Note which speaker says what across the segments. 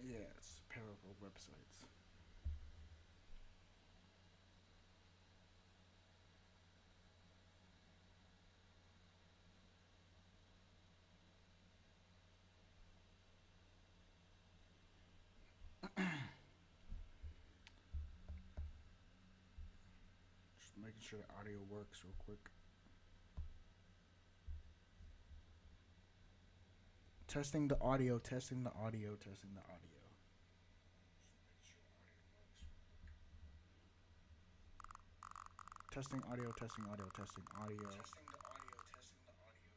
Speaker 1: Yeah, it's parallel websites. Just making sure the audio works real quick. Testing the audio, testing the audio, testing the audio. Testing audio, testing audio, testing audio. Testing the audio, testing the audio, testing the audio.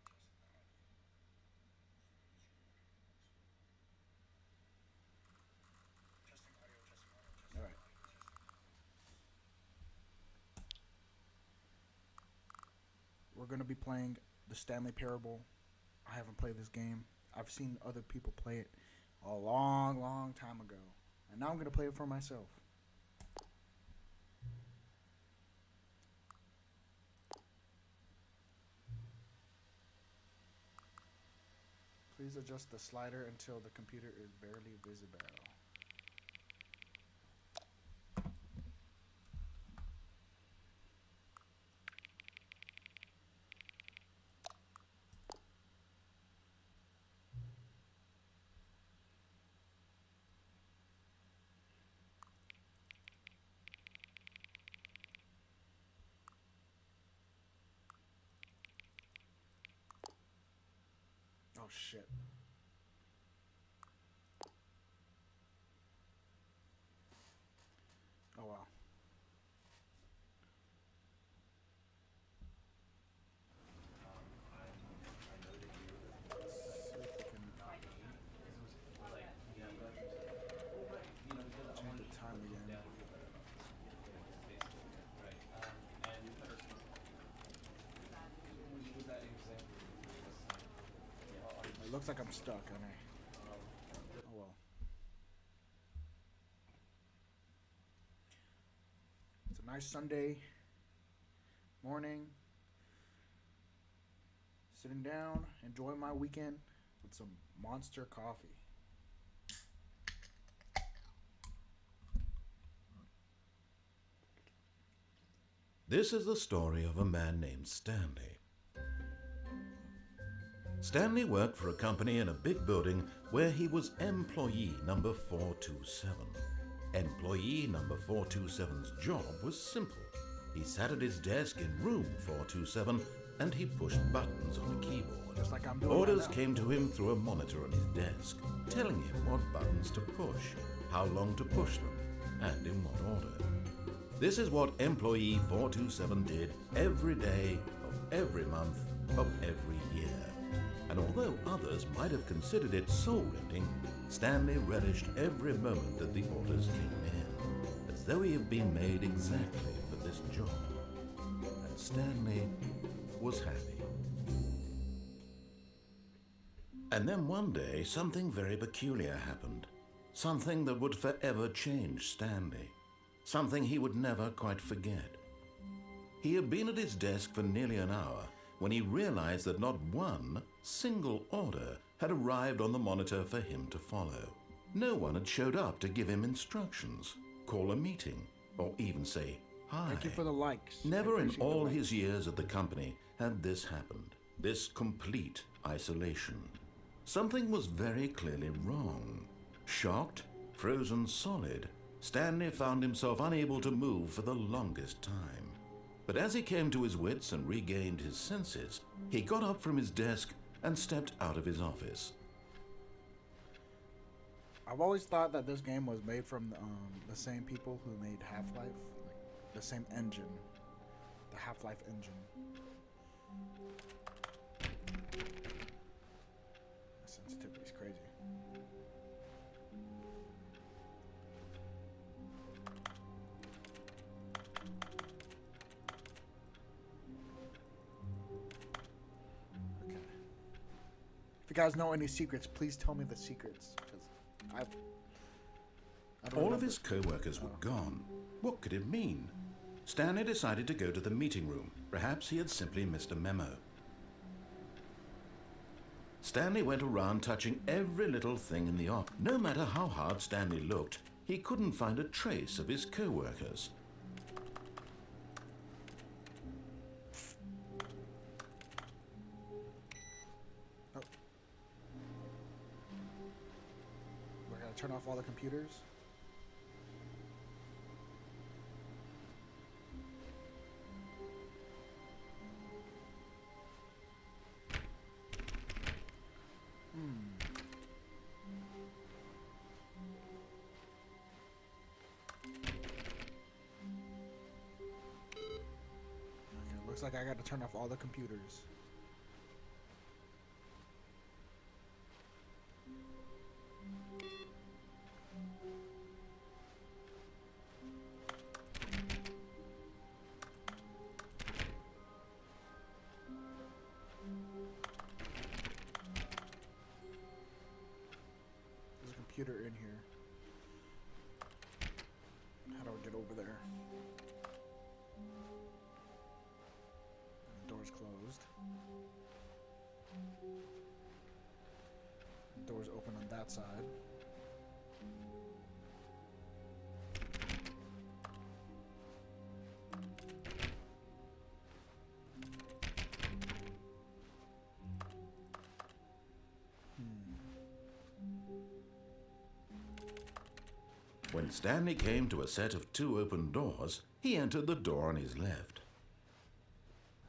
Speaker 1: Testing audio, testing audio, testing. All right. We're gonna be playing the Stanley Parable. I haven't played this game. I've seen other people play it a long, long time ago, and now I'm gonna play it for myself. Please adjust the slider until the computer is barely visible. Oh shit. Oh wow. Let's see if we can change the time again. It looks like I'm stuck, and oh well. It's a nice Sunday morning. Sitting down, enjoying my weekend with some Monster coffee.
Speaker 2: This is the story of a man named Stanley. Stanley worked for a company in a big building where he was employee number 427. Employee number 427's job was simple. He sat at his desk in room 427 and he pushed buttons on a keyboard.
Speaker 1: Just like I'm doing
Speaker 2: Orders
Speaker 1: right now.
Speaker 2: came to him through a monitor on his desk, telling him what buttons to push, how long to push them, and in what order. This is what employee 427 did every day of every month of every year. And although others might have considered it soul-rending, Stanley relished every moment that the orders came in, as though he had been made exactly for this job. And Stanley was happy. And then one day, something very peculiar happened. Something that would forever change Stanley. Something he would never quite forget. He had been at his desk for nearly an hour when he realized that not one single order had arrived on the monitor for him to follow. No one had showed up to give him instructions, call a meeting, or even say hi.
Speaker 1: Thank you for the likes.
Speaker 2: Never in all
Speaker 1: likes.
Speaker 2: his years at the company had this happened, this complete isolation. Something was very clearly wrong. Shocked, frozen solid, Stanley found himself unable to move for the longest time. But as he came to his wits and regained his senses, he got up from his desk and stepped out of his office.
Speaker 1: I've always thought that this game was made from the same people who made Half-Life, like the same engine, the Half-Life engine. My sensitivity's crazy. Okay. If you guys know any secrets, please tell me the secrets, because I don't
Speaker 2: All of
Speaker 1: remember.
Speaker 2: his co-workers were gone. What could it mean? Stanley decided to go to the meeting room. Perhaps he had simply missed a memo. Stanley went around touching every little thing in the office. No matter how hard Stanley looked, he couldn't find a trace of his co-workers.
Speaker 1: Oh. We're gonna turn off all the computers. Looks like I got to turn off all the computers. There's a computer in here. How do I get over there? Door's closed. Door's open on that side.
Speaker 2: When Stanley came to a set of 2 open doors, he entered the door on his left.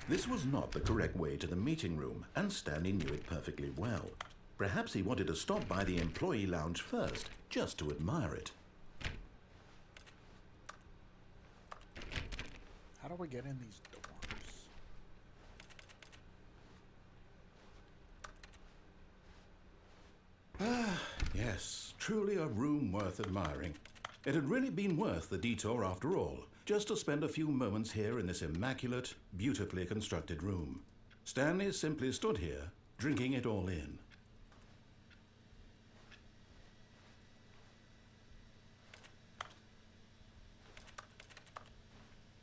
Speaker 2: This was not the correct way to the meeting room, and Stanley knew it perfectly well. Perhaps he wanted to stop by the employee lounge first, just to admire it.
Speaker 1: How do we get in these doors?
Speaker 2: Yes, truly a room worth admiring. It had really been worth the detour after all, just to spend a few moments here in this immaculate, beautifully constructed room. Stanley simply stood here, drinking it all in.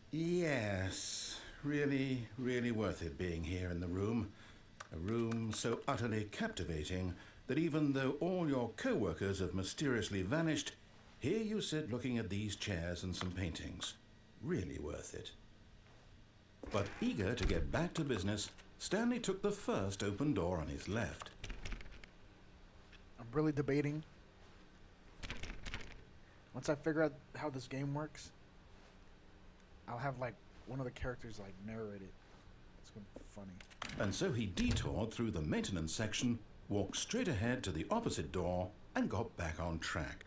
Speaker 2: Yes, really, really worth it being here in the room. A room so utterly captivating that even though all your co-workers have mysteriously vanished, here you sit looking at these chairs and some paintings. Really worth it. But eager to get back to business, Stanley took the first open door on his left.
Speaker 1: I'm really debating. Once I figure out how this game works, I'll have like one of the characters like narrate it. It's gonna be funny.
Speaker 2: And so he detoured through the maintenance section, walked straight ahead to the opposite door, and got back on track.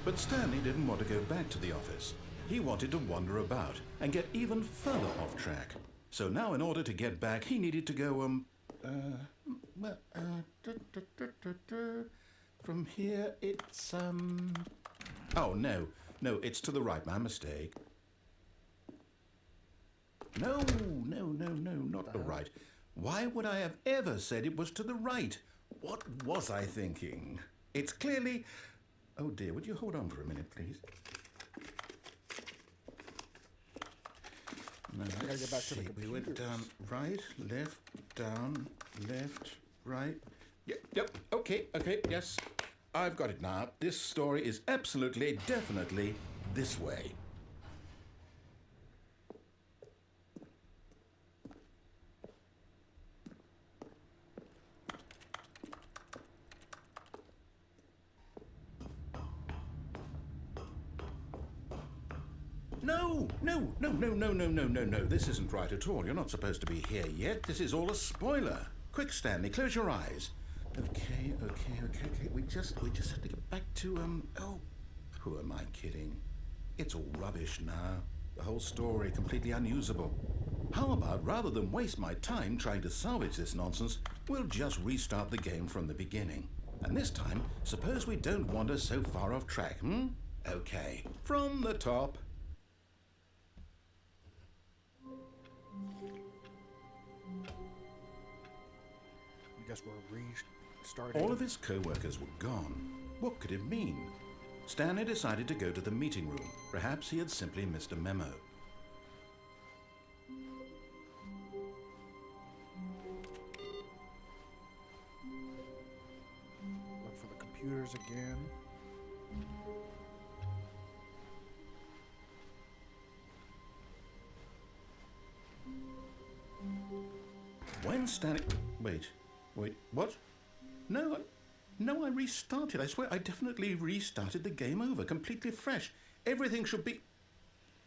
Speaker 2: But Stanley didn't want to go back to the office. He wanted to wander about and get even further off track. So now in order to get back, he needed to go, from here it's, oh, no, it's to the right, my mistake. No, not the right. Why would I have ever said it was to the right? What was I thinking? It's clearly... Oh dear, would you hold on for a minute, please? No,
Speaker 1: I gotta get back to the computers.
Speaker 2: We went down, right, left, down, left, right. Yep, okay, yes. I've got it now. This story is absolutely, definitely this way. No. This isn't right at all. You're not supposed to be here yet. This is all a spoiler. Quick, Stanley, close your eyes. Okay. We just have to get back to, oh, who am I kidding? It's all rubbish now. The whole story completely unusable. How about, rather than waste my time trying to salvage this nonsense, we'll just restart the game from the beginning. And this time, suppose we don't wander so far off track, Okay, from the top.
Speaker 1: I guess we're restarting.
Speaker 2: All of his co-workers were gone. What could it mean? Stanley decided to go to the meeting room. Perhaps he had simply missed a memo.
Speaker 1: Look for the computers again.
Speaker 2: When Stanley... Wait, what? No, I restarted. I swear I definitely restarted the game over, completely fresh. Everything should be...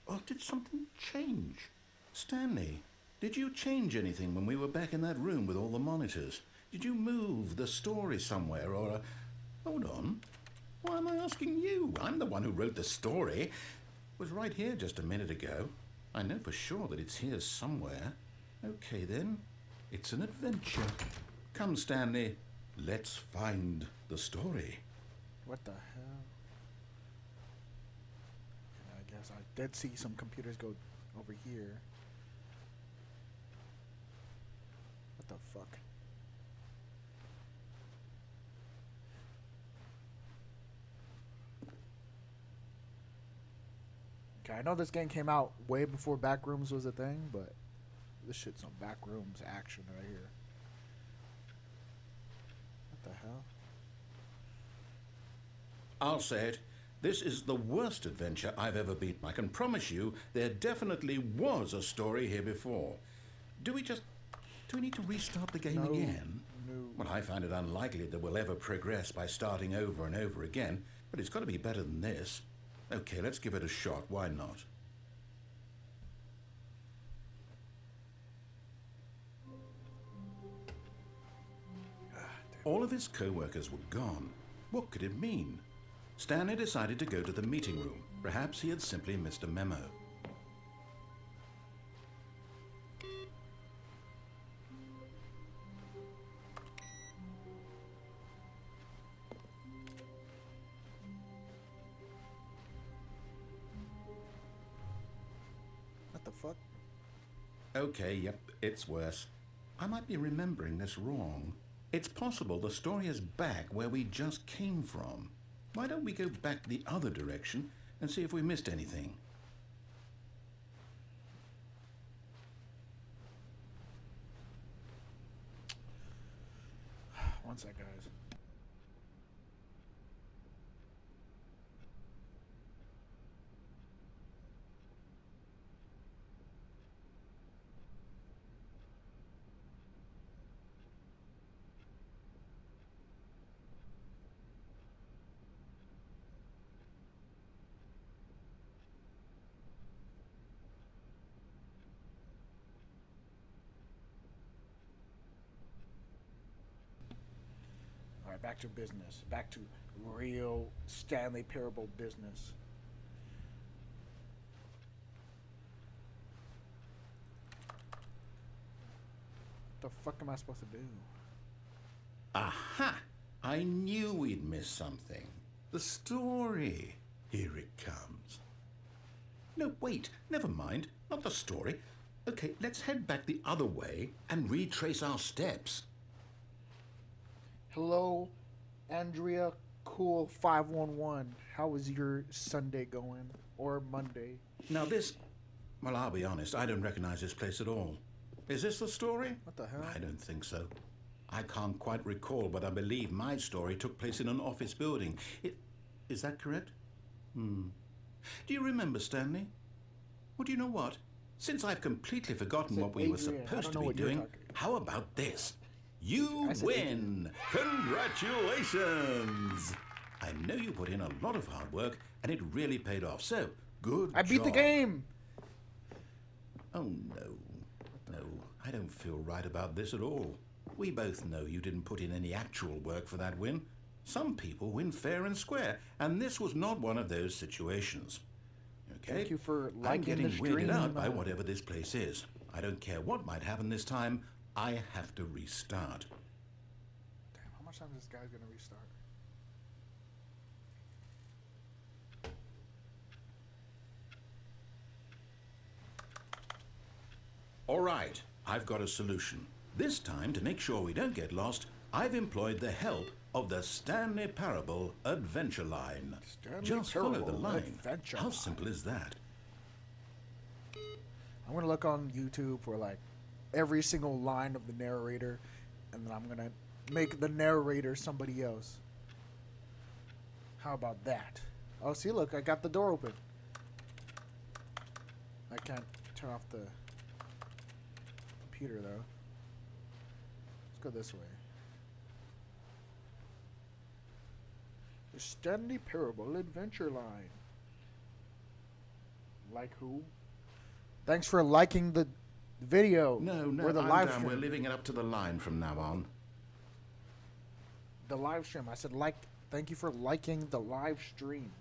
Speaker 2: Or did something change? Stanley, did you change anything when we were back in that room with all the monitors? Did you move the story somewhere or... Hold on. Why am I asking you? I'm the one who wrote the story. It was right here just a minute ago. I know for sure that it's here somewhere. Okay then. It's an adventure. Come, Stanley. Let's find the story.
Speaker 1: What the hell? I guess I did see some computers go over here. What the fuck? Okay, I know this game came out way before Backrooms was a thing, but this shit's some Backrooms action right here. What the hell?
Speaker 2: I'll say it. This is the worst adventure I've ever been. I can promise you there definitely was a story here before. Do we need to restart the game again?
Speaker 1: No.
Speaker 2: Well, I find it unlikely that we'll ever progress by starting over and over again, but it's got to be better than this. Okay, let's give it a shot. Why not? All of his co-workers were gone. What could it mean? Stanley decided to go to the meeting room. Perhaps he had simply missed a memo.
Speaker 1: What the fuck?
Speaker 2: Okay, yep, it's worse. I might be remembering this wrong. It's possible the story is back where we just came from. Why don't we go back the other direction and see if we missed anything?
Speaker 1: One sec, guys. All right, back to business. Back to real Stanley Parable business. What the fuck am I supposed to do?
Speaker 2: Aha! I knew we'd miss something. The story. Here it comes. No, wait. Never mind. Not the story. Okay, let's head back the other way and retrace our steps.
Speaker 1: Hello, Andrea Cool 511. How is your Sunday going? Or Monday?
Speaker 2: Now well, I'll be honest, I don't recognize this place at all. Is this the story?
Speaker 1: What the hell?
Speaker 2: I don't think so. I can't quite recall, but I believe my story took place in an office building. Is that correct? Do you remember, Stanley? Well, do you know what? Since I've completely forgotten what we were supposed to be doing, how about this? You win! Congratulations! I know you put in a lot of hard work, and it really paid off, so good job.
Speaker 1: I beat the game!
Speaker 2: Oh, no. No, I don't feel right about this at all. We both know you didn't put in any actual work for that win. Some people win fair and square, and this was not one of those situations. Okay?
Speaker 1: Thank you for liking
Speaker 2: I'm getting
Speaker 1: the stream.
Speaker 2: weirded out by whatever this place is. I don't care what might happen this time. I have to restart.
Speaker 1: Damn, how much time is this guy gonna restart?
Speaker 2: All right, I've got a solution. This time, to make sure we don't get lost, I've employed the help of the Stanley Parable Adventure Line.
Speaker 1: Stanley
Speaker 2: Just follow the
Speaker 1: Parable
Speaker 2: line.
Speaker 1: Adventure
Speaker 2: How
Speaker 1: Line.
Speaker 2: simple is that?
Speaker 1: I'm gonna look on YouTube for like every single line of the narrator, and then I'm gonna make the narrator somebody else. How about that? Oh, see, look, I got the door open. I can't turn off the computer though. Let's go this way. The Stanley Parable Adventure Line. Like who? Thanks for liking the video.
Speaker 2: No,
Speaker 1: or the
Speaker 2: I'm
Speaker 1: live
Speaker 2: down.
Speaker 1: stream.
Speaker 2: We're leaving it up to the line from now on.
Speaker 1: The live stream. I said like. Thank you for liking the live stream.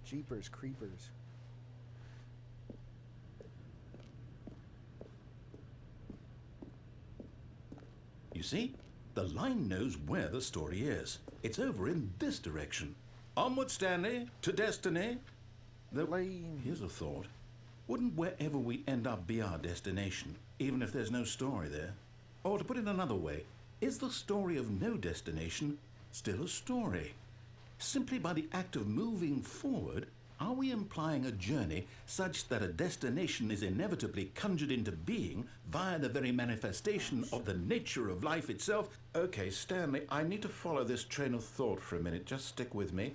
Speaker 1: Jeepers creepers.
Speaker 2: You see, the line knows where the story is. It's over in this direction. Onward, Stanley, to destiny.
Speaker 1: Lane.
Speaker 2: Here's a thought. Wouldn't wherever we end up be our destination, even if there's no story there? Or to put it another way, is the story of no destination still a story? Simply by the act of moving forward, are we implying a journey such that a destination is inevitably conjured into being via the very manifestation of the nature of life itself? Okay, Stanley, I need to follow this train of thought for a minute. Just stick with me.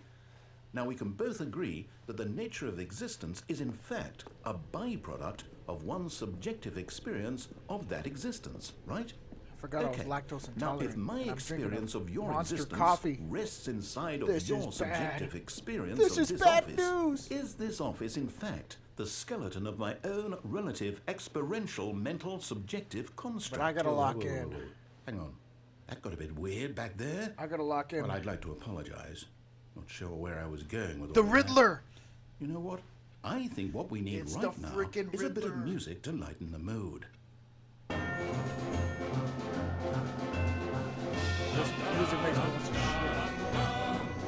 Speaker 2: Now, we can both agree that the nature of existence is in fact a byproduct of one's subjective experience of that existence, right?
Speaker 1: I forgot I was lactose intolerant.
Speaker 2: Now, if my
Speaker 1: and I'm
Speaker 2: experience
Speaker 1: drinking
Speaker 2: of your
Speaker 1: Monster
Speaker 2: existence
Speaker 1: coffee.
Speaker 2: rests inside of
Speaker 1: This
Speaker 2: your
Speaker 1: is bad.
Speaker 2: subjective experience
Speaker 1: This
Speaker 2: of
Speaker 1: is
Speaker 2: this
Speaker 1: bad
Speaker 2: office,
Speaker 1: news.
Speaker 2: is this office in fact the skeleton of my own relative experiential mental subjective construct?
Speaker 1: But I gotta lock in.
Speaker 2: Hang on. That got a bit weird back there.
Speaker 1: I gotta lock in.
Speaker 2: Well, I'd like to apologize. Not sure where I was going with
Speaker 1: The
Speaker 2: all that.
Speaker 1: Riddler.
Speaker 2: You know what? I think what we need
Speaker 1: It's
Speaker 2: right
Speaker 1: the
Speaker 2: now
Speaker 1: frickin'
Speaker 2: is a bit of
Speaker 1: Riddler.
Speaker 2: music to lighten the mood.
Speaker 1: This music makes me want to shit.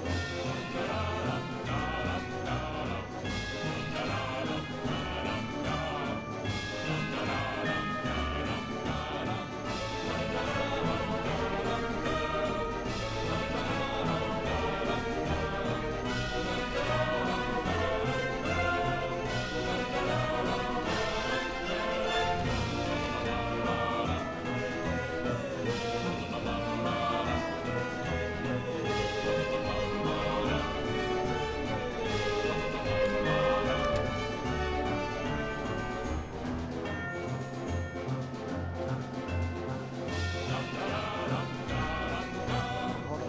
Speaker 1: Hold on.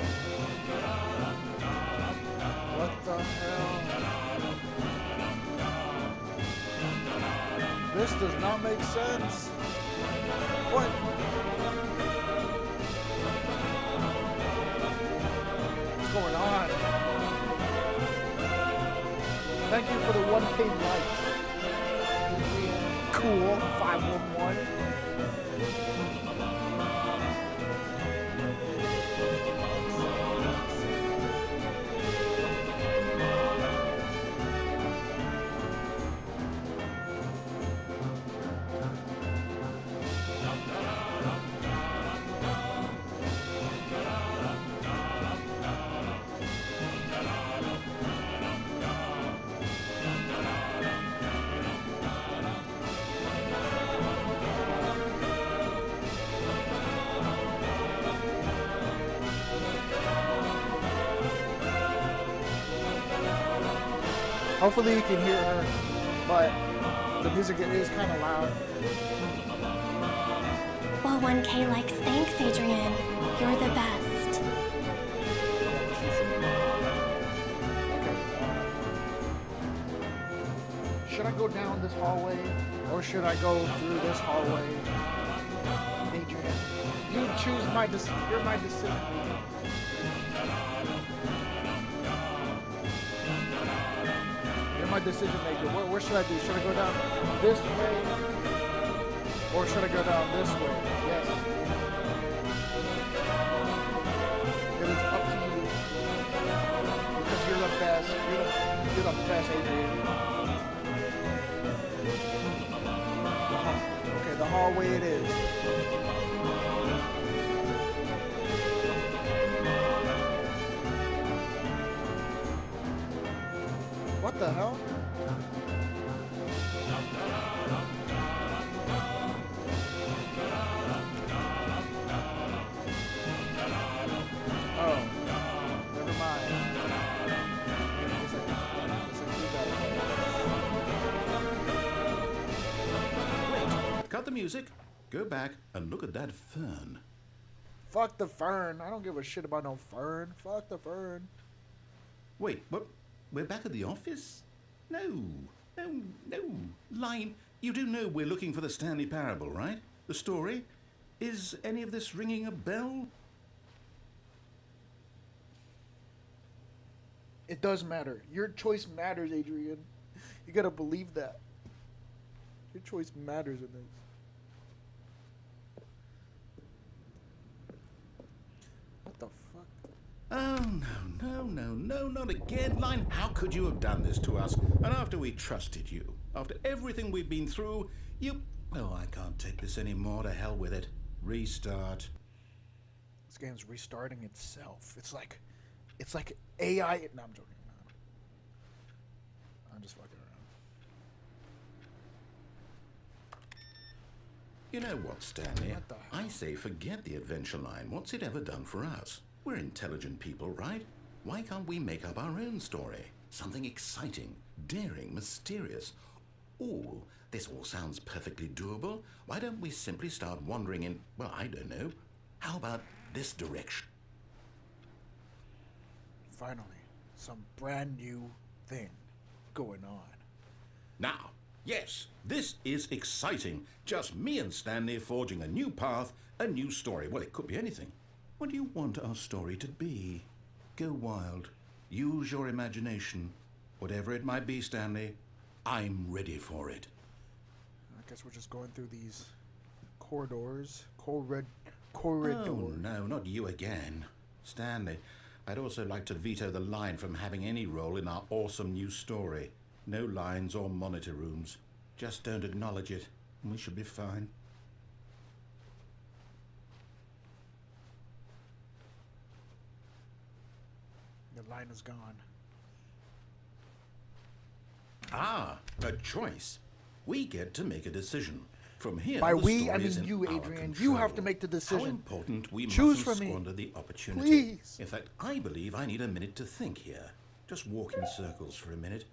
Speaker 1: What the hell? This does not make sense. What? What's going on? Thank you for the 1K likes. Cool. 511. Hopefully you can hear her, but the music is kind of loud.
Speaker 3: Well, 1K likes, thanks, Adrian. You're the best.
Speaker 1: Okay. Should I go down this hallway, or should I go through this hallway? Adrian, you choose my decision. You're my decision maker. You're my decision maker. Where should I do? Should I go down this way, or should I go down this way? Yes. It is up to you. Because you're the best. You're the best, Adrian. Okay, the hallway it is. What the hell? Oh, never mind.
Speaker 2: Cut the music, go back, and look at that fern.
Speaker 1: Fuck the fern. I don't give a shit about no fern. Fuck the fern.
Speaker 2: Wait, what? We're back at the office? No. Line, you do know we're looking for the Stanley Parable, right? The story? Is any of this ringing a bell?
Speaker 1: It does matter. Your choice matters, Adrian. You gotta believe that. Your choice matters in this. What the fuck?
Speaker 2: Oh, no, not again. Line, how could you have done this to us? And after we trusted you, after everything we've been through, you... Oh, I can't take this anymore. To hell with it. Restart.
Speaker 1: This game's restarting itself. It's like AI. No, I'm joking. No. I'm just fucking around.
Speaker 2: You know what, Stanley?
Speaker 1: What the hell?
Speaker 2: I say forget the adventure line. What's it ever done for us? We're intelligent people, right? Why can't we make up our own story? Something exciting, daring, mysterious. Oh, this all sounds perfectly doable. Why don't we simply start wandering in, well, I don't know. How about this direction?
Speaker 1: Finally, some brand new thing going on.
Speaker 2: Now, yes, this is exciting. Just me and Stanley forging a new path, a new story. Well, it could be anything. What do you want our story to be? Go wild. Use your imagination. Whatever it might be, Stanley, I'm ready for it.
Speaker 1: I guess we're just going through these corridors.
Speaker 2: Oh, no, not you again. Stanley, I'd also like to veto the line from having any role in our awesome new story. No lines or monitor rooms. Just don't acknowledge it, and we should be fine.
Speaker 1: The line is gone.
Speaker 2: Ah, a choice. We get to make a decision. From here,
Speaker 1: By
Speaker 2: the
Speaker 1: we,
Speaker 2: story
Speaker 1: I
Speaker 2: is
Speaker 1: mean
Speaker 2: in
Speaker 1: you,
Speaker 2: our
Speaker 1: Adrian.
Speaker 2: control.
Speaker 1: You have to make the
Speaker 2: How
Speaker 1: decision.
Speaker 2: important we
Speaker 1: Choose
Speaker 2: mustn't
Speaker 1: from me.
Speaker 2: squander the opportunity.
Speaker 1: Please.
Speaker 2: In fact, I believe I need a minute to think here. Just walk in circles for a minute.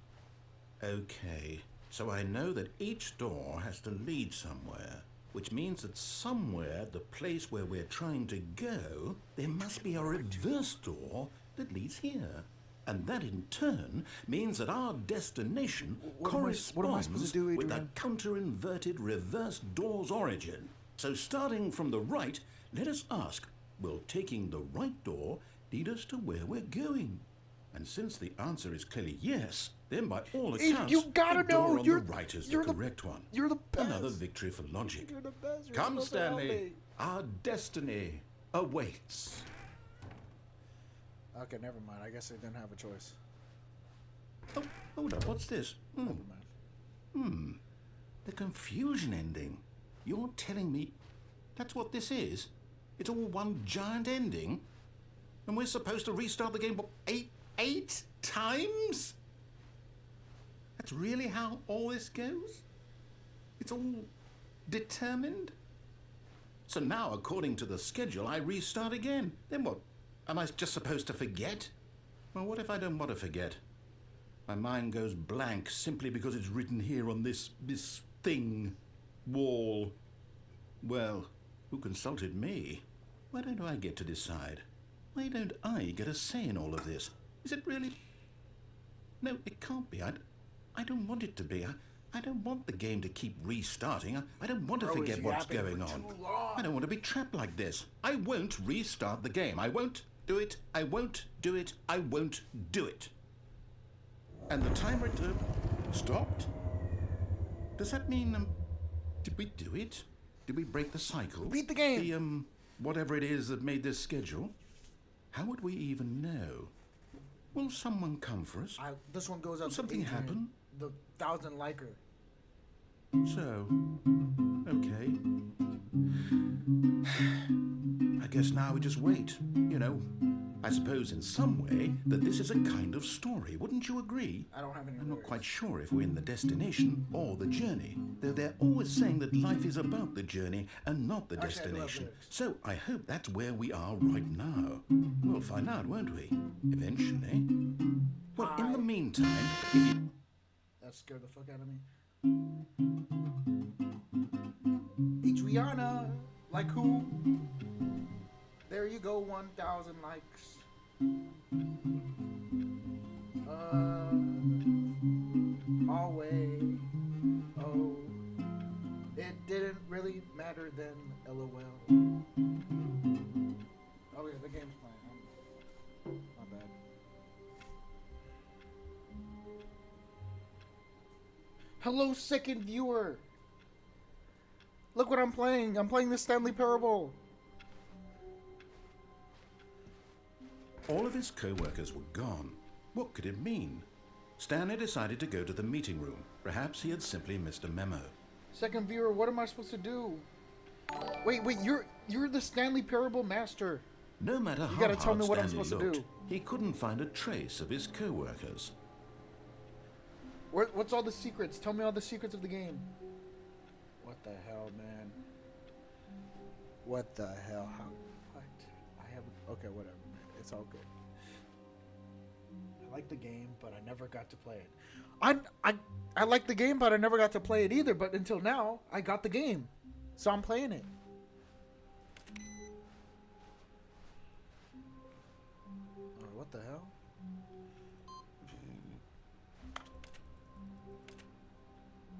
Speaker 2: Okay, so I know that each door has to lead somewhere, which means that somewhere, the place where we're trying to go, there must be a reverse door that leads here. And that in turn means that our destination
Speaker 1: What am I supposed
Speaker 2: corresponds
Speaker 1: to do,
Speaker 2: with the
Speaker 1: Adrian?
Speaker 2: counter-inverted reverse door's origin. So starting from the right, let us ask, will taking the right door lead us to where we're going? And since the answer is clearly yes, then by all accounts,
Speaker 1: you gotta
Speaker 2: the door
Speaker 1: know.
Speaker 2: on
Speaker 1: You're-
Speaker 2: the right is the
Speaker 1: you're the-
Speaker 2: correct one.
Speaker 1: you're the best.
Speaker 2: Another victory for logic.
Speaker 1: You're the best. You're
Speaker 2: Come,
Speaker 1: supposed to help
Speaker 2: Stanley.
Speaker 1: me.
Speaker 2: Our destiny awaits.
Speaker 1: Okay, never mind. I guess I didn't have a choice.
Speaker 2: Oh, hold up. What's this?
Speaker 1: Never mind.
Speaker 2: The confusion ending. You're telling me that's what this is? It's all one giant ending? And we're supposed to restart the game, what, eight times? That's really how all this goes? It's all determined? So now, according to the schedule, I restart again. Then what? Am I just supposed to forget? Well, what if I don't want to forget? My mind goes blank simply because it's written here on this thing, wall. Well, who consulted me? Why don't I get to decide? Why don't I get a say in all of this? Is it really? No, it can't be. I don't want it to be. I don't want the game to keep restarting. I don't want to
Speaker 1: Bro,
Speaker 2: forget
Speaker 1: he's
Speaker 2: what's
Speaker 1: yapping
Speaker 2: going
Speaker 1: for
Speaker 2: on.
Speaker 1: too long.
Speaker 2: I don't want to be trapped like this. I won't restart the game. I won't do it. I won't do it. I won't do it. And the timer stopped? Does that mean, did we do it? Did we break the cycle?
Speaker 1: Beat the game.
Speaker 2: The, whatever it is that made this schedule? How would we even know? Will someone come for us?
Speaker 1: This one goes up.
Speaker 2: Something
Speaker 1: to Adrian,
Speaker 2: happen?
Speaker 1: The 1,000 liker.
Speaker 2: So, okay. I guess now we just wait, you know. I suppose in some way that this is a kind of story, wouldn't you agree?
Speaker 1: I don't have any
Speaker 2: I'm not
Speaker 1: words.
Speaker 2: quite sure if we're in the destination or the journey, though they're always saying that life is about the journey and not the
Speaker 1: Actually, I do have
Speaker 2: destination.
Speaker 1: lyrics.
Speaker 2: So I hope that's where we are right now. We'll find out, won't we? Eventually. Well, in the meantime, if you...
Speaker 1: That scared the fuck out of me. Adriana, like who? There you go, 1,000 likes. Hallway. Oh, it didn't really matter then. LOL. Oh yeah, the game's playing. My bad. Hello, second viewer. Look what I'm playing. I'm playing the Stanley Parable.
Speaker 2: all of his co-workers were gone, what could it mean? Stanley decided to go to the meeting room. Perhaps he had simply missed a memo.
Speaker 1: Second viewer, what am I supposed to do? Wait, you're the Stanley Parable master.
Speaker 2: No matter how
Speaker 1: gotta tell
Speaker 2: hard
Speaker 1: me what I'm
Speaker 2: Stanley
Speaker 1: supposed to
Speaker 2: looked,
Speaker 1: do.
Speaker 2: he couldn't find a trace of his co-workers.
Speaker 1: What's all the secrets? Tell me all the secrets of the game. What the hell, man? What the hell? How? What? I haven't. Okay, whatever, man. It's all good. I like the game, but I never got to play it. I like the game, but I never got to play it either. But until now, I got the game, so I'm playing it. What the hell?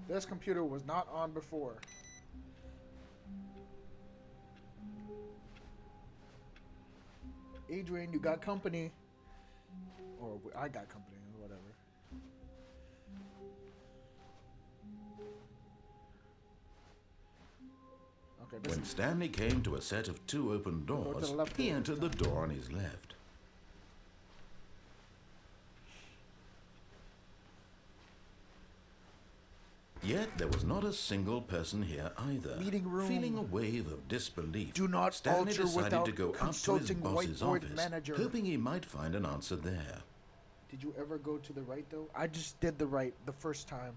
Speaker 1: This computer was not on before. Adrian, you got company. Or I got company, or whatever. Okay, this
Speaker 2: When Stanley came to a set of two open doors,
Speaker 1: the left
Speaker 2: he
Speaker 1: door.
Speaker 2: entered the door on his left. Yet there was not a single person here either.
Speaker 1: Meeting room.
Speaker 2: Feeling a wave of disbelief,
Speaker 1: Do not
Speaker 2: Stanley
Speaker 1: alter
Speaker 2: decided
Speaker 1: without
Speaker 2: to go up to his
Speaker 1: consulting
Speaker 2: boss's
Speaker 1: whiteboard
Speaker 2: office,
Speaker 1: manager.
Speaker 2: hoping he might find an answer there.
Speaker 1: Did you ever go to the right though? I just did the right the first time.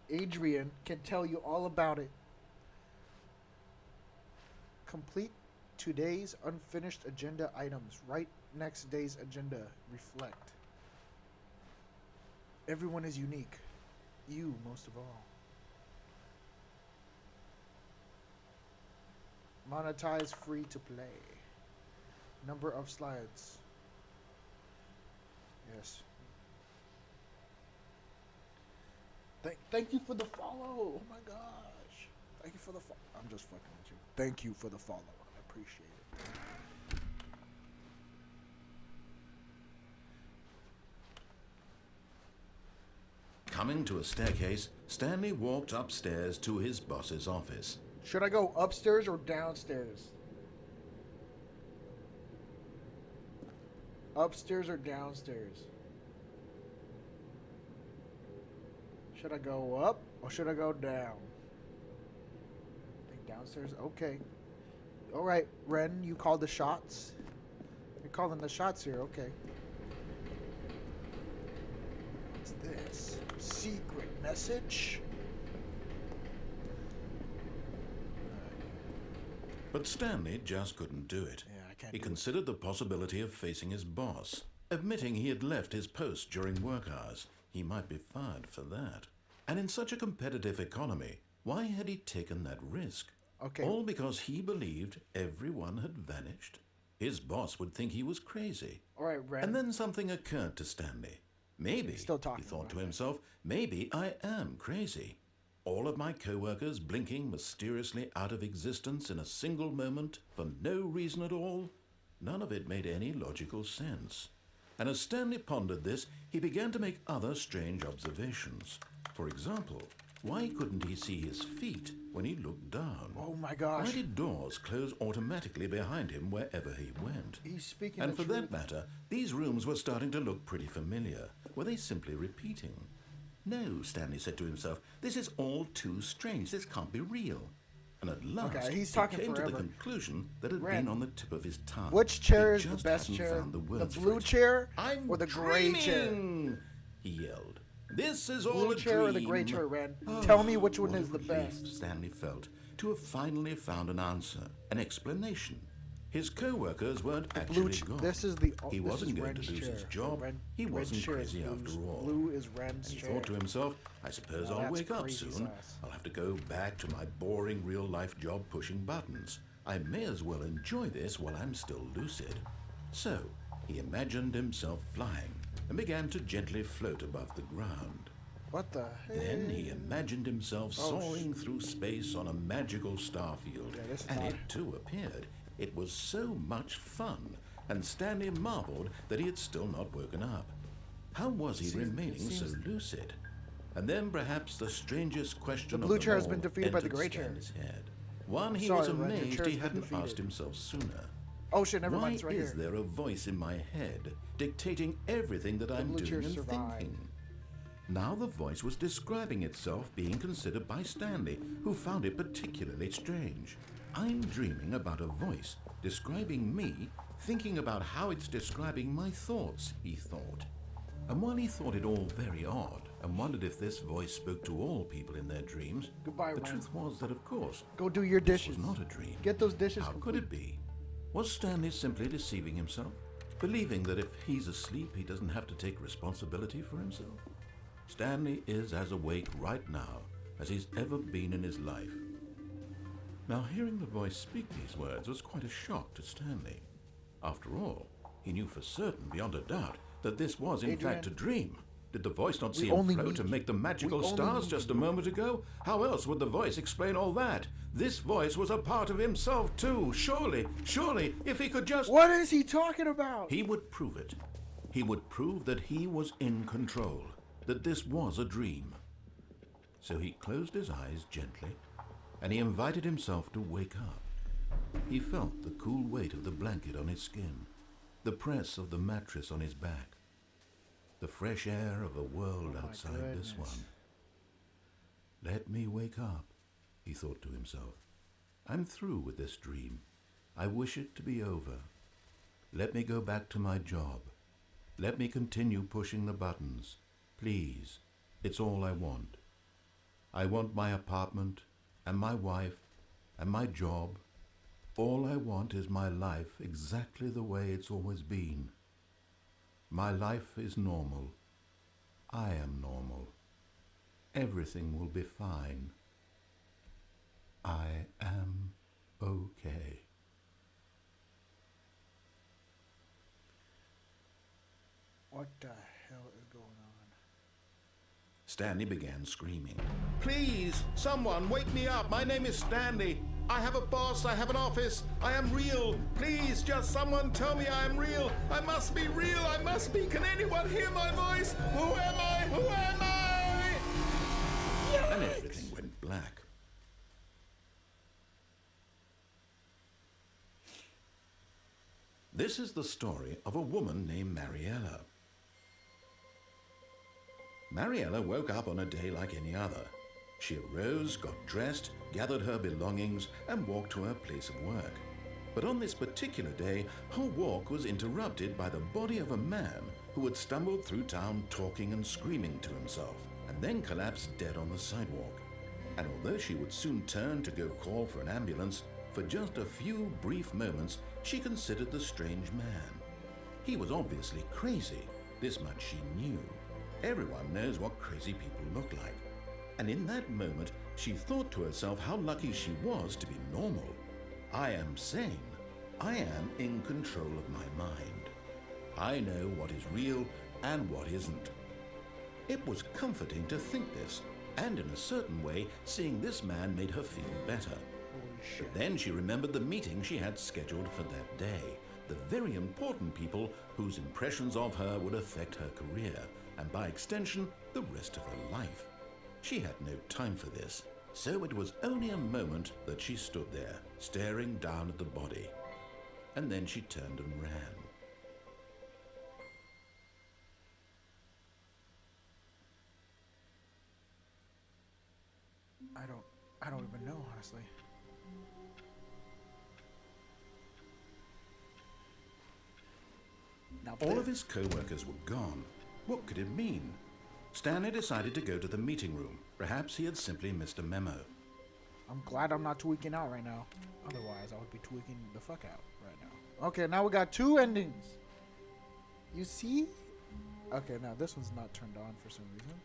Speaker 1: Adrian can tell you all about it. Complete today's unfinished agenda items. Write next day's agenda. Reflect. Everyone is unique. You most of all. Monetize free to play. Number of slides. Yes. Thank you for the follow. Oh my gosh. Thank you for the follow. I'm just fucking with you. Thank you for the follow. I appreciate it.
Speaker 2: Coming to a staircase, Stanley walked upstairs to his boss's office.
Speaker 1: Should I go upstairs or downstairs? Upstairs or downstairs? Should I go up or should I go down? I think downstairs. Okay. All right, Ren, you called the shots. You're calling the shots here. Okay. What's this? Secret message?
Speaker 2: But Stanley just couldn't do it.
Speaker 1: Yeah, I can't
Speaker 2: He
Speaker 1: do it.
Speaker 2: considered the possibility of facing his boss. Admitting he had left his post during work hours, he might be fired for that. And in such a competitive economy, why had he taken that risk?
Speaker 1: Okay.
Speaker 2: All because he believed everyone had vanished? His boss would think he was crazy.
Speaker 1: All right, Ren.
Speaker 2: And then something occurred to Stanley. Maybe,
Speaker 1: Still talking
Speaker 2: he thought to
Speaker 1: about it.
Speaker 2: himself, maybe I am crazy. All of my co-workers blinking mysteriously out of existence in a single moment for no reason at all? None of it made any logical sense. And as Stanley pondered this, he began to make other strange observations. For example, why couldn't he see his feet when he looked down?
Speaker 1: Oh my gosh.
Speaker 2: Why did doors close automatically behind him wherever he went?
Speaker 1: He's speaking
Speaker 2: And
Speaker 1: the
Speaker 2: for
Speaker 1: truth.
Speaker 2: that matter, these rooms were starting to look pretty familiar. Were they simply repeating? No, Stanley said to himself, this is all too strange. This can't be real. and at last
Speaker 1: Okay, he's
Speaker 2: he
Speaker 1: talking
Speaker 2: came to
Speaker 1: forever.
Speaker 2: the conclusion that had
Speaker 1: Ren,
Speaker 2: been on the tip of his tongue.
Speaker 1: which chair
Speaker 2: He
Speaker 1: is the
Speaker 2: just
Speaker 1: best
Speaker 2: hadn't
Speaker 1: chair?
Speaker 2: found the
Speaker 1: The
Speaker 2: words for
Speaker 1: blue
Speaker 2: it.
Speaker 1: chair
Speaker 2: I'm
Speaker 1: or the gray chair?
Speaker 2: dreaming, he yelled. This is all
Speaker 1: Blue
Speaker 2: a
Speaker 1: chair
Speaker 2: dream.
Speaker 1: or the gray chair, Ren?
Speaker 2: Oh,
Speaker 1: Tell me which one
Speaker 2: what
Speaker 1: is
Speaker 2: a
Speaker 1: the
Speaker 2: relief
Speaker 1: best.
Speaker 2: Stanley felt to have finally found an answer, an explanation. His co-workers weren't
Speaker 1: Blue
Speaker 2: actually gone.
Speaker 1: This is the.
Speaker 2: He
Speaker 1: this
Speaker 2: wasn't
Speaker 1: is
Speaker 2: going
Speaker 1: Ren's
Speaker 2: to lose
Speaker 1: chair.
Speaker 2: his job. He
Speaker 1: Ren's
Speaker 2: wasn't
Speaker 1: chair is
Speaker 2: crazy
Speaker 1: blue's.
Speaker 2: after all.
Speaker 1: Blue is Ren's
Speaker 2: And he
Speaker 1: chair.
Speaker 2: thought to himself, I suppose
Speaker 1: Now
Speaker 2: I'll
Speaker 1: that's
Speaker 2: wake up
Speaker 1: crazy
Speaker 2: soon.
Speaker 1: sauce.
Speaker 2: I'll have to go back to my boring real-life job pushing buttons. I may as well enjoy this while I'm still lucid. So, he imagined himself flying and began to gently float above the ground.
Speaker 1: What the heck?
Speaker 2: Then he imagined himself
Speaker 1: Oh,
Speaker 2: soaring through space on a magical star field,
Speaker 1: Yeah, this
Speaker 2: and
Speaker 1: fun.
Speaker 2: it too appeared. It was so much fun, and Stanley marveled that he had still not woken up. How was he remaining so lucid? And then perhaps the strangest question
Speaker 1: The blue
Speaker 2: of them
Speaker 1: chair has
Speaker 2: all
Speaker 1: been defeated by the
Speaker 2: entered
Speaker 1: gray chair.
Speaker 2: Stanley's head. One he
Speaker 1: Sorry,
Speaker 2: was
Speaker 1: Ren, your
Speaker 2: amazed
Speaker 1: chair's
Speaker 2: he
Speaker 1: been
Speaker 2: hadn't
Speaker 1: defeated.
Speaker 2: asked himself sooner.
Speaker 1: Oh shit! Never
Speaker 2: Why
Speaker 1: mind. It's right
Speaker 2: is
Speaker 1: here.
Speaker 2: there a voice in my head dictating everything that I'm
Speaker 1: blue chair
Speaker 2: doing and
Speaker 1: survived.
Speaker 2: thinking? Now the voice was describing itself being considered by Stanley, who found it particularly strange. I'm dreaming about a voice describing me, thinking about how it's describing my thoughts, he thought. And while he thought it all very odd, and wondered if this voice spoke to all people in their dreams,
Speaker 1: Goodbye,
Speaker 2: the
Speaker 1: Ren.
Speaker 2: truth was that, of course,
Speaker 1: Go do your
Speaker 2: this
Speaker 1: dishes.
Speaker 2: was not a dream.
Speaker 1: Get those dishes.
Speaker 2: How could it be? Was Stanley simply deceiving himself, believing that if he's asleep, he doesn't have to take responsibility for himself? Stanley is as awake right now as he's ever been in his life. Now, hearing the voice speak these words was quite a shock to Stanley. After all, he knew for certain, beyond a doubt, that this was in fact a dream. Did the voice not see him
Speaker 1: only
Speaker 2: float
Speaker 1: need-
Speaker 2: and make the magical
Speaker 1: we only
Speaker 2: stars
Speaker 1: need
Speaker 2: just a moment ago? How else would the voice explain all that? This voice was a part of himself too. Surely, if he could just...
Speaker 1: What is he talking about?
Speaker 2: He would prove it. He would prove that he was in control, that this was a dream. So he closed his eyes gently, and he invited himself to wake up. He felt the cool weight of the blanket on his skin, the press of the mattress on his back, the fresh air of a world outside this
Speaker 1: goodness.
Speaker 2: one. Let me wake up, he thought to himself. I'm through with this dream. I wish it to be over. Let me go back to my job. Let me continue pushing the buttons. Please, it's all I want. I want my apartment, and my wife, and my job. All I want is my life exactly the way it's always been. My life is normal. I am normal. Everything will be fine. I am okay.
Speaker 1: What the hell is going on?
Speaker 2: Stanley began screaming. Please, someone, wake me up. My name is Stanley. I have a boss. I have an office. I am real. Please, just someone tell me I am real. I must be real. I must be. Can anyone hear my voice? Who am I? Who am I? And everything went black. This is the story of a woman named Mariella. Mariella woke up on a day like any other. She arose, got dressed, gathered her belongings, and walked to her place of work. But on this particular day, her walk was interrupted by the body of a man who had stumbled through town talking and screaming to himself, and then collapsed dead on the sidewalk. And although she would soon turn to go call for an ambulance, for just a few brief moments, she considered the strange man. He was obviously crazy. This much she knew. Everyone knows what crazy people look like. And in that moment, she thought to herself how lucky she was to be normal. I am sane. I am in control of my mind. I know what is real and what isn't. It was comforting to think this, and in a certain way, seeing this man made her feel better.
Speaker 1: Holy shit.
Speaker 2: But then she remembered the meeting she had scheduled for that day, the very important people whose impressions of her would affect her career, and by extension, the rest of her life. She had no time for this, so it was only a moment that she stood there, staring down at the body. And then she turned and ran.
Speaker 1: I don't even know, honestly. Now
Speaker 2: All of his co-workers were gone. What could it mean? Stanley decided to go to the meeting room. Perhaps he had simply missed a memo.
Speaker 1: I'm glad I'm not tweaking out right now. Otherwise, I would be tweaking the fuck out right now. Okay, now we got 2 endings. You see? Okay, now this one's not turned on for some reason.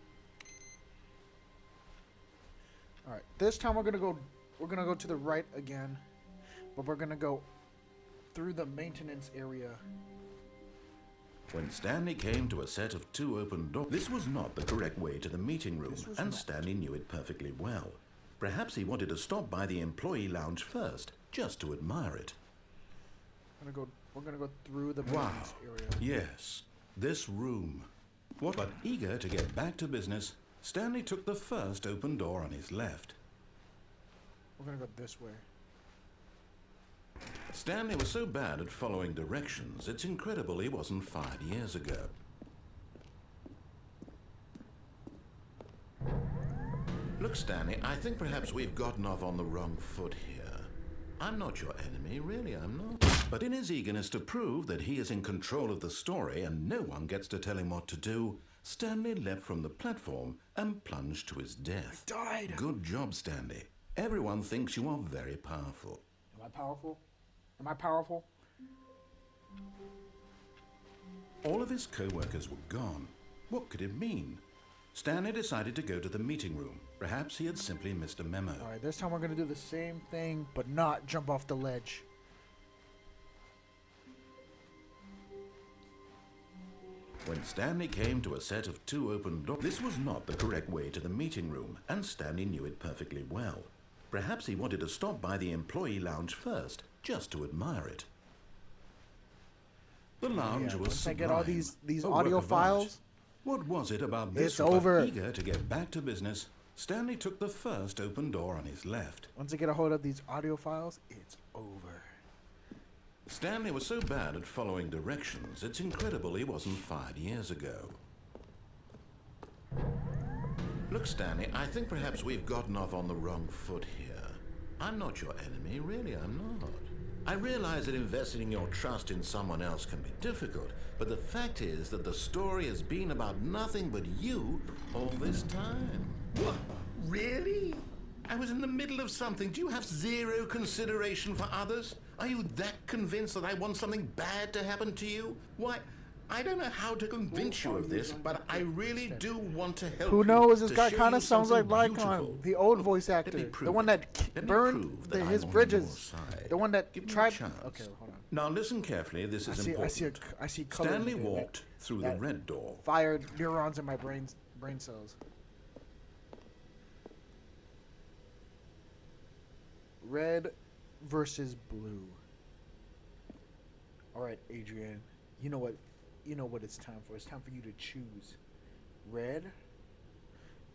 Speaker 1: All right, this time we're gonna go to the right again, but we're gonna go through the maintenance area.
Speaker 2: When Stanley came to a set of 2 open doors, this was not the correct way to the meeting room, and Stanley knew it perfectly well. Perhaps he wanted to stop by the employee lounge first, just to admire it.
Speaker 1: We're gonna go through the
Speaker 2: Wow.
Speaker 1: maintenance area.
Speaker 2: Yes, this room. But eager to get back to business, Stanley took the first open door on his left.
Speaker 1: We're gonna go this way.
Speaker 2: Stanley was so bad at following directions, it's incredible he wasn't fired years ago. Look, Stanley, I think perhaps we've gotten off on the wrong foot here. I'm not your enemy, really, I'm not. But in his eagerness to prove that he is in control of the story and no one gets to tell him what to do, Stanley leapt from the platform and plunged to his death.
Speaker 1: Died.
Speaker 2: Good job, Stanley. Everyone thinks you are very powerful.
Speaker 1: Am I powerful? Am I powerful?
Speaker 2: All of his co-workers were gone. What could it mean? Stanley decided to go to the meeting room. Perhaps he had simply missed a memo.
Speaker 1: All right, this time we're gonna do the same thing, but not jump off the ledge.
Speaker 2: When Stanley came to a set of 2 open doors, this was not the correct way to the meeting room, and Stanley knew it perfectly well. Perhaps he wanted to stop by the employee lounge first, just to admire it. The lounge was
Speaker 1: once I
Speaker 2: sublime.
Speaker 1: get all these
Speaker 2: a
Speaker 1: audio
Speaker 2: work of
Speaker 1: files,
Speaker 2: art. What was it about this?
Speaker 1: it's over.
Speaker 2: Eager to get back to business, Stanley took the first open door on his left.
Speaker 1: Once I get a hold of these audio files, it's over.
Speaker 2: Stanley was so bad at following directions, it's incredible he wasn't fired years ago. Look, Stanley, I think perhaps we've gotten off on the wrong foot here. I'm not your enemy, really, I'm not. I realize that investing your trust in someone else can be difficult, but the fact is that the story has been about nothing but you all this time. What? Really? I was in the middle of something. Do you have zero consideration for others? Are you that convinced that I want something bad to happen to you? Why, I don't know how to convince you of this, but I really do want to help you.
Speaker 1: Who knows? This
Speaker 2: to
Speaker 1: guy
Speaker 2: show
Speaker 1: kind
Speaker 2: you
Speaker 1: of sounds like
Speaker 2: something
Speaker 1: Lycon,
Speaker 2: beautiful.
Speaker 1: the old voice
Speaker 2: Let me
Speaker 1: actor,
Speaker 2: prove
Speaker 1: the one
Speaker 2: it.
Speaker 1: that
Speaker 2: Let me
Speaker 1: burned
Speaker 2: prove that
Speaker 1: his
Speaker 2: I'm on
Speaker 1: bridges,
Speaker 2: your side.
Speaker 1: the one that
Speaker 2: Give me a
Speaker 1: tried.
Speaker 2: chance.
Speaker 1: Okay, hold on.
Speaker 2: Now listen carefully, this is important.
Speaker 1: I see color.
Speaker 2: Stanley
Speaker 1: in there
Speaker 2: walked through the
Speaker 1: that
Speaker 2: red door.
Speaker 1: Fired neurons in my brain cells. Red versus blue. All right, Adrian. You know what? You know what it's time for. It's time for you to choose. Red.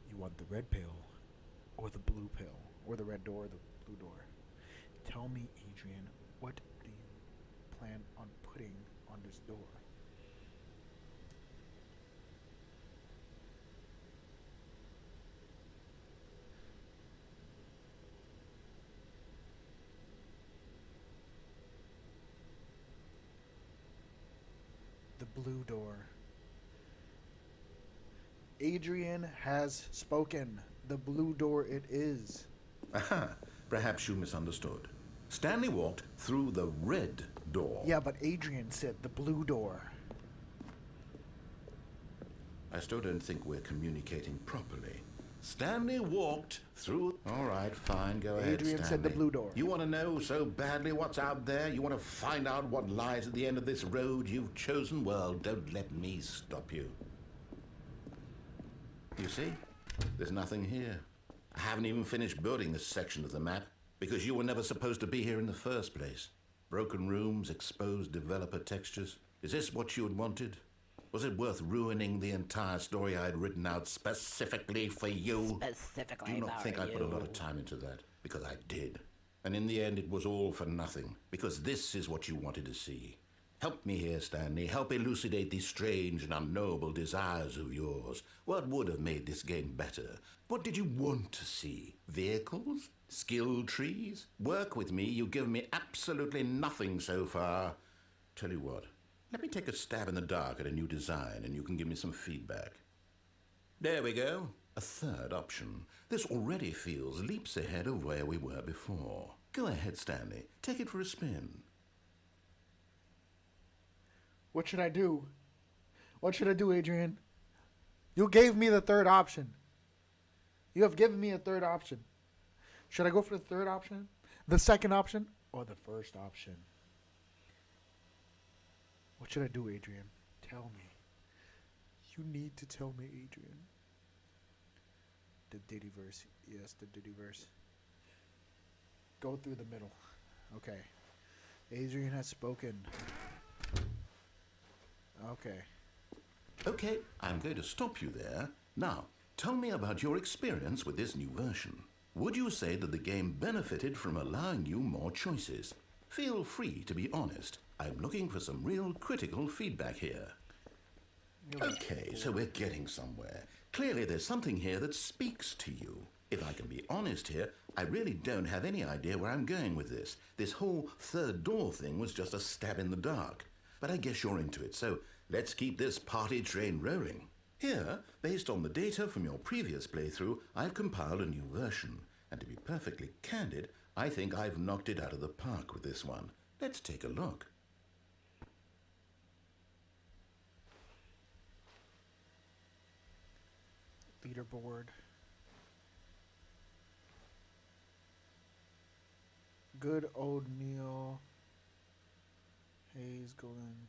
Speaker 1: You want the red pill, or the blue pill, or the red door, or the blue door. Tell me, Adrian, what do you plan on putting on this door? The blue door. Adrian has spoken. The blue door it is.
Speaker 2: Aha, perhaps you misunderstood. Stanley walked through the red door.
Speaker 1: Yeah, but Adrian said the blue door.
Speaker 2: I still don't think we're communicating properly. Stanley walked through... All right, fine, go ahead,
Speaker 1: Adrian
Speaker 2: Stanley.
Speaker 1: said the blue door.
Speaker 2: You want to know so badly what's out there? You want to find out what lies at the end of this road you've chosen? Well, don't let me stop you. You see? There's nothing here. I haven't even finished building this section of the map because you were never supposed to be here in the first place. Broken rooms, exposed developer textures. Is this what you had wanted? Was it worth ruining the entire story I had written out specifically for you?
Speaker 4: Specifically
Speaker 2: Do not think I put a lot of time into that, because I did. And in the end, it was all for nothing, because this is what you wanted to see. Help me here, Stanley. Help elucidate these strange and unknowable desires of yours. What would have made this game better? What did you want to see? Vehicles? Skill trees? Work with me. You've given me absolutely nothing so far. Tell you what, let me take a stab in the dark at a new design and you can give me some feedback. There we go. A third option. This already feels leaps ahead of where we were before. Go ahead, Stanley. Take it for a spin.
Speaker 1: What should I do? What should I do, Adrian? You gave me the third option. You have given me a third option. Should I go for the third option, the second option, or the first option? What should I do, Adrian? Tell me. You need to tell me, Adrian. The Diddyverse. Yes, the Diddyverse. Go through the middle. Okay. Adrian has spoken. Okay.
Speaker 2: Okay, I'm going to stop you there. Now, tell me about your experience with this new version. Would you say that the game benefited from allowing you more choices? Feel free to be honest. I'm looking for some real critical feedback here. Okay, so we're getting somewhere. Clearly there's something here that speaks to you. If I can be honest here, I really don't have any idea where I'm going with this. This whole third door thing was just a stab in the dark. But I guess you're into it, so let's keep this party train rolling. Here, based on the data from your previous playthrough, I've compiled a new version. And to be perfectly candid, I think I've knocked it out of the park with this one. Let's take a look.
Speaker 1: Leaderboard. Good old Neil. Hayes, Golden.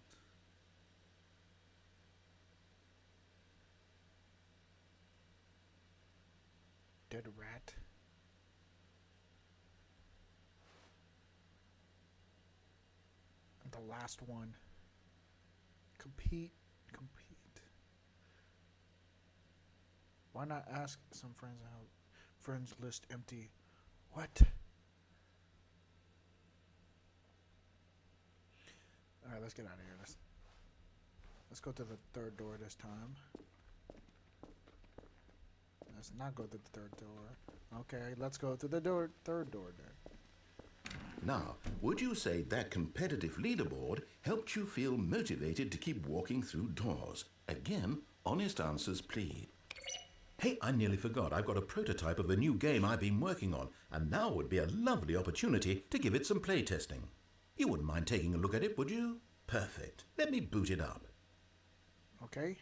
Speaker 1: Dead Rat. And the last one. Compete. Why not ask some friends out? Friends list empty. What? Alright, let's get out of here. Let's go to the third door this time. Let's not go to the third door. Okay, let's go to the third door then.
Speaker 2: Now, would you say that competitive leaderboard helped you feel motivated to keep walking through doors? Again, honest answers, please. Hey, I nearly forgot. I've got a prototype of a new game I've been working on, and now would be a lovely opportunity to give it some playtesting. You wouldn't mind taking a look at it, would you? Perfect. Let me boot it up.
Speaker 1: Okay.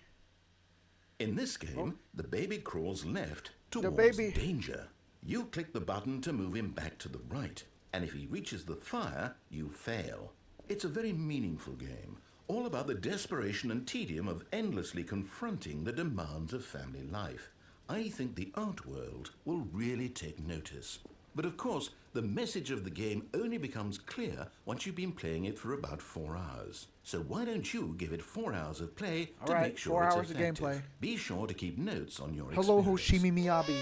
Speaker 2: In this game, the baby crawls left towards danger. You click the button to move him back to the right, and if he reaches the fire, you fail. It's a very meaningful game, all about the desperation and tedium of endlessly confronting the demands of family life. I think the art world will really take notice. But of course, the message of the game only becomes clear once you've been playing it for about 4 hours. So why don't you give it 4 hours of play to make sure
Speaker 1: 4
Speaker 2: it's
Speaker 1: hours
Speaker 2: effective.
Speaker 1: of gameplay.
Speaker 2: Be sure to keep notes on your
Speaker 1: Hello,
Speaker 2: experience.
Speaker 1: Hoshimi Miyabi.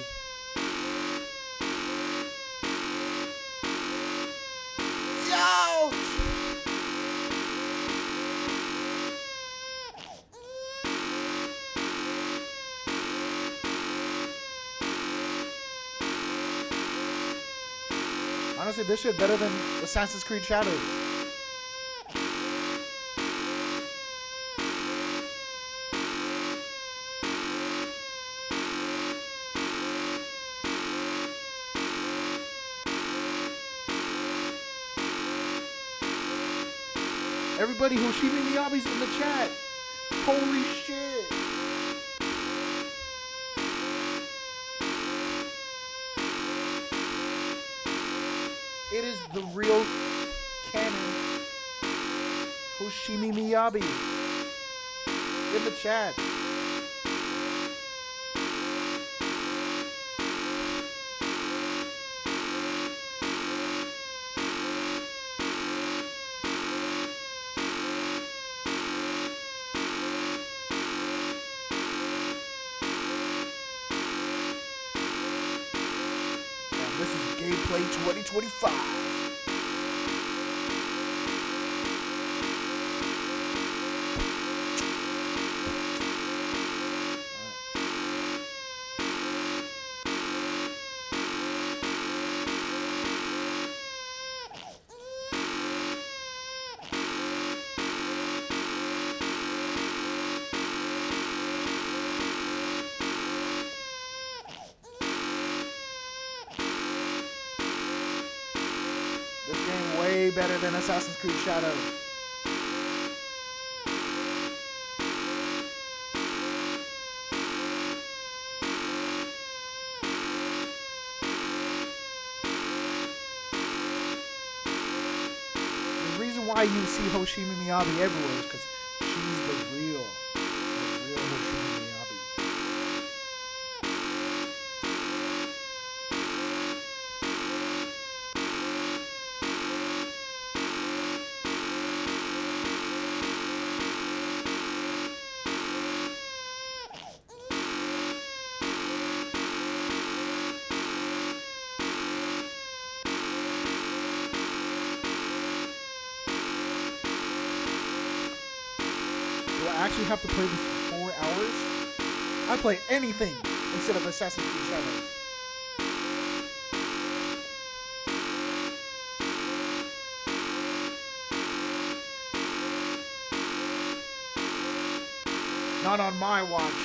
Speaker 1: Yo! Honestly, this shit better than Assassin's Creed Shadows. Everybody, Hoshimi Miyabi's in the chat. Holy shit. It is the real canon. Hoshimi Miyabi. In the chat. This is Gameplay 2025. This game way better than Assassin's Creed Shadows. The reason why you see Hoshimi Miyabi everywhere is because she's the real Hoshimi Miyabi. Do I actually have to play this for 4 hours? I play anything instead of Assassin's Creed Shadows. Not on my watch.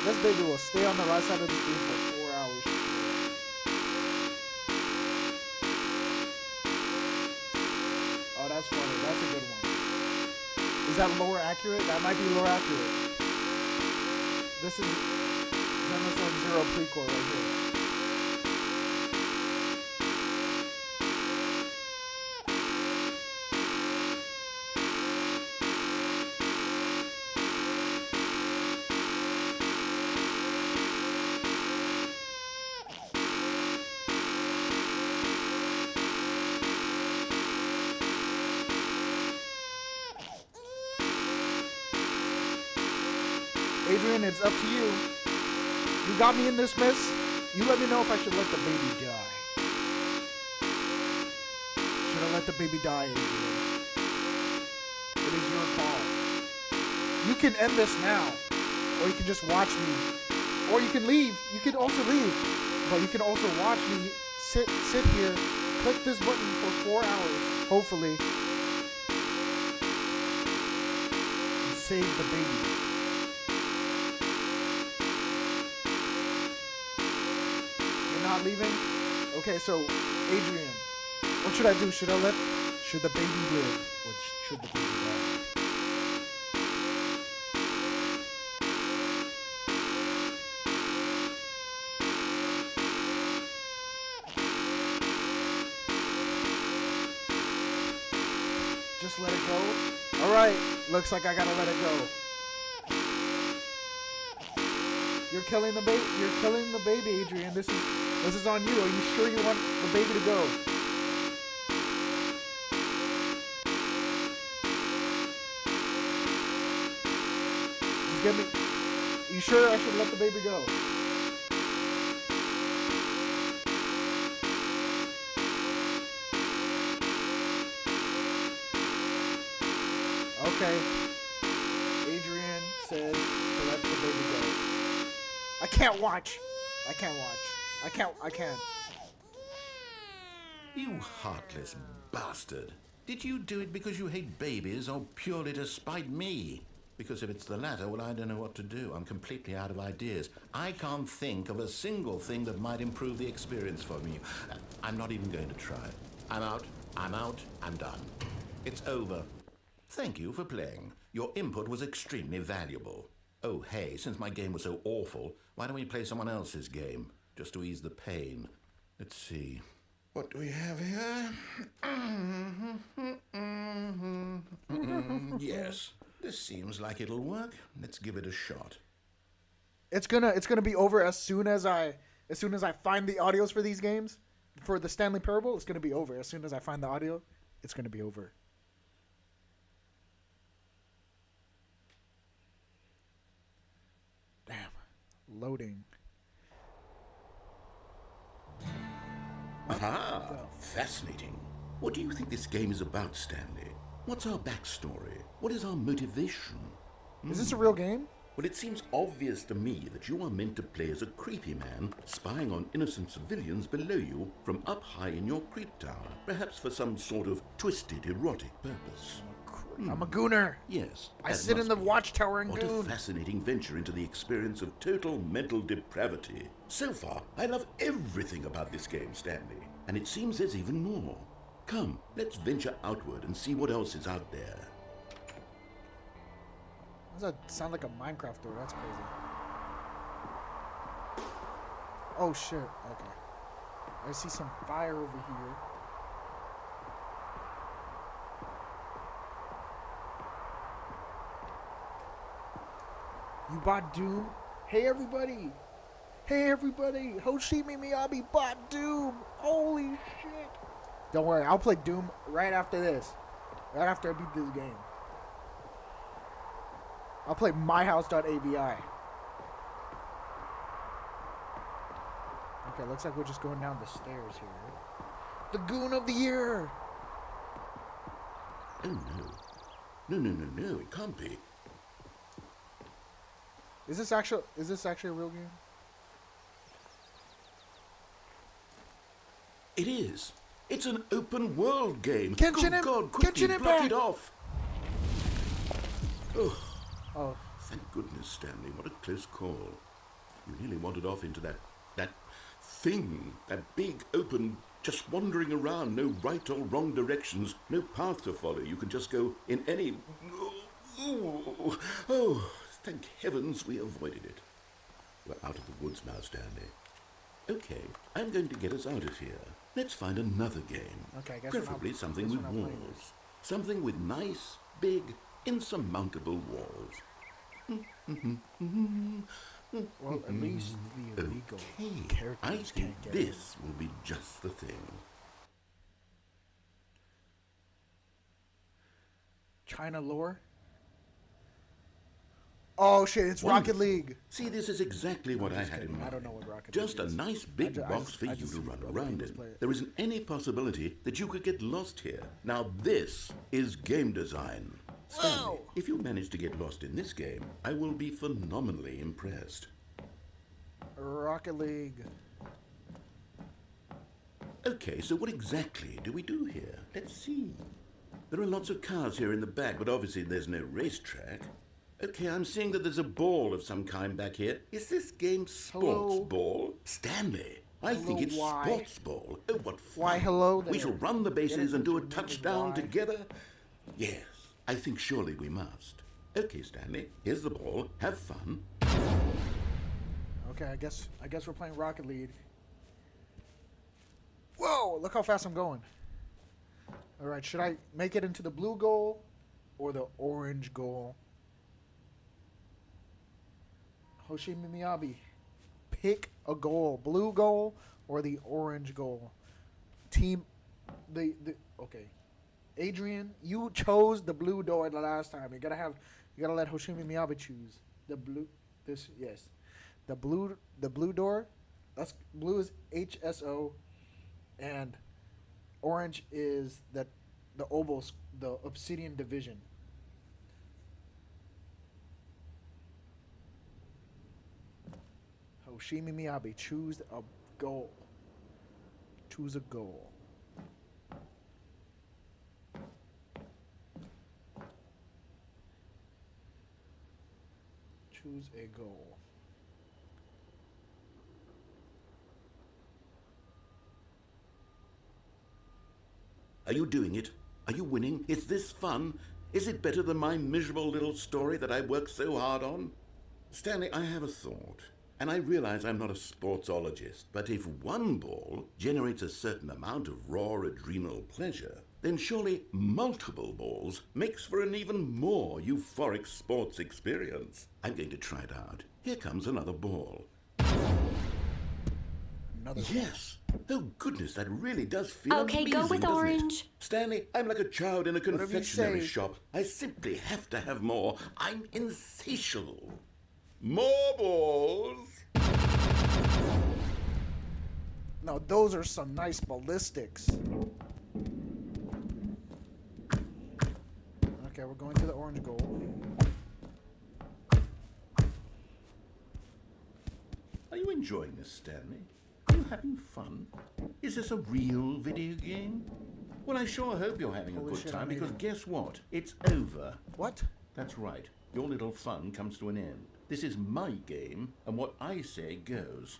Speaker 1: This baby will stay on the right side of the screen for 4 hours. Oh, that's funny. That's a good one. Is that lower accurate? That might be lower accurate. This is Xenosaur Zero prequel right here. Adrian, it's up to you. You got me in this mess. You let me know if I should let the baby die. Should I let the baby die, Adrian? It is your call. You can end this now, or you can just watch me, or you can leave. You can also leave, but you can also watch me sit here, click this button for 4 hours, hopefully, and save the baby. Not leaving? Okay, so Adrian, what should I do? Should the baby live? Or should the baby die? Just let it go? Alright, looks like I gotta let it go. You're killing the baby. You're killing the baby, Adrian. This is on you. Are you sure you want the baby to go? Just give me. You sure I should let the baby go? Okay. Adrian says to let the baby go. I can't watch. I can't watch. I can't.
Speaker 2: You heartless bastard. Did you do it because you hate babies or purely to spite me? Because if it's the latter, well, I don't know what to do. I'm completely out of ideas. I can't think of a single thing that might improve the experience for me. I'm not even going to try. I'm out. I'm done. It's over. Thank you for playing. Your input was extremely valuable. Oh, hey, since my game was so awful, why don't we play someone else's game? Just to ease the pain. Let's see. What do we have here? Yes, this seems like it'll work. Let's give it a shot.
Speaker 1: It's gonna be over as soon as I find the audios for these games. For the Stanley Parable, it's gonna be over. As soon as I find the audio, it's gonna be over. Damn. Loading.
Speaker 2: Aha! Fascinating. What do you think this game is about, Stanley? What's our backstory? What is our motivation?
Speaker 1: Is this a real game?
Speaker 2: Well, it seems obvious to me that you are meant to play as a creepy man spying on innocent civilians below you from up high in your creep tower, perhaps for some sort of twisted erotic purpose.
Speaker 1: I'm a gooner.
Speaker 2: Yes.
Speaker 1: I sit in the watchtower and
Speaker 2: What
Speaker 1: goon.
Speaker 2: a fascinating venture into the experience of total mental depravity. So far, I love everything about this game, Stanley. And it seems there's even more. Come, let's venture outward and see what else is out there.
Speaker 1: Does that sound like a Minecraft door? That's crazy. Oh shit. Okay. I see some fire over here. You bought Doom? Hey everybody! Hey everybody! Hoshimi Miyabi bought Doom! Holy shit! Don't worry, I'll play Doom right after this. Right after I beat this game. I'll play myhouse.avi. Okay, looks like we're just going down the stairs here. The Goon of the Year!
Speaker 2: Oh no. No, it can't be.
Speaker 1: Is this actually a real game?
Speaker 2: It is. It's an open world game.
Speaker 1: Genshin
Speaker 2: Good God, quickly
Speaker 1: Genshin
Speaker 2: block
Speaker 1: Impact!
Speaker 2: it off. Oh,
Speaker 1: Oh,
Speaker 2: thank goodness, Stanley. What a close call. You nearly wandered off into that thing, that big open, just wandering around, no right or wrong directions, no path to follow. You can just go in any... Oh, thank heavens we avoided it. We're out of the woods now, Stanley. Okay, I'm going to get us out of here. Let's find another game.
Speaker 1: Okay, I guess
Speaker 2: preferably something with walls. Something with nice, big, insurmountable walls.
Speaker 1: well, at least the illegal
Speaker 2: Okay,
Speaker 1: characters
Speaker 2: I
Speaker 1: can't
Speaker 2: think
Speaker 1: get
Speaker 2: this will be just the thing.
Speaker 1: China lore? Oh shit, it's Rocket
Speaker 2: Wonderful.
Speaker 1: League!
Speaker 2: See, this is exactly what I had in mind.
Speaker 1: I don't know what Rocket
Speaker 2: Just
Speaker 1: League
Speaker 2: a
Speaker 1: is.
Speaker 2: nice big box for
Speaker 1: I
Speaker 2: you
Speaker 1: just
Speaker 2: to
Speaker 1: see
Speaker 2: run
Speaker 1: other
Speaker 2: around
Speaker 1: people's
Speaker 2: in.
Speaker 1: play it.
Speaker 2: There isn't any possibility that you could get lost here. Now this is game design. Stanley,
Speaker 1: Whoa!
Speaker 2: if you manage to get lost in this game, I will be phenomenally impressed.
Speaker 1: Rocket League.
Speaker 2: Okay, so what exactly do we do here? Let's see. There are lots of cars here in the back, but obviously there's no racetrack. Okay, I'm seeing that there's a ball of some kind back here. Is this game sports
Speaker 1: Hello?
Speaker 2: ball? Stanley, I think
Speaker 1: Hello,
Speaker 2: it's
Speaker 1: why?
Speaker 2: sports ball. Oh, what fun.
Speaker 1: Why, hello
Speaker 2: We
Speaker 1: there.
Speaker 2: shall run the
Speaker 1: Get
Speaker 2: bases
Speaker 1: it
Speaker 2: and do a
Speaker 1: what you mean,
Speaker 2: touchdown
Speaker 1: why?
Speaker 2: together. Yes, I think surely we must. Okay, Stanley, here's the ball. Have fun.
Speaker 1: Okay, I guess we're playing Rocket League. Whoa! Look how fast I'm going. All right, should I make it into the blue goal or the orange goal? Hoshimi Miyabi, pick a goal: blue goal or the orange goal. Team, the okay. Adrian, you chose the blue door the last time. You gotta let Hoshimi Miyabi choose the blue. The blue door. That's blue is HSO, and orange is the Obels, the Obsidian Division. Hoshimi Miyabi, choose a goal. Choose a goal. Choose a goal.
Speaker 2: Are you doing it? Are you winning? Is this fun? Is it better than my miserable little story that I worked so hard on? Stanley, I have a thought. And I realize I'm not a sportsologist, but if one ball generates a certain amount of raw adrenal pleasure, then surely multiple balls makes for an even more euphoric sports experience. I'm going to try it out. Here comes another ball.
Speaker 1: Another.
Speaker 2: Yes. Oh, goodness, that really does feel
Speaker 3: Okay,
Speaker 2: amazing,
Speaker 3: go with
Speaker 2: doesn't it?
Speaker 3: orange.
Speaker 2: Stanley, I'm like a child in a
Speaker 1: Whatever you
Speaker 2: confectionery
Speaker 1: say.
Speaker 2: shop. I simply have to have more. I'm insatiable. More balls.
Speaker 1: No, those are some nice ballistics. Okay, we're going to the orange goal.
Speaker 2: Are you enjoying this, Stanley? Are you having fun? Is this a real video game? Well, I sure hope you're having a
Speaker 1: Holy
Speaker 2: good
Speaker 1: shit, I
Speaker 2: time,
Speaker 1: made
Speaker 2: because
Speaker 1: it.
Speaker 2: guess what? It's over.
Speaker 1: What?
Speaker 2: That's right. Your little fun comes to an end. This is my game, and what I say goes.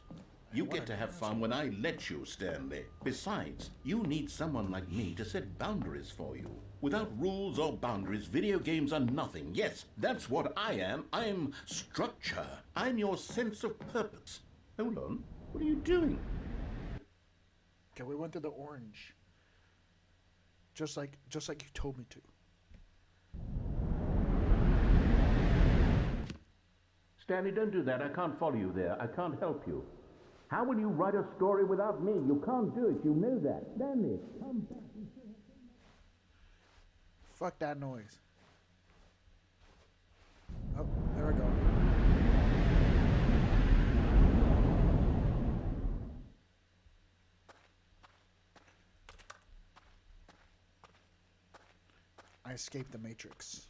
Speaker 2: You get to have fun when I let you, Stanley. Besides, you need someone like me to set boundaries for you. Without rules or boundaries, video games are nothing. Yes, that's what I am. I'm structure. I'm your sense of purpose. Hold on. What are you doing?
Speaker 1: Okay, we went to the orange. Just like you told me to.
Speaker 2: Stanley, don't do that. I can't follow you there. I can't help you. How will you write a story without me? You can't do it. You know that. Stanley, come back.
Speaker 1: Fuck that noise. Oh, there we go. I escaped the Matrix.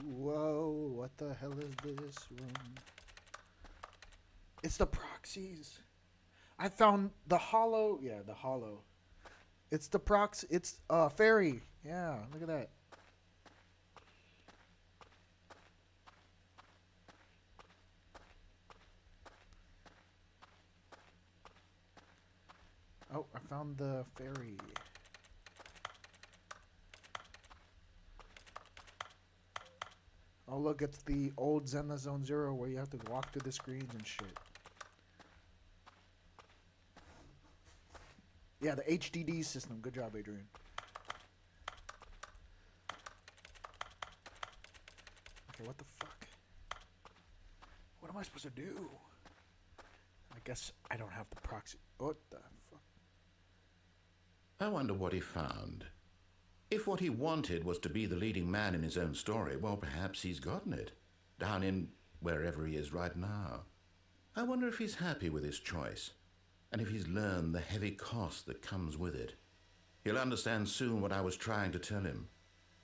Speaker 1: Whoa, what the hell is this room? It's the proxies. I found the hollow. Yeah, the hollow. It's the proxy. It's fairy. Yeah, look at that. Oh, I found the fairy. Oh, look, it's the old Zelda Zone Zero where you have to walk through the screens and shit. Yeah, the HDD system. Good job, Adrian. Okay, what the fuck? What am I supposed to do? I guess I don't have the proxy. What the fuck?
Speaker 2: I wonder what he found. If what he wanted was to be the leading man in his own story, well, perhaps he's gotten it. Down in wherever he is right now. I wonder if he's happy with his choice, and if he's learned the heavy cost that comes with it. He'll understand soon what I was trying to tell him.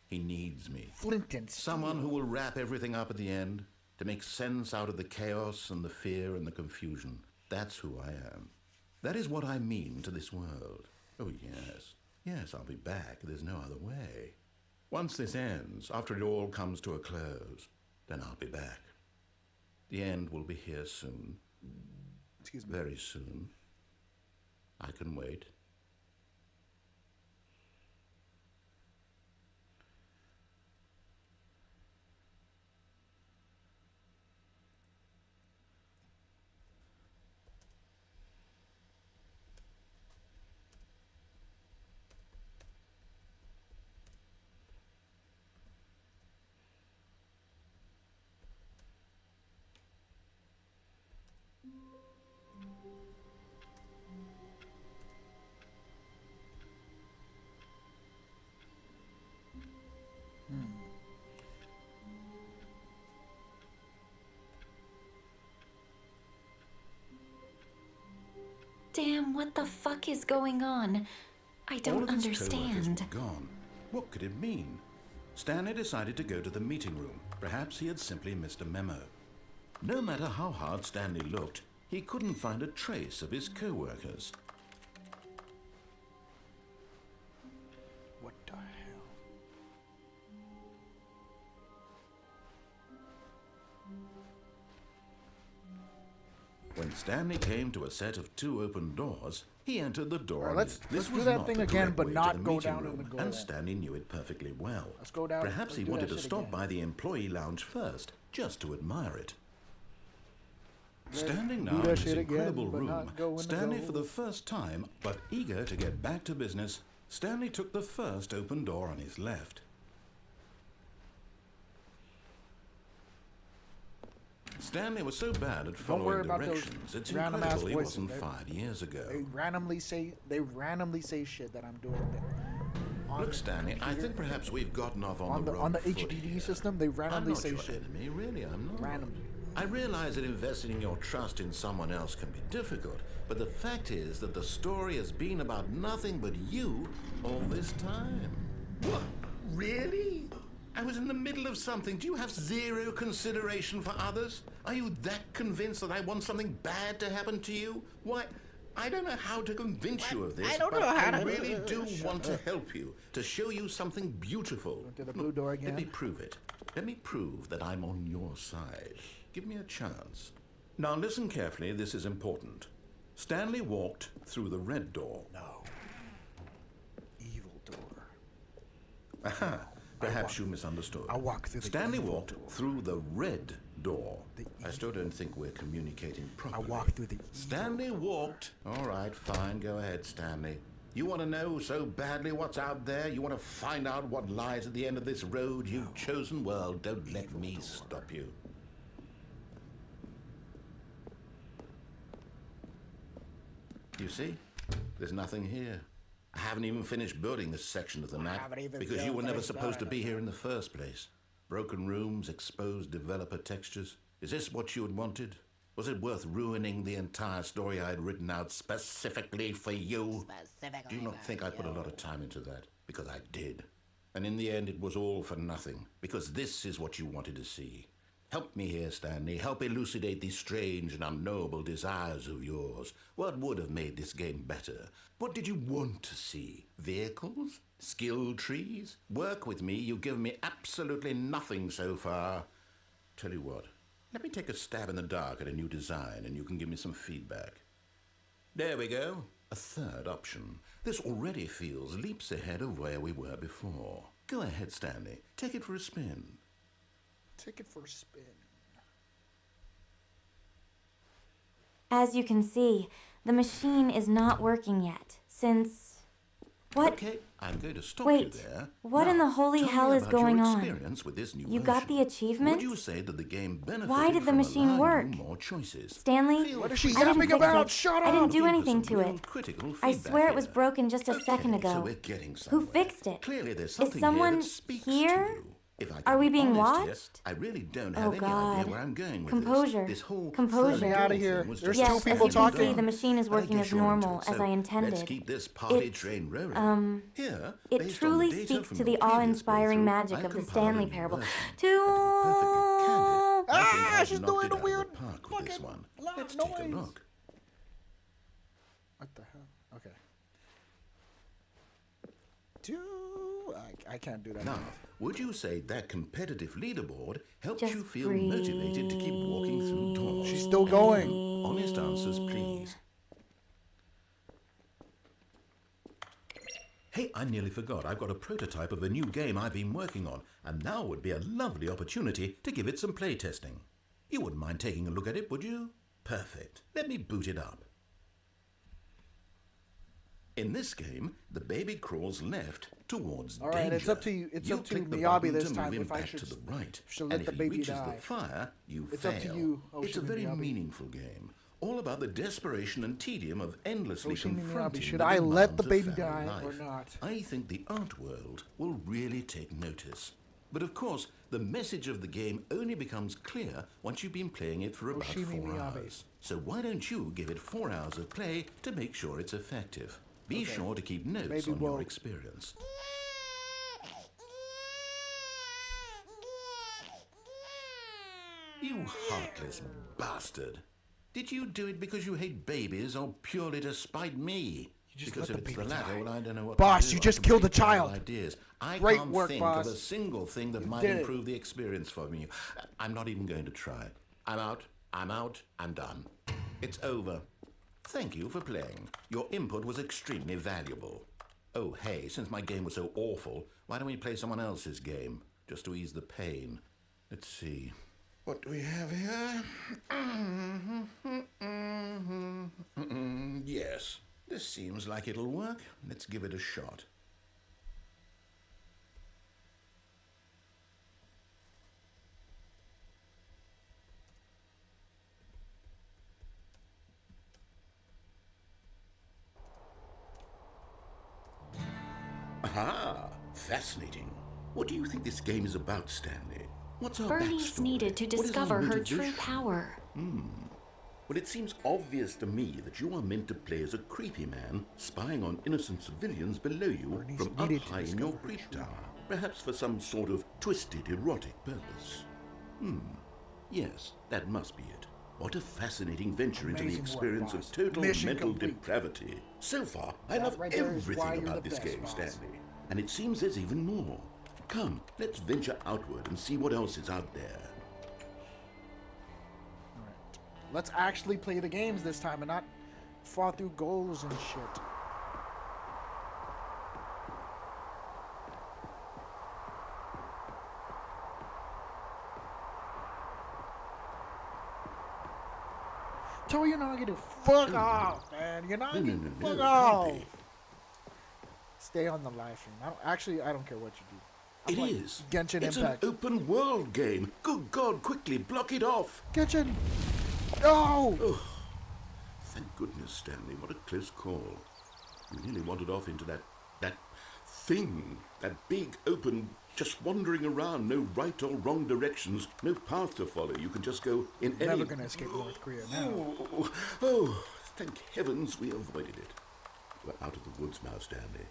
Speaker 2: He needs me.
Speaker 1: Flint and steel.
Speaker 2: Someone who will wrap everything up at the end, to make sense out of the chaos and the fear and the confusion. That's who I am. That is what I mean to this world. Oh, yes. Yes, I'll be back. There's no other way. Once this ends, after it all comes to a close, then I'll be back. The end will be here soon.
Speaker 1: Excuse me.
Speaker 2: Very soon. I can wait.
Speaker 4: Damn, what the fuck is going on? I
Speaker 2: All
Speaker 4: don't
Speaker 2: of his coworkers
Speaker 4: understand.
Speaker 2: were gone. What could it mean? Stanley decided to go to the meeting room. Perhaps he had simply missed a memo. No matter how hard Stanley looked, he couldn't find a trace of his co-workers.
Speaker 1: What the hell?
Speaker 2: When Stanley came to a set of 2 open doors, he entered the door.
Speaker 1: All right, let's
Speaker 2: This
Speaker 1: do
Speaker 2: was
Speaker 1: that
Speaker 2: not
Speaker 1: thing
Speaker 2: the
Speaker 1: again,
Speaker 2: correct
Speaker 1: but
Speaker 2: way
Speaker 1: not
Speaker 2: to the
Speaker 1: go
Speaker 2: meeting
Speaker 1: down in
Speaker 2: room,
Speaker 1: the go
Speaker 2: and
Speaker 1: down.
Speaker 2: Stanley knew it perfectly well.
Speaker 1: Let's go down.
Speaker 2: Perhaps he
Speaker 1: let's do
Speaker 2: wanted
Speaker 1: that
Speaker 2: to
Speaker 1: shit
Speaker 2: stop
Speaker 1: again.
Speaker 2: by the employee lounge first, just to admire it. Standing
Speaker 1: do
Speaker 2: now in
Speaker 1: that
Speaker 2: this
Speaker 1: shit again,
Speaker 2: incredible
Speaker 1: but
Speaker 2: room,
Speaker 1: not go in the
Speaker 2: Stanley,
Speaker 1: go.
Speaker 2: for the first time, but eager to get back to business, Stanley took the first open door on his left. Stanley was so bad at
Speaker 1: Don't worry
Speaker 2: following
Speaker 1: about those
Speaker 2: directions, it's
Speaker 1: random
Speaker 2: incredible
Speaker 1: ass
Speaker 2: he
Speaker 1: voices.
Speaker 2: wasn't fired years ago.
Speaker 1: They randomly say shit that I'm doing. On
Speaker 2: Look, Stanley, I think perhaps we've gotten off on the wrong
Speaker 1: on the
Speaker 2: foot
Speaker 1: HDD
Speaker 2: here.
Speaker 1: system, they
Speaker 2: I'm
Speaker 1: randomly
Speaker 2: not
Speaker 1: say
Speaker 2: your
Speaker 1: shit.
Speaker 2: enemy, really, I'm not.
Speaker 1: Randomly.
Speaker 2: I realize that investing your trust in someone else can be difficult, but the fact is that the story has been about nothing but you all this time. What? Really? I was in the middle of something. Do you have zero consideration for others? Are you that convinced that I want something bad to happen to you? Why, I don't know how to convince you of this,
Speaker 1: I don't
Speaker 2: but
Speaker 1: know how
Speaker 2: I
Speaker 1: to-
Speaker 2: really do want to help you, to show you something beautiful.
Speaker 1: Go to the blue door again.
Speaker 2: Let me prove it. Let me prove that I'm on your side. Give me a chance. Now listen carefully, this is important. Stanley walked through the red door.
Speaker 1: No. Evil door.
Speaker 2: Aha, perhaps you misunderstood.
Speaker 1: I walk through the
Speaker 2: Stanley
Speaker 1: evil
Speaker 2: walked
Speaker 1: door.
Speaker 2: through the red door.
Speaker 1: The
Speaker 2: I still don't think we're communicating
Speaker 1: I
Speaker 2: properly.
Speaker 1: walk through the evil
Speaker 2: Stanley walked. All right, fine. Go ahead, Stanley. You want to know so badly what's out there? You want to find out what lies at the end of this road you've chosen? Well, don't let me stop you. You see? There's nothing here. I haven't even finished building this section of the map
Speaker 1: haven't even
Speaker 2: because you were never
Speaker 1: finished
Speaker 2: supposed to
Speaker 1: building
Speaker 2: be here in the first place. Broken rooms, exposed developer textures. Is this what you had wanted? Was it worth ruining the entire story I had written out specifically for you? Do you not think I put a lot of time into that? Because I did. And in the end, it was all for nothing. Because this is what you wanted to see. Help me here, Stanley. Help elucidate these strange and unknowable desires of yours. What would have made this game better? What did you want to see? Vehicles? Skill trees? Work with me. You've given me absolutely nothing so far. Tell you what. Let me take a stab in the dark at a new design and you can give me some feedback. There we go. A third option. This already feels leaps ahead of where we were before. Go ahead, Stanley. Take it for a spin.
Speaker 1: Take it for a spin.
Speaker 4: As you can see, the machine is not working yet, since... What?
Speaker 2: Okay, I'm going to stop you
Speaker 4: Wait,
Speaker 2: there.
Speaker 4: what in
Speaker 2: Now,
Speaker 4: the holy
Speaker 2: tell me
Speaker 4: hell is
Speaker 2: about
Speaker 4: going
Speaker 2: your
Speaker 4: on?
Speaker 2: experience with this new
Speaker 4: You got
Speaker 2: version.
Speaker 4: the achievement?
Speaker 2: Would you say that the game benefited
Speaker 4: Why did the
Speaker 2: from
Speaker 4: machine
Speaker 2: allowing
Speaker 4: work?
Speaker 2: you more choices?
Speaker 4: Stanley,
Speaker 2: Feel
Speaker 1: What is she
Speaker 2: free
Speaker 4: I didn't
Speaker 1: yapping
Speaker 4: fix
Speaker 1: about?
Speaker 4: it.
Speaker 1: Shut
Speaker 4: I
Speaker 1: up!
Speaker 4: didn't do
Speaker 2: Give us
Speaker 4: anything
Speaker 2: some
Speaker 4: to
Speaker 2: real
Speaker 4: it.
Speaker 2: critical
Speaker 4: I
Speaker 2: feedback
Speaker 4: swear it was
Speaker 2: here.
Speaker 4: broken just a
Speaker 2: Okay,
Speaker 4: second ago.
Speaker 2: So we're getting
Speaker 4: Who
Speaker 2: somewhere.
Speaker 4: fixed it?
Speaker 2: Clearly there's
Speaker 4: Is
Speaker 2: something
Speaker 4: someone
Speaker 2: here that speaks
Speaker 4: here?
Speaker 2: to you. If I
Speaker 4: Are
Speaker 2: can
Speaker 4: we
Speaker 2: be
Speaker 4: being
Speaker 2: honest here,
Speaker 4: watched?
Speaker 2: I really don't
Speaker 4: Oh,
Speaker 2: have any
Speaker 4: God.
Speaker 2: idea where I'm going with
Speaker 4: Composure.
Speaker 2: this. This whole
Speaker 4: Composure.
Speaker 2: third
Speaker 4: Get me
Speaker 1: outta
Speaker 2: door
Speaker 1: here.
Speaker 2: thing was
Speaker 1: There's
Speaker 2: just
Speaker 1: two
Speaker 4: Yes,
Speaker 1: people
Speaker 4: as you can
Speaker 1: talking.
Speaker 4: see, the machine is
Speaker 2: But I
Speaker 4: working
Speaker 2: guess
Speaker 4: as
Speaker 2: you're into
Speaker 4: normal,
Speaker 2: it,
Speaker 4: as
Speaker 2: so
Speaker 4: I intended.
Speaker 2: Let's keep this party
Speaker 4: It,
Speaker 2: train rolling. Here,
Speaker 4: It
Speaker 2: based on
Speaker 4: truly
Speaker 2: the data
Speaker 4: speaks
Speaker 2: from
Speaker 4: to
Speaker 2: your
Speaker 4: the
Speaker 2: previous
Speaker 4: awe-inspiring
Speaker 2: playthrough,
Speaker 4: magic
Speaker 2: I've
Speaker 4: of the
Speaker 2: compiled
Speaker 4: Stanley
Speaker 2: a new
Speaker 4: parable.
Speaker 2: version. And to be perfectly candid, I think I've
Speaker 1: She's
Speaker 2: knocked
Speaker 1: doing
Speaker 2: it
Speaker 1: a
Speaker 2: out of
Speaker 1: weird
Speaker 2: the park with this
Speaker 1: fucking
Speaker 2: one.
Speaker 1: loud
Speaker 2: Let's take a
Speaker 1: noise.
Speaker 2: look.
Speaker 1: What the hell? Okay. I can't do that.
Speaker 2: Now, would you say that competitive leaderboard helped
Speaker 4: Just
Speaker 2: you feel motivated to keep walking through doors?
Speaker 1: She's still going.
Speaker 2: Honest answers, please. Hey, I nearly forgot. I've got a prototype of a new game I've been working on, and now would be a lovely opportunity to give it some play testing. You wouldn't mind taking a look at it, would you? Perfect. Let me boot it up. In this game, the baby crawls left towards
Speaker 1: All right,
Speaker 2: danger.
Speaker 1: it's up to you. It's up to
Speaker 2: click the
Speaker 1: Miyabi
Speaker 2: button
Speaker 1: this
Speaker 2: to
Speaker 1: time
Speaker 2: move him
Speaker 1: if I
Speaker 2: back
Speaker 1: should-
Speaker 2: to the right,
Speaker 1: should
Speaker 2: and
Speaker 1: let the
Speaker 2: if
Speaker 1: baby
Speaker 2: he reaches
Speaker 1: die.
Speaker 2: the fire, you
Speaker 1: It's
Speaker 2: fail.
Speaker 1: up to you,
Speaker 2: It's a
Speaker 1: Oshimi
Speaker 2: very
Speaker 1: Miyabi.
Speaker 2: meaningful game, all about the desperation and tedium of endlessly
Speaker 1: Oshimi Miyabi,
Speaker 2: confronting
Speaker 1: should
Speaker 2: the
Speaker 1: I let the
Speaker 2: demands
Speaker 1: baby
Speaker 2: of family
Speaker 1: die or
Speaker 2: life.
Speaker 1: not?
Speaker 2: I think the art world will really take notice. But of course, the message of the game only becomes clear once you've been playing it for about
Speaker 1: Oshimi
Speaker 2: 4
Speaker 1: Miyabi.
Speaker 2: hours. So why don't you give it 4 hours of play to make sure it's effective? Be sure to keep notes
Speaker 1: Maybe
Speaker 2: on
Speaker 1: we'll-
Speaker 2: your experience. You heartless bastard. Did you do it because you hate babies or purely to spite me?
Speaker 1: You just
Speaker 2: Because
Speaker 1: let
Speaker 2: if
Speaker 1: the
Speaker 2: it's the
Speaker 1: baby
Speaker 2: latter,
Speaker 1: die.
Speaker 2: well, I don't know what
Speaker 1: Boss,
Speaker 2: to do.
Speaker 1: you
Speaker 2: I
Speaker 1: just
Speaker 2: can
Speaker 1: killed a
Speaker 2: think of
Speaker 1: child.
Speaker 2: Ideas. I
Speaker 1: Great
Speaker 2: can't
Speaker 1: work,
Speaker 2: think
Speaker 1: boss.
Speaker 2: of a single thing that might
Speaker 1: did it.
Speaker 2: improve the experience for you. I'm not even going to try. I'm out. I'm done. It's over. Thank you for playing. Your input was extremely valuable. Oh, hey, since my game was so awful, why don't we play someone else's game? Just to ease the pain. Let's see. What do we have here? Yes, this seems like it'll work. Let's give it a shot. Aha! Fascinating. What do you think this game is about, Stanley? What's our
Speaker 4: Bernie's
Speaker 2: backstory?
Speaker 4: needed to
Speaker 2: What is our
Speaker 4: discover her true
Speaker 2: motivation?
Speaker 4: power.
Speaker 2: Well, it seems obvious to me that you are meant to play as a creepy man spying on innocent civilians below you
Speaker 1: Bernie's
Speaker 2: from up
Speaker 1: needed to
Speaker 2: high in your
Speaker 1: discover her
Speaker 2: creep
Speaker 1: true
Speaker 2: tower, perhaps for some sort of twisted erotic purpose. Yes, that must be it. What a fascinating venture into the
Speaker 1: Amazing work,
Speaker 2: experience
Speaker 1: boss.
Speaker 2: of total
Speaker 1: Mission
Speaker 2: mental
Speaker 1: complete.
Speaker 2: depravity. So far, I
Speaker 1: That
Speaker 2: love
Speaker 1: right there is why
Speaker 2: everything
Speaker 1: you're
Speaker 2: about
Speaker 1: the
Speaker 2: this
Speaker 1: best,
Speaker 2: game,
Speaker 1: boss.
Speaker 2: Stanley. And it seems there's even more. Come, let's venture outward and see what else is out there.
Speaker 1: Alright. Let's actually play the games this time and not fall through goals and shit. Tell you're not gonna fuck off, man. You're not gonna fuck off.
Speaker 2: Don't be.
Speaker 1: Stay on the live stream. I don't care what you do. I'm
Speaker 2: It
Speaker 1: like
Speaker 2: is.
Speaker 1: Genshin
Speaker 2: It's
Speaker 1: Impact.
Speaker 2: an open world game. Good God, quickly block it off.
Speaker 1: Genshin. No.
Speaker 2: Oh, thank goodness, Stanley. What a close call. You nearly wandered off into that thing, that big open, just wandering around, no right or wrong directions, no path to follow. You can just go in any...
Speaker 1: Never gonna escape North Korea now.
Speaker 2: Oh, thank heavens we avoided it. We're out of the woods now, Stanley.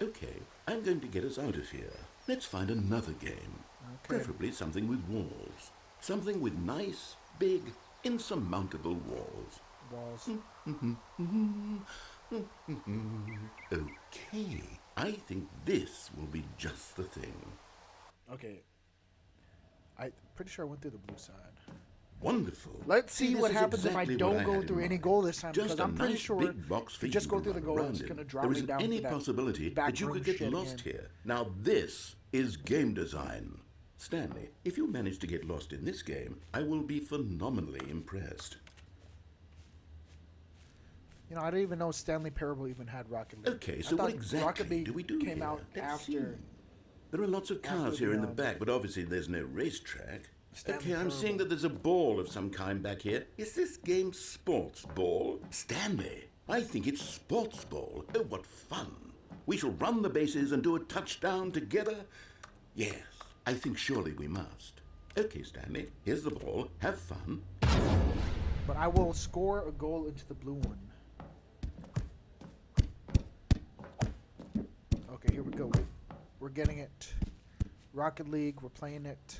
Speaker 2: Okay, I'm going to get us out of here. Let's find another game.
Speaker 1: Okay.
Speaker 2: Preferably something with walls. Something with nice, big, insurmountable walls.
Speaker 1: Walls.
Speaker 2: Okay, I think this will be just the thing.
Speaker 1: Okay. I'm pretty sure I went through the blue side.
Speaker 2: Wonderful.
Speaker 1: Let's see
Speaker 2: this
Speaker 1: what
Speaker 2: is
Speaker 1: happens
Speaker 2: exactly
Speaker 1: if I
Speaker 2: what
Speaker 1: don't go
Speaker 2: had in
Speaker 1: through any
Speaker 2: mind.
Speaker 1: goal this time,
Speaker 2: Just
Speaker 1: because
Speaker 2: a
Speaker 1: I'm pretty
Speaker 2: nice
Speaker 1: sure
Speaker 2: big box for
Speaker 1: if you
Speaker 2: you
Speaker 1: just go
Speaker 2: to
Speaker 1: through the
Speaker 2: run
Speaker 1: goal,
Speaker 2: around
Speaker 1: it's
Speaker 2: in.
Speaker 1: gonna drop
Speaker 2: There
Speaker 1: me
Speaker 2: isn't
Speaker 1: down
Speaker 2: any
Speaker 1: to that
Speaker 2: possibility
Speaker 1: back
Speaker 2: that you
Speaker 1: room
Speaker 2: could get
Speaker 1: shit
Speaker 2: lost
Speaker 1: again.
Speaker 2: here. Now this is game design. Stanley, if you manage to get lost in this game, I will be phenomenally impressed.
Speaker 1: You know, I didn't even know Stanley Parable even had Rocket League.
Speaker 2: Okay,
Speaker 1: I
Speaker 2: so what
Speaker 1: thought
Speaker 2: exactly
Speaker 1: Rocket League
Speaker 2: do we do
Speaker 1: came
Speaker 2: here?
Speaker 1: out
Speaker 2: Let's
Speaker 1: after.
Speaker 2: see. There are lots of
Speaker 1: after
Speaker 2: cars here in the
Speaker 1: the,
Speaker 2: back, but obviously there's no racetrack.
Speaker 1: Stanley
Speaker 2: Okay, I'm
Speaker 1: Parable.
Speaker 2: seeing that there's a ball of some kind back here. Is this game sports ball? Stanley, I think it's sports ball. Oh, what fun. We shall run the bases and do a touchdown together. Yes, I think surely we must. Okay, Stanley, here's the ball. Have fun.
Speaker 1: But I will score a goal into the blue one. Okay, here we go. We're getting it. Rocket League, we're playing it.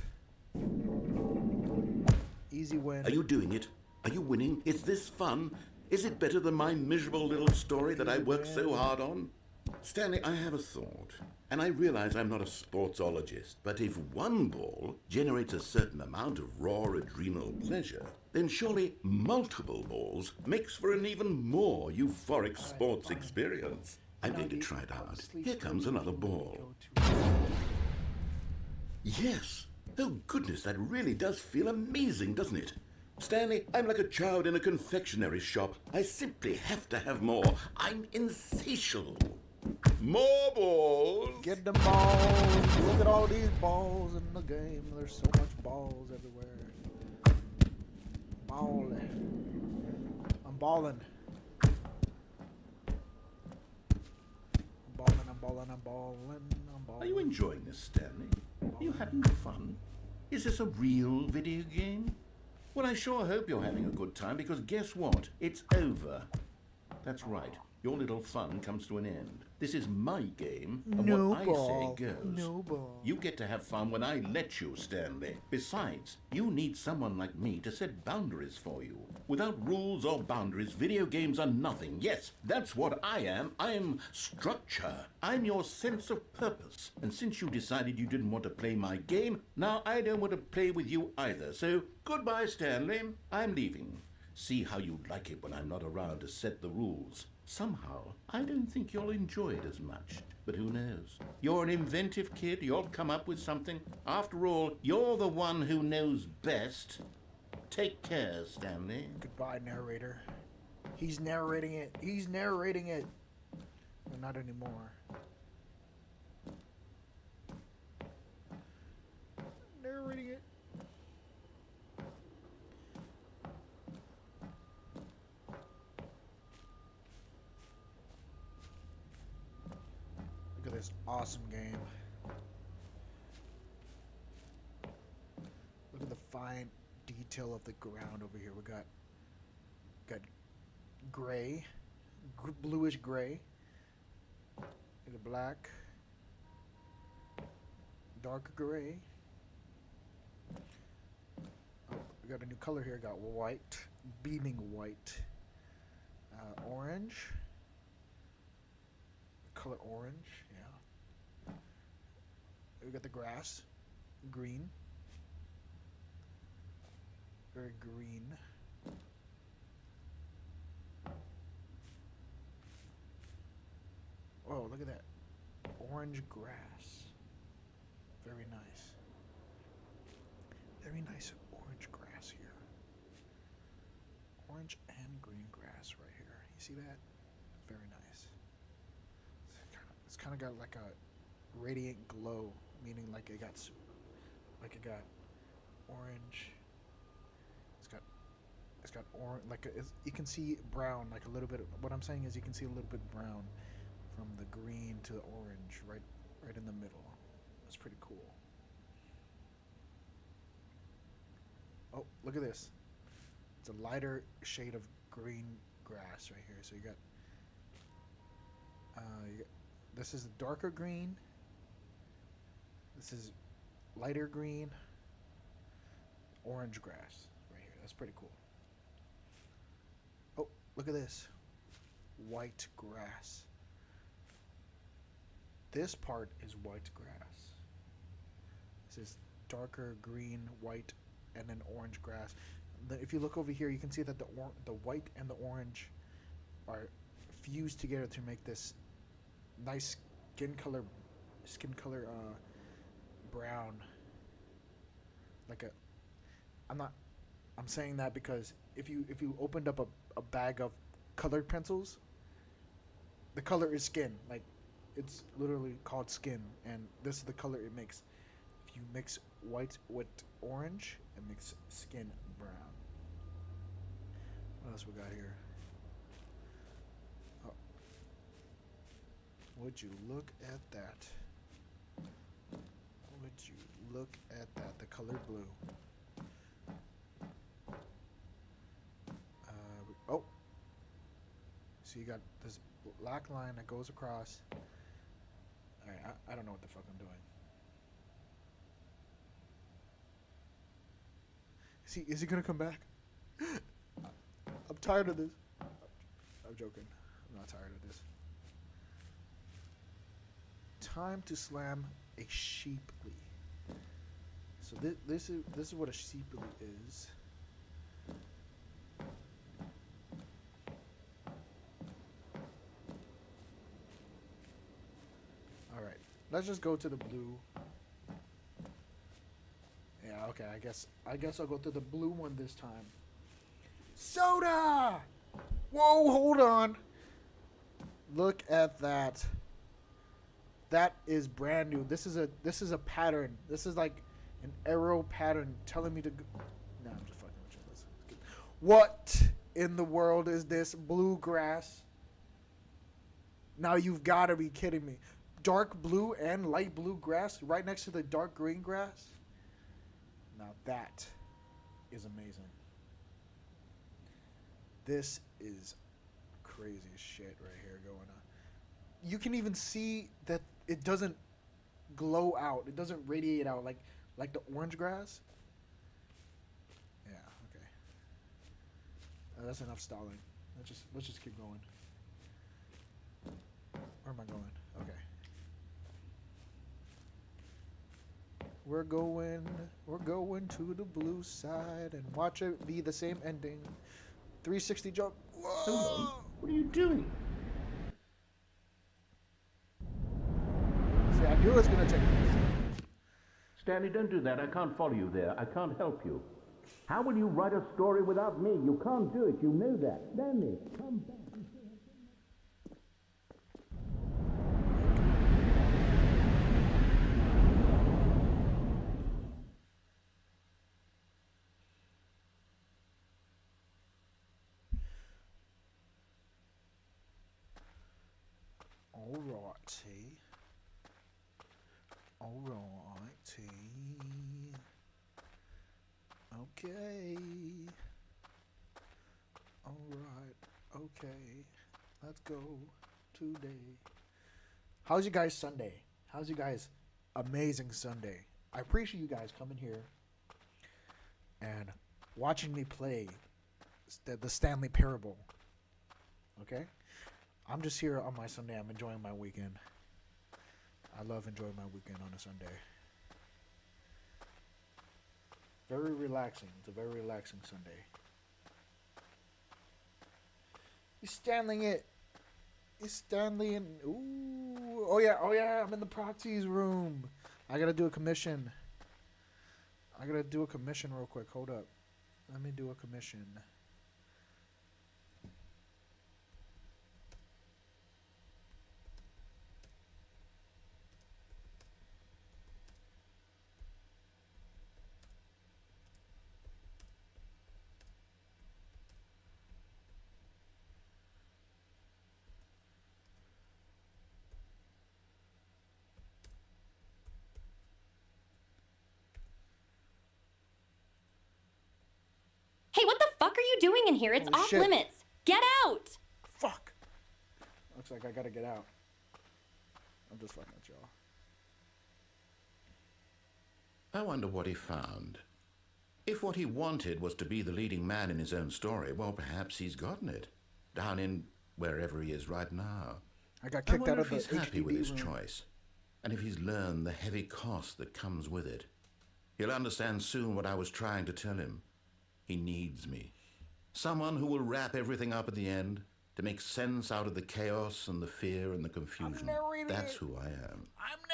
Speaker 1: Easy win.
Speaker 2: Are you doing it? Are you winning? Is this fun? Is it better than my miserable little story that I worked so hard on? Stanley, I have a thought. And I realize I'm not a sportsologist, but if one ball generates a certain amount of raw adrenal pleasure, then surely multiple balls makes for an even more euphoric sports experience. I'm going to try it out. Here comes another ball. Yes! Oh goodness, that really does feel amazing, doesn't it? Stanley, I'm like a child in a confectionery shop. I simply have to have more. I'm insatiable. More balls!
Speaker 1: Get them balls. Look at all these balls in the game. There's so much balls everywhere. Balling. I'm balling. I'm balling. I'm balling.
Speaker 2: Are you enjoying this, Stanley? Are you having fun? Is this a real video game? Well, I sure hope you're having a good time, because guess what? It's over. That's right. Your little fun comes to an end. This is my game, and
Speaker 1: No
Speaker 2: what
Speaker 1: ball.
Speaker 2: I say goes.
Speaker 1: No ball.
Speaker 2: You get to have fun when I let you, Stanley. Besides, you need someone like me to set boundaries for you. Without rules or boundaries, video games are nothing. Yes, that's what I am. I'm structure. I'm your sense of purpose. And since you decided you didn't want to play my game, now I don't want to play with you either. So, goodbye, Stanley. I'm leaving. See how you like it when I'm not around to set the rules. Somehow, I don't think you'll enjoy it as much. But who knows? You're an inventive kid. You'll come up with something. After all, you're the one who knows best. Take care, Stanley.
Speaker 1: Goodbye, narrator. He's narrating it. He's narrating it. But not anymore. Narrating it. Look at this awesome game. Look at the fine detail of the ground over here. We got gray, bluish gray, and the black, darker gray. Oh, we got a new color here. Got white, beaming white, orange, color orange. Yeah. We got the grass, green, very green. Oh, look at that. Orange grass. Very nice. Very nice orange grass here. Orange and green grass right here. You see that? Very nice. It's kind of got like a radiant glow, meaning like it got orange. It's got orange, you can see brown, like a little bit. What I'm saying is you can see a little bit brown from the green to the orange, right in the middle. That's pretty cool. Oh, look at this. It's a lighter shade of green grass right here. So you got this is a darker green. This is lighter green. Orange grass right here. That's pretty cool. Oh, look at this. White grass. This part is white grass. This is darker green, white, and then orange grass. If you look over here, you can see that the white and the orange are fused together to make this nice skin color brown. I'm saying that because if you opened up a bag of colored pencils, the color is skin. Like, it's literally called skin, and this is the color it makes. If you mix white with orange, it makes skin brown. What else we got here? Oh. Would you look at that? Would you look at that? The color blue. Oh. So you got this black line that goes across. Alright, I don't know what the fuck I'm doing. Is he gonna come back? I'm tired of this. I'm joking. I'm not tired of this. Time to slam a sheeply. So this is what a sheeply is. All right, let's just go to the blue. Yeah, okay. I guess I'll go to the blue one this time. Soda! Whoa, hold on. Look at that. That is brand new. This is a pattern. This is like an arrow pattern telling me to go. Nah, I'm just fucking with you. What in the world is this? Bluegrass? Now you've got to be kidding me. Dark blue and light blue grass right next to the dark green grass? Now that is amazing. This is crazy shit right here going on. You can even see that it doesn't glow out. It doesn't radiate out like the orange grass. Yeah, okay. That's enough stalling. Let's just keep going. Where am I going? Okay. We're going to the blue side and watch it be the same ending. 360 jump. Whoa!
Speaker 5: Hello. What are you doing?
Speaker 1: See, I knew it was gonna take this.
Speaker 5: Stanley, don't do that. I can't follow you there. I can't help you. How will you write a story without me? You can't do it. You know that. Stanley, come back.
Speaker 1: Alrighty. Alrighty. Okay. Alright. Okay. Let's go today. How's you guys' Sunday? How's you guys' amazing Sunday? I appreciate you guys coming here and watching me play the Stanley Parable. Okay? I'm just here on my Sunday. I'm enjoying my weekend. I love enjoying my weekend on a Sunday. Very relaxing. It's a very relaxing Sunday. He's Stanley it. Is Stanley in? Ooh. Oh yeah. I'm in the proxies room. I gotta do a commission. Real quick. Hold up. Let me do a commission.
Speaker 4: Hey, what the fuck are you doing in here? It's
Speaker 1: Holy
Speaker 4: off
Speaker 1: shit.
Speaker 4: limits. Get out!
Speaker 1: Fuck. Looks like I gotta get out. I'm just fucking with y'all.
Speaker 2: I wonder what he found. If what he wanted was to be the leading man in his own story, well, perhaps he's gotten it. Down in wherever he is right now.
Speaker 1: I got
Speaker 2: I
Speaker 1: kicked out
Speaker 2: wonder
Speaker 1: of
Speaker 2: if
Speaker 1: the
Speaker 2: he's happy with
Speaker 1: HDB
Speaker 2: his
Speaker 1: room.
Speaker 2: choice, and if he's learned the heavy cost that comes with it. He'll understand soon what I was trying to tell him. He needs me. Someone who will wrap everything up at the end to make sense out of the chaos and the fear and the confusion. That's who I am.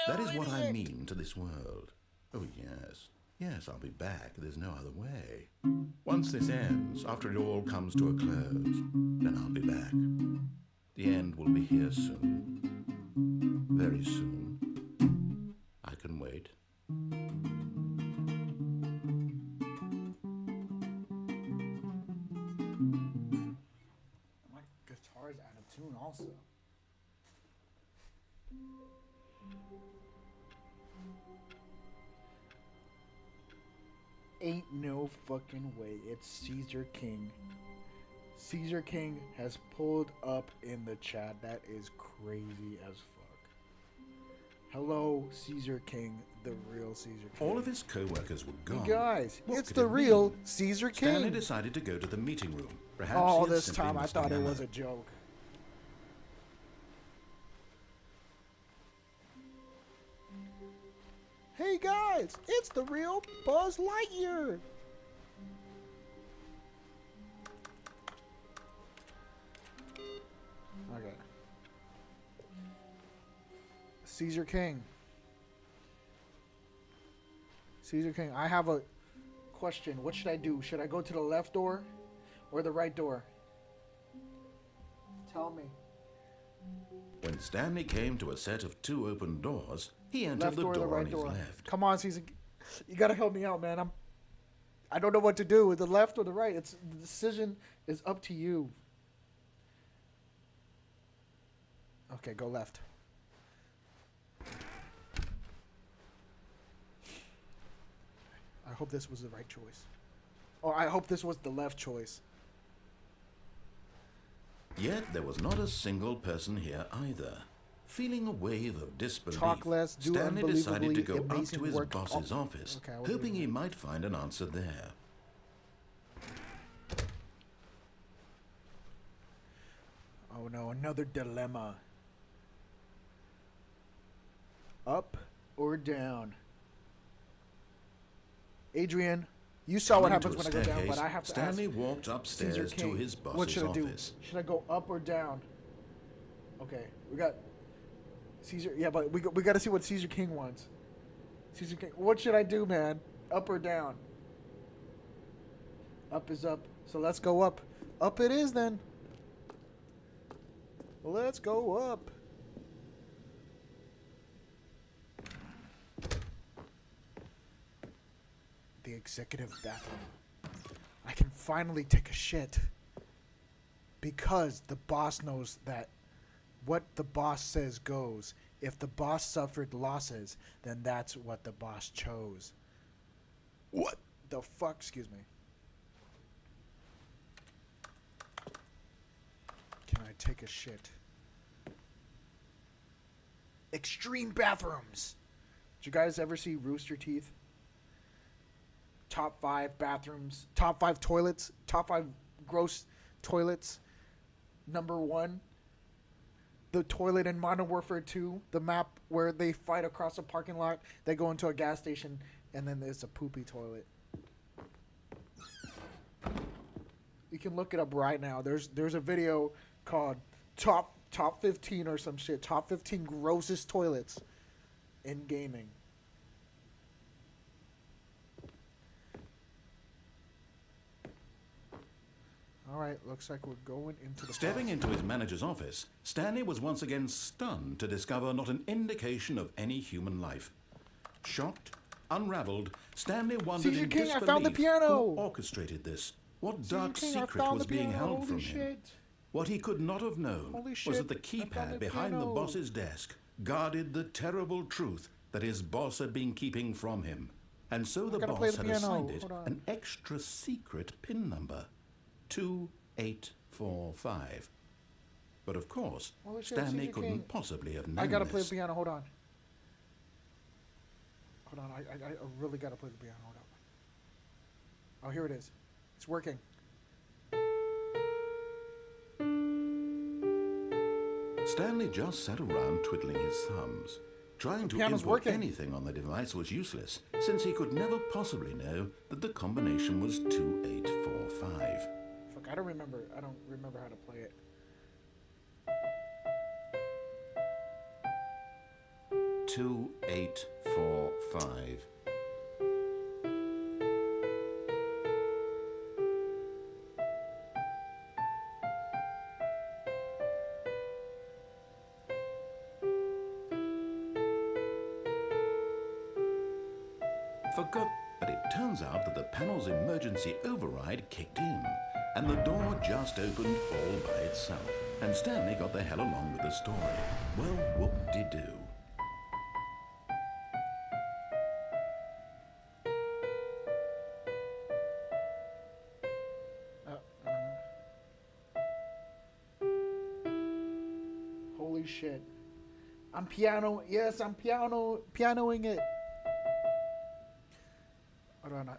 Speaker 2: That is what I mean to this world. Oh, yes. Yes, I'll be back. There's no other way. Once this ends, after it all comes to a close, then I'll be back. The end will be here soon. Very soon. I can wait.
Speaker 1: My guitar's out of tune also. Ain't no fucking way. It's Caesar King. Caesar King has pulled up in the chat. That is crazy as fuck. Hello, Caesar King, the real Caesar King.
Speaker 2: All of his co-workers were gone.
Speaker 1: You guys,
Speaker 2: What
Speaker 1: it's
Speaker 2: could
Speaker 1: the
Speaker 2: it
Speaker 1: real
Speaker 2: mean?
Speaker 1: Caesar
Speaker 2: Stanley
Speaker 1: King.
Speaker 2: decided to go to the meeting room. Perhaps
Speaker 1: All
Speaker 2: he had
Speaker 1: this
Speaker 2: simply
Speaker 1: time I
Speaker 2: missed
Speaker 1: thought it
Speaker 2: memo.
Speaker 1: was a joke. Hey guys, it's the real Buzz Lightyear. Okay. Caesar King. Caesar King, I have a question. What should I do? Should I go to the left door or the right door? Tell me.
Speaker 2: When Stanley came to a set of 2 open doors, he entered
Speaker 1: Left
Speaker 2: the
Speaker 1: door or the
Speaker 2: door
Speaker 1: right
Speaker 2: on his
Speaker 1: door?
Speaker 2: left.
Speaker 1: Come on, Caesar. You gotta help me out, man. I don't know what to do. The left or the right? The decision is up to you. Okay, go left. I hope this was the right choice. Or I hope this was the left choice.
Speaker 2: Yet there was not a single person here either. Feeling a wave of disbelief,
Speaker 1: Talk less, do
Speaker 2: Stanley decided to go
Speaker 1: unbelievably
Speaker 2: up to
Speaker 1: amazing
Speaker 2: his
Speaker 1: work.
Speaker 2: boss's
Speaker 1: Oh,
Speaker 2: office,
Speaker 1: okay, I wasn't
Speaker 2: hoping he
Speaker 1: even-
Speaker 2: might find an answer there.
Speaker 1: Oh no, another dilemma. Up or down? Adrian, you saw what
Speaker 2: Coming to
Speaker 1: happens
Speaker 2: a
Speaker 1: when I go down, but
Speaker 2: staircase,
Speaker 1: I have to
Speaker 2: Stanley
Speaker 1: ask.
Speaker 2: walked
Speaker 1: Caesar
Speaker 2: upstairs to
Speaker 1: King,
Speaker 2: his boss's
Speaker 1: what should I do?
Speaker 2: office.
Speaker 1: Should I go up or down? Okay, we got Caesar. Yeah, but we got to see what Caesar King wants. Caesar King, what should I do, man? Up or down? Up is up, so let's go up. Up it is then. Let's go up. The executive bathroom. I can finally take a shit. Because the boss knows that what the boss says goes. If the boss suffered losses, then that's what the boss chose. What the fuck? Excuse me. Can I take a shit? Extreme bathrooms. Did you guys ever see Rooster Teeth? top 5 bathrooms, top 5 toilets, top 5 gross toilets. Number 1, the toilet in Modern Warfare 2, the map where they fight across a parking lot. They go into a gas station, and then there's a poopy toilet. You can look it up right now. There's a video called top 15 or some shit. Top 15 grossest toilets in gaming. All right, looks like we're going into the
Speaker 2: Stepping
Speaker 1: boss.
Speaker 2: into his manager's office, Stanley was once again stunned to discover not an indication of any human life. Shocked, unraveled, Stanley wondered
Speaker 1: Caesar
Speaker 2: in
Speaker 1: King, I
Speaker 2: disbelief
Speaker 1: found the piano!
Speaker 2: who orchestrated this. What dark
Speaker 1: King, I
Speaker 2: secret
Speaker 1: found
Speaker 2: was
Speaker 1: the
Speaker 2: being
Speaker 1: piano.
Speaker 2: held
Speaker 1: Holy
Speaker 2: from him?
Speaker 1: shit.
Speaker 2: What he could not have known
Speaker 1: Holy
Speaker 2: was
Speaker 1: shit,
Speaker 2: that the
Speaker 1: I found
Speaker 2: keypad
Speaker 1: the
Speaker 2: behind the
Speaker 1: piano.
Speaker 2: boss's desk guarded the terrible truth that his boss had been keeping from him. And so the
Speaker 1: gotta play
Speaker 2: boss
Speaker 1: the
Speaker 2: had
Speaker 1: piano.
Speaker 2: assigned it
Speaker 1: Hold on.
Speaker 2: an extra secret PIN number, 2845. But of course,
Speaker 1: Holy shit,
Speaker 2: Stanley
Speaker 1: Caesar
Speaker 2: couldn't
Speaker 1: King.
Speaker 2: possibly have known
Speaker 1: I gotta play
Speaker 2: this.
Speaker 1: the piano. Hold on. Hold on. I really gotta play the piano. Hold on. Oh, here it is. It's working.
Speaker 2: Stanley just sat around twiddling his thumbs. Trying to
Speaker 1: piano's
Speaker 2: input
Speaker 1: working.
Speaker 2: anything on the device was useless, since he could never possibly know that the combination was 2845.
Speaker 1: Fuck, I don't remember how to play it.
Speaker 2: Two, 845. Forgot, but it turns out that the panel's emergency override kicked in, and the door just opened all by itself. And Stanley got the hell along with the story. Well, whoop-de-doo.
Speaker 1: Holy shit. I'm pianoing it. Hold on.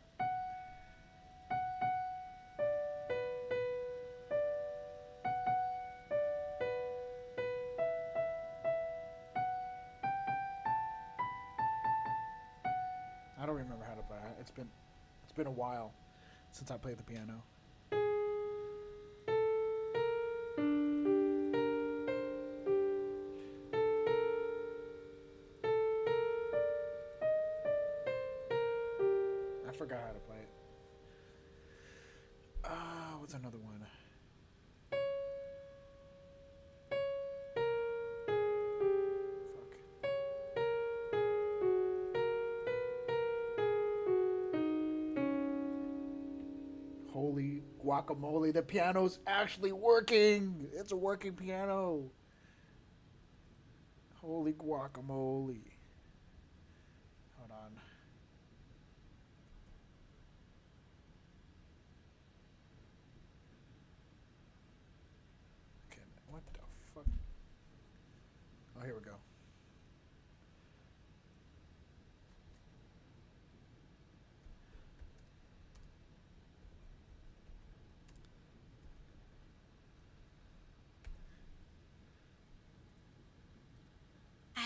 Speaker 1: I don't remember how to play it. It's been a while since I played the piano. I forgot how to play it. What's another one? Fuck. Holy guacamole, the piano's actually working! It's a working piano. Holy guacamole. Hold on. Okay, what the fuck? Oh, here we go.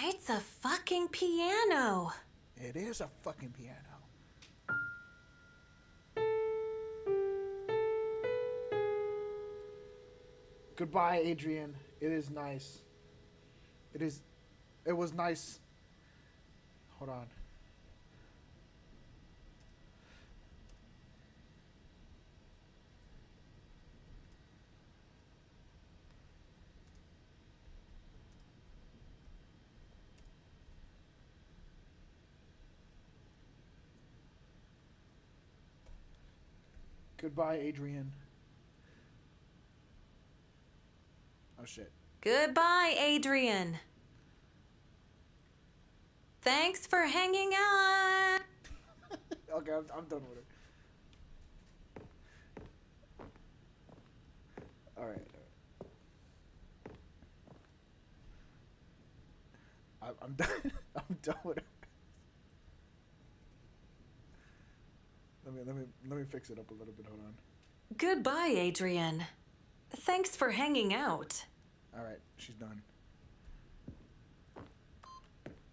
Speaker 6: It's a fucking piano.
Speaker 1: It is a fucking piano. Goodbye, Adrian. It is nice. It was nice. Hold on. Goodbye, Adrian. Oh shit.
Speaker 6: Goodbye, Adrian. Thanks for hanging out.
Speaker 1: Okay, I'm done with it. All right. I'm done. I'm done with it. Let me fix it up a little bit. Hold on.
Speaker 6: Goodbye, Adrian. Thanks for hanging out.
Speaker 1: All right, she's done.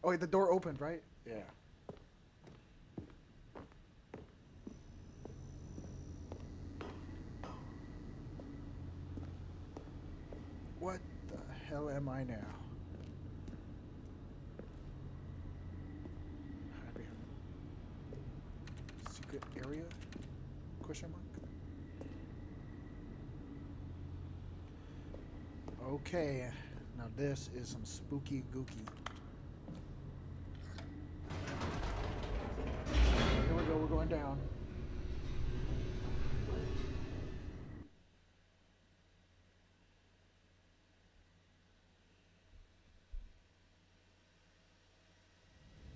Speaker 1: Oh, wait, the door opened, right? Yeah. What the hell am I now? Hide behind. Secret area? Question mark? Okay, now this is some spooky gooky. Here we go, we're going down.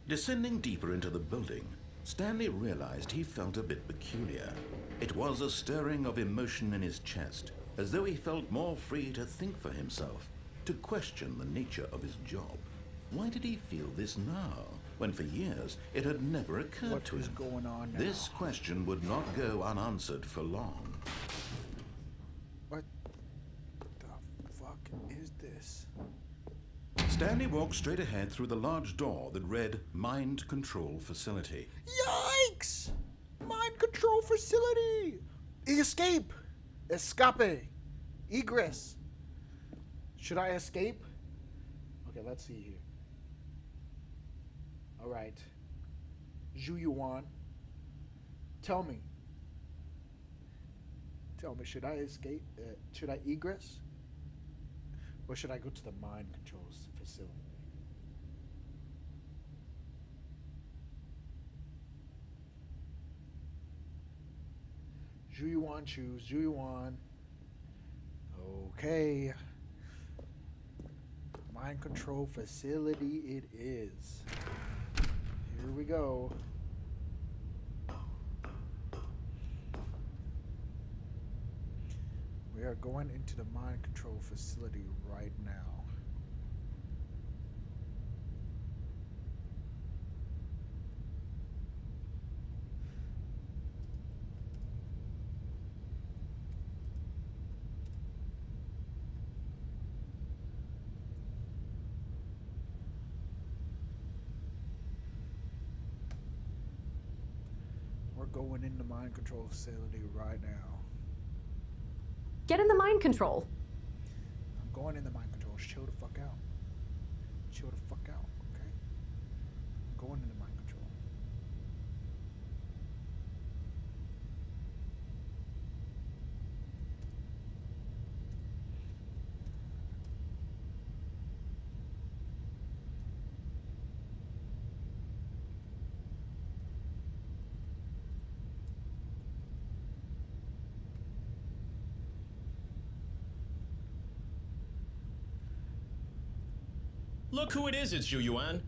Speaker 2: Descending deeper into the building, Stanley realized he felt a bit peculiar. It was a stirring of emotion in his chest, as though he felt more free to think for himself, to question the nature of his job. Why did he feel this now, when for years it had never occurred to him?
Speaker 1: What is going on now?
Speaker 2: This question would not go unanswered for long.
Speaker 1: What the fuck is this?
Speaker 2: Stanley walked straight ahead through the large door that read Mind Control Facility.
Speaker 1: Yikes! Mind control facility! Escape! Escape! Egress! Should I escape? Okay, let's see here. Alright. Zhu Yuan. Tell me. Tell me, should I escape? Should I egress? Or should I go to the mind control facility? Zhu Yuan, choose Zhu Yuan. Okay. Mind control facility it is. Here we go. We are going into the mind control facility right now. We're going into mind control facility right now.
Speaker 7: Get in the mind control.
Speaker 1: I'm going in the mind control. Chill the fuck out. Chill the fuck out, okay? I'm going into mind control.
Speaker 8: Look who it is, it's Zhu Yuan.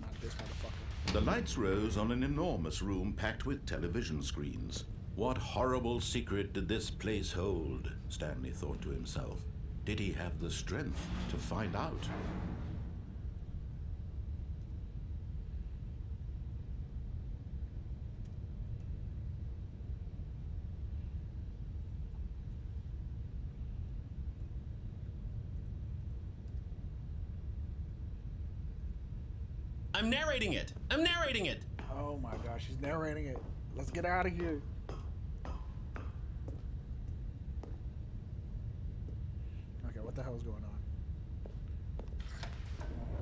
Speaker 1: Not this motherfucker.
Speaker 2: The lights rose on an enormous room packed with television screens. What horrible secret did this place hold? Stanley thought to himself. Did he have the strength to find out?
Speaker 8: I'm narrating it. I'm narrating it.
Speaker 1: Oh my gosh, he's narrating it. Let's get out of here. Okay, what the hell is going on?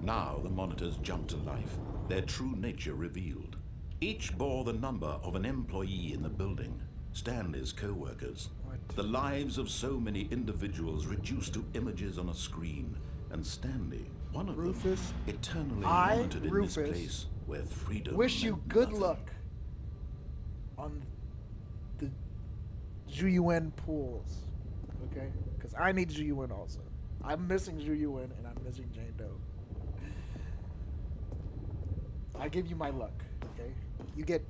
Speaker 2: Now the monitors jumped to life, their true nature revealed. Each bore the number of an employee in the building, Stanley's co-workers.
Speaker 1: What?
Speaker 2: The lives of so many individuals reduced to images on a screen, and Stanley, one of
Speaker 1: Rufus,
Speaker 2: them, eternally
Speaker 1: I,
Speaker 2: wanted in
Speaker 1: Rufus,
Speaker 2: this place where freedom
Speaker 1: wish you
Speaker 2: meant
Speaker 1: good
Speaker 2: nothing.
Speaker 1: luck on the Zhu Yuan pools, okay? Because I need Zhu Yuan also. I'm missing Zhu Yuan and I'm missing Jane Doe. I give you my luck, okay? You get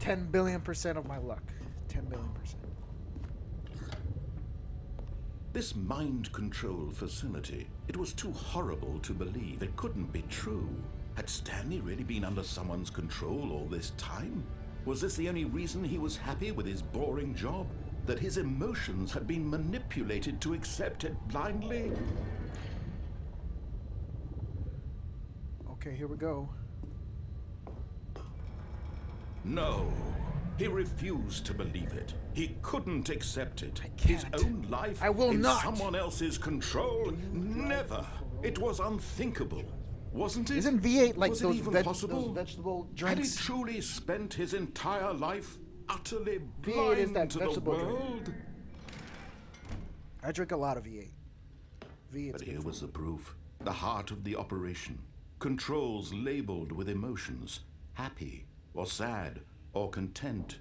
Speaker 1: 10 billion% of my luck. 10 billion%.
Speaker 2: This mind control facility, it was too horrible to believe. It couldn't be true. Had Stanley really been under someone's control all this time? Was this the only reason he was happy with his boring job? That his emotions had been manipulated to accept it blindly?
Speaker 1: Okay, here we go.
Speaker 2: No. He refused to believe it. He couldn't accept it.
Speaker 1: I
Speaker 2: His
Speaker 1: can't.
Speaker 2: own life
Speaker 1: I will
Speaker 2: in
Speaker 1: not.
Speaker 2: someone else's control? Never. It was unthinkable. Wasn't it?
Speaker 1: Isn't V8 like
Speaker 2: was
Speaker 1: those,
Speaker 2: it even possible?
Speaker 1: those vegetable
Speaker 2: Had he
Speaker 1: drinks?
Speaker 2: truly spent his entire life utterly
Speaker 1: V8 is
Speaker 2: blind
Speaker 1: that
Speaker 2: to the
Speaker 1: vegetable drink.
Speaker 2: world?
Speaker 1: I drink a lot of V8. V8.
Speaker 2: But here was the proof. The heart of the operation. Controls labeled with emotions. Happy or sad or content.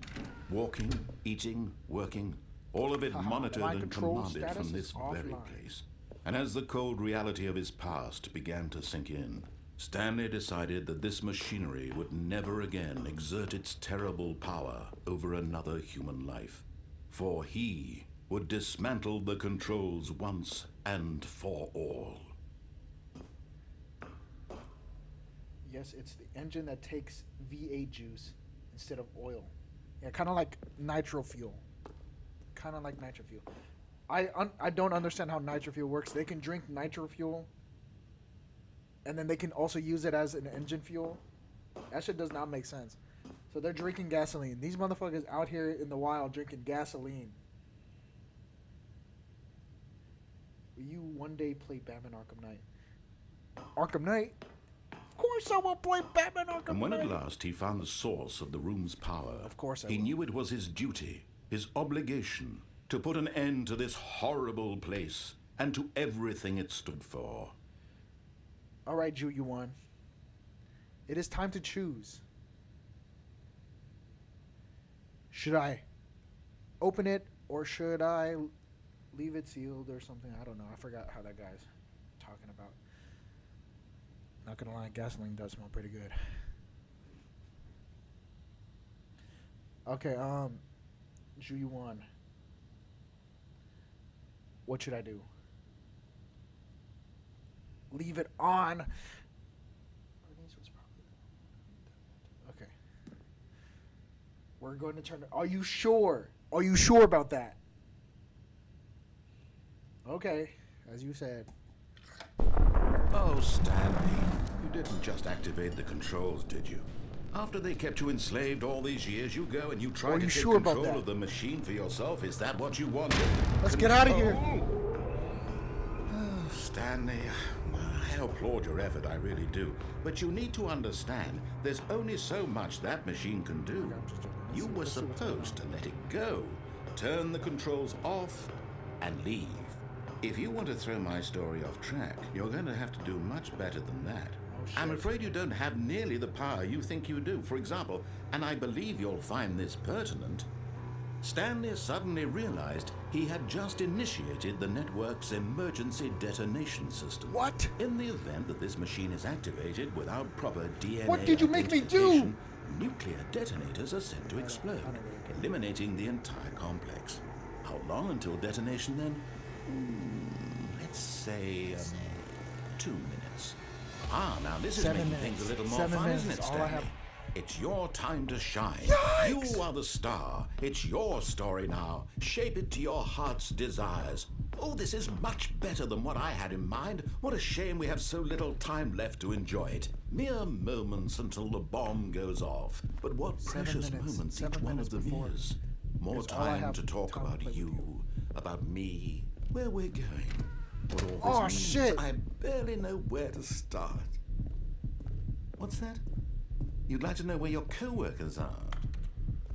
Speaker 2: Walking, eating, working. All of it monitored
Speaker 1: Line
Speaker 2: and
Speaker 1: control
Speaker 2: commanded
Speaker 1: status
Speaker 2: from this
Speaker 1: is
Speaker 2: very
Speaker 1: offline.
Speaker 2: place. And as the cold reality of his past began to sink in, Stanley decided that this machinery would never again exert its terrible power over another human life. For he would dismantle the controls once and for all.
Speaker 1: Yes, it's the engine that takes V8 juice instead of oil. Yeah, kind of like nitro fuel. Kind of like nitro fuel. I don't understand how nitro fuel works. They can drink nitro fuel, and then they can also use it as an engine fuel. That shit does not make sense. So they're drinking gasoline. These motherfuckers out here in the wild drinking gasoline. Will you one day play Batman Arkham Knight? Arkham Knight? Of course I will play Batman Arkham Knight.
Speaker 2: And when at last he found the source of the room's power,
Speaker 1: Of course I
Speaker 2: he
Speaker 1: will.
Speaker 2: knew it was his duty, his obligation, to put an end to this horrible place and to everything it stood for.
Speaker 1: All right, Ju Yuan. It is time to choose. Should I open it or should I leave it sealed or something? I don't know. I forgot how that guy's talking about. Not gonna lie, gasoline does smell pretty good. Okay, Ju Yuan. What should I do? Leave it on. Okay. We're going to turn it. Are you sure? Are you sure about that? Okay, as you said.
Speaker 2: Oh, Stanley, you didn't just activate the controls, did you? After they kept you enslaved all these years, you go and you try
Speaker 1: Are
Speaker 2: to
Speaker 1: you
Speaker 2: take
Speaker 1: sure about
Speaker 2: control
Speaker 1: that?
Speaker 2: of the machine for yourself. Is that what you wanted?
Speaker 1: Let's get out of here.
Speaker 2: Oh, Stanley, I applaud your effort, I really do. But you need to understand, there's only so much that machine can do. You were supposed to let it go, turn the controls off, and leave. If you want to throw my story off track, you're going to have to do much better than that. I'm afraid you don't have nearly the power you think you do. For example, and I believe you'll find this pertinent, Stanley suddenly realized he had just initiated the network's emergency detonation system.
Speaker 1: What?
Speaker 2: In the event that this machine is activated without proper DNA
Speaker 1: What did you make me do?
Speaker 2: identification, nuclear detonators are set to explode, eliminating the entire complex. How long until detonation then? Let's say 2 minutes. Ah, now this is
Speaker 1: 7
Speaker 2: making
Speaker 1: minutes.
Speaker 2: things a little more
Speaker 1: 7
Speaker 2: fun,
Speaker 1: minutes
Speaker 2: isn't it,
Speaker 1: is all I
Speaker 2: Stanley?
Speaker 1: have.
Speaker 2: It's your time to shine.
Speaker 1: Yikes!
Speaker 2: You are the star. It's your story now. Shape it to your heart's desires. Oh, this is much better than what I had in mind. What a shame we have so little time left to enjoy it. Mere moments until the bomb goes off. But what
Speaker 1: 7
Speaker 2: precious
Speaker 1: minutes.
Speaker 2: moments
Speaker 1: 7
Speaker 2: each one
Speaker 1: minutes
Speaker 2: of them
Speaker 1: before.
Speaker 2: is. More
Speaker 1: It's all I
Speaker 2: time
Speaker 1: have
Speaker 2: to talk
Speaker 1: time to
Speaker 2: about
Speaker 1: play with
Speaker 2: you, about me, where we're going. What all this
Speaker 1: Oh,
Speaker 2: means,
Speaker 1: shit.
Speaker 2: I barely know where to start. What's that? You'd like to know where your co-workers are?